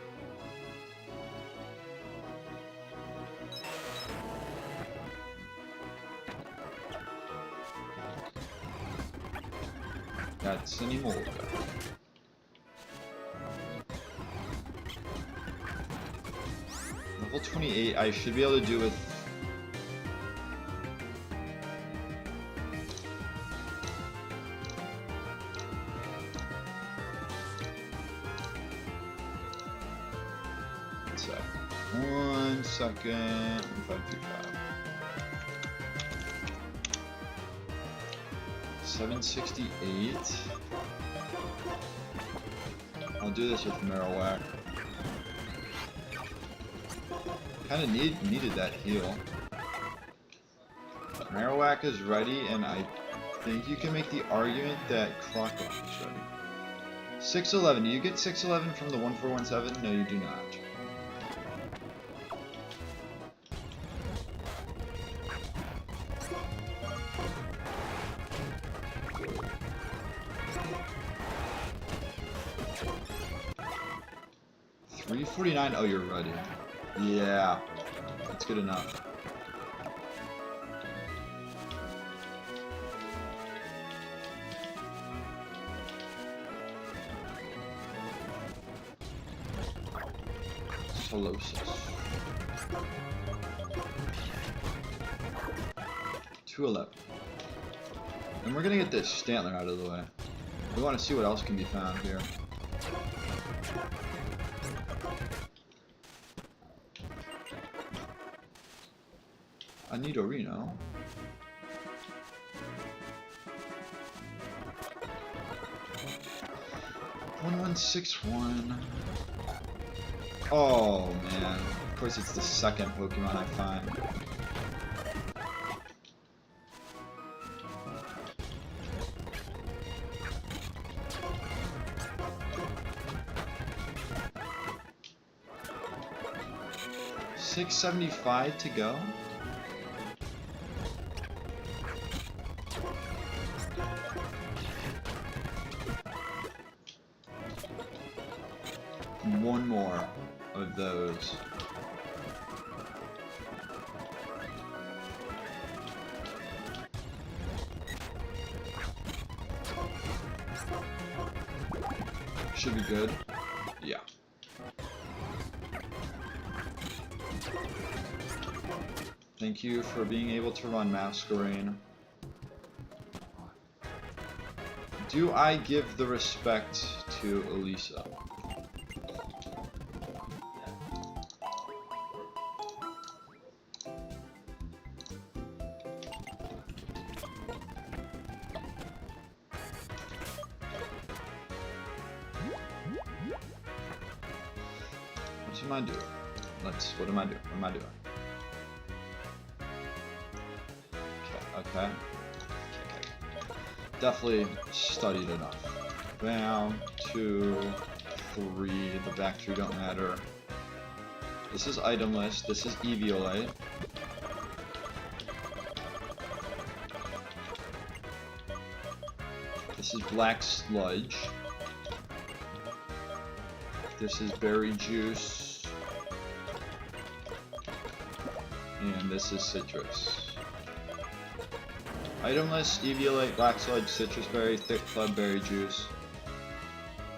That's an Emolga. Level 28, I should be able to do with one second. 525. 768. I'll do this with Marowak. Kind of needed that heal. Marowak is ready, and I think you can make the argument that Crocodile is ready. 611. Do you get 611 from the 1417? No, you do not. $349. Oh, you're ready. Yeah, that's good enough. Solosis. 211. And we're gonna get this Stantler out of the way. We want to see what else can be found here. I need a Reno. "1161. Oh man. Of course it's the second Pokemon I find. $675 to go. One more of those. Should be good. Yeah. Thank you for being able to run Masquerain. Do I give the respect to Elisa? What am I doing? What am I doing? What am I doing? Okay. Definitely studied enough. Down, 2, 3. The back 3 don't matter. This is item list. This is Eviolite. This is Black Sludge. This is Berry Juice. And this is Citrus. Item list: Eviolite, Black Sludge, Citrus Berry, Thick Club, Berry Juice.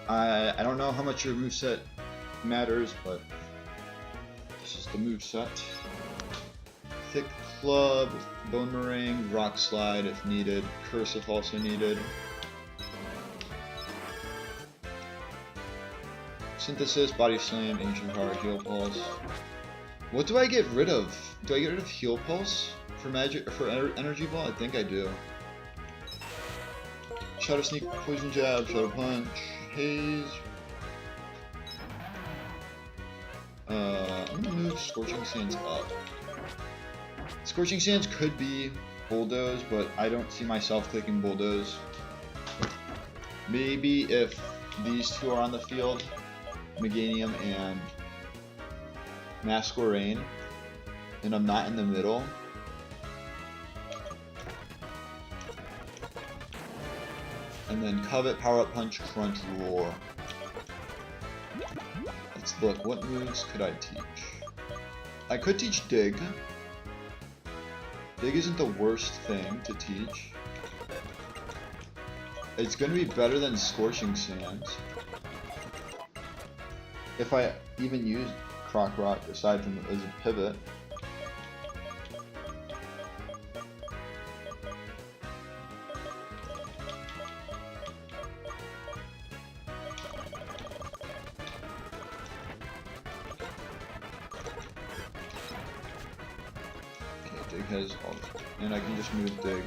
I don't know how much your moveset matters, but this is the moveset. Thick Club, Bone Meringue, Rock Slide if needed, Curse if also needed. Synthesis, Body Slam, Ancient Power, Heal Pulse. What do I get rid of? Do I get rid of Heal Pulse for Energy Ball? I think I do. Shadow Sneak, Poison Jab, Shadow Punch, Haze. I'm gonna move Scorching Sands up. Scorching Sands could be Bulldoze, but I don't see myself clicking Bulldoze. Maybe if these two are on the field, Meganium and Masquerain, and I'm not in the middle. And then Covet, Power Up Punch, Crunch, Roar. Let's look, what moves could I teach? I could teach Dig. Dig isn't the worst thing to teach. It's going to be better than Scorching Sands. If I even use Croc Rock aside from as a pivot. Okay, Dig has all this, and I can just move Dig.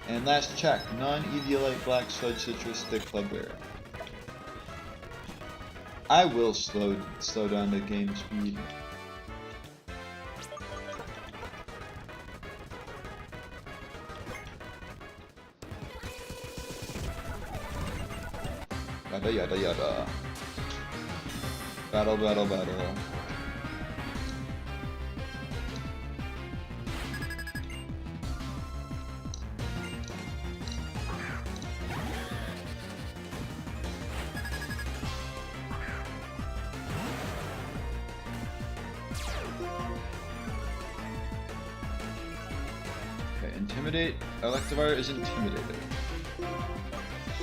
And last check, none Eviolite, Black Sludge, Citrus, Thick Club Berry. I will slow down the game speed. Yada yada yada. Battle, battle, battle. Okay, Intimidate. Electivire is intimidated.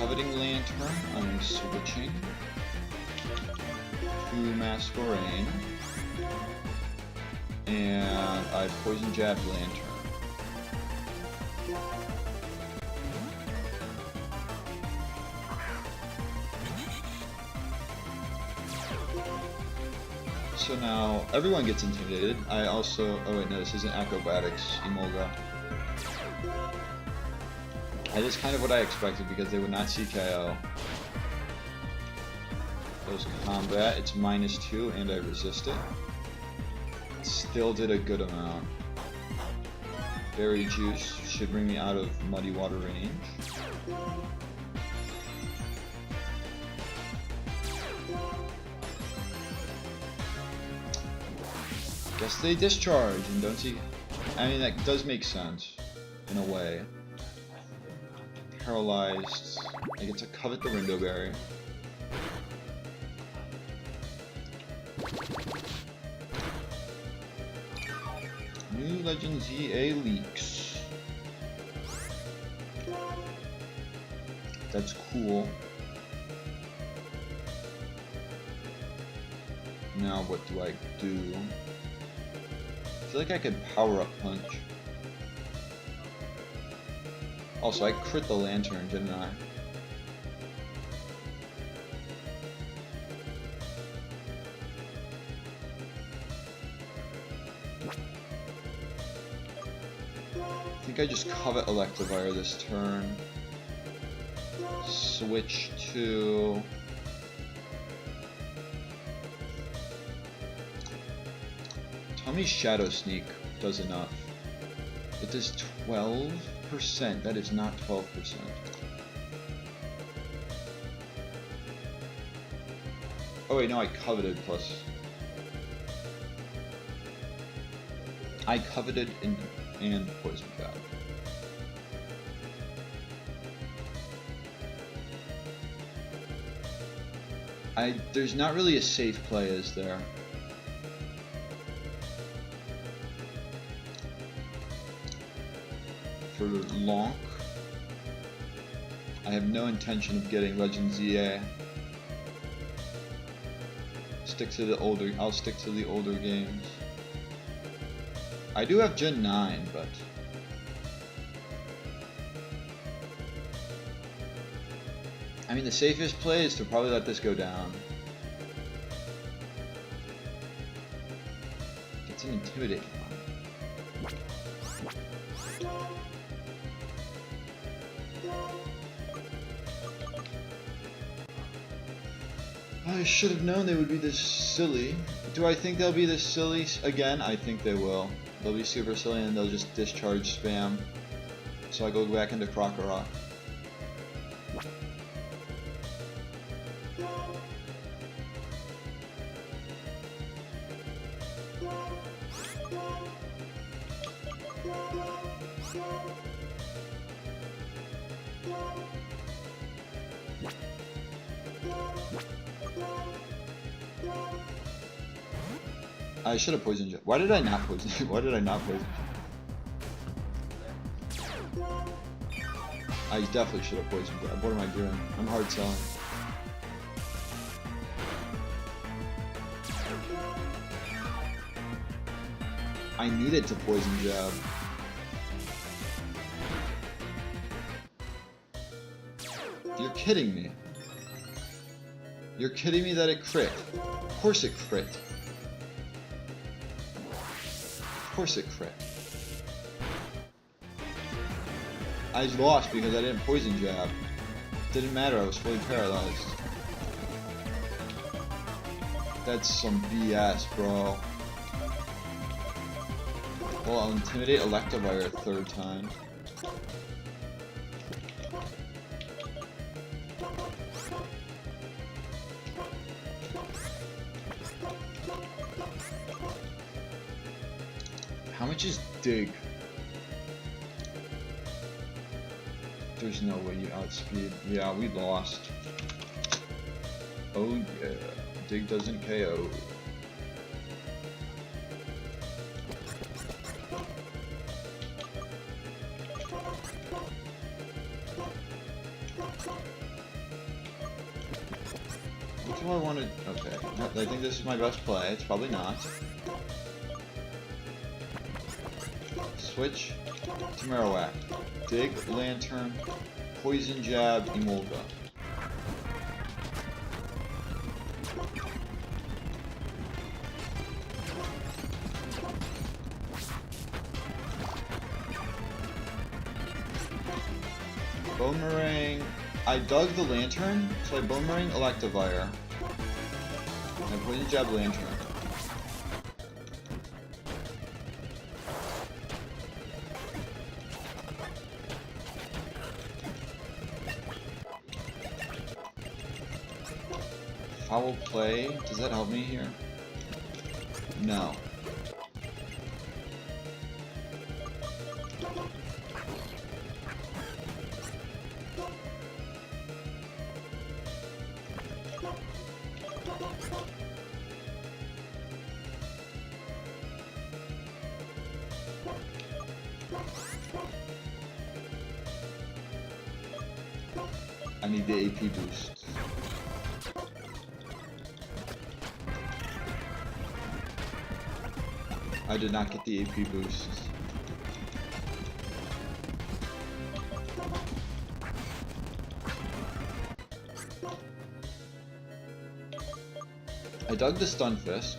Coveting Lantern, I'm switching to Masquerain. And I Poison Jab Lantern. So now everyone gets intimidated. I also, oh wait, no, this isn't acrobatics, Emolga. That is kind of what I expected because they would not see KO. Goes combat, it's -2 and I resist it. Still did a good amount. Berry Juice should bring me out of Muddy Water range. Guess they discharge and don't see. I mean, that does make sense in a way. Paralyzed. I get to covet the Window Berry. New Legend ZA leaks. That's cool. Now what do I do? I feel like I could power up punch. Also, I crit the lantern, didn't I? I think I just covet Electivire this turn. Switch to... Tell me Shadow Sneak does enough. It does 12%. That is not 12%. Oh wait, no, I coveted plus. I coveted and Poison Jab. There's not really a safe play, is there? For Lonk, I have no intention of getting Legend ZA. I'll stick to the older games. I do have Gen 9, but I mean the safest play is to probably let this go down. It's an intimidating one. I should have known they would be this silly. Do I think they'll be this silly again? I think they will. They'll be super silly and they'll just discharge spam. So I go back into Krokorok. I should have poisoned you. Why did I not poison you? Why did I not poison you? I definitely should have poisoned you. What am I doing? I'm hard selling. I needed to poison jab. You're kidding me. You're kidding me that it crit. Of course it crit. Of course it crit. I lost because I didn't poison jab. Didn't matter, I was fully paralyzed. That's some BS, bro. Well, I'll intimidate Electivire a third time. How much is Dig? There's no way you outspeed. Yeah, we lost. Oh yeah, Dig doesn't KO. do I want to... Okay, I think this is my best play. It's probably not. Switch to Marowak. Dig, Lantern, Poison Jab, Emolga. Boomerang. I dug the Lantern, so I Boomerang Electivire. And I Poison Jab Lantern. Foul Play. Does that help me here? No. I need the AP boost. I did not get the AP boost. I dug the Stunfisk.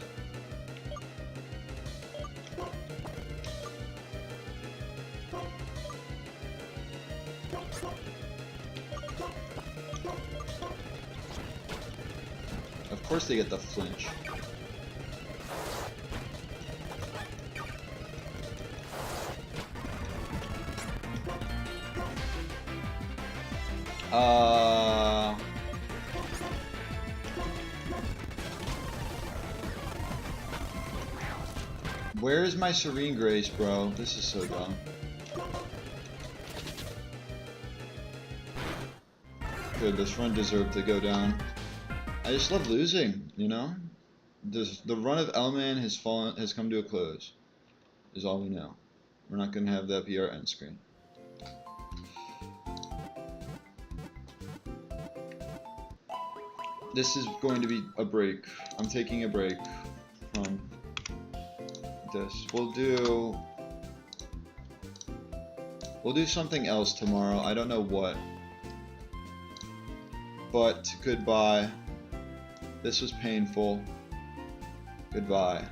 Of course they get the flinch. Where is my Serene Grace, bro? This is so dumb. Good, this run deserved to go down. I just love losing, you know? The run of Elman has come to a close. Is all we know. We're not gonna have that be our end screen. This is going to be a break. I'm taking a break from this. We'll do something else tomorrow. I don't know what. But goodbye. This was painful. Goodbye.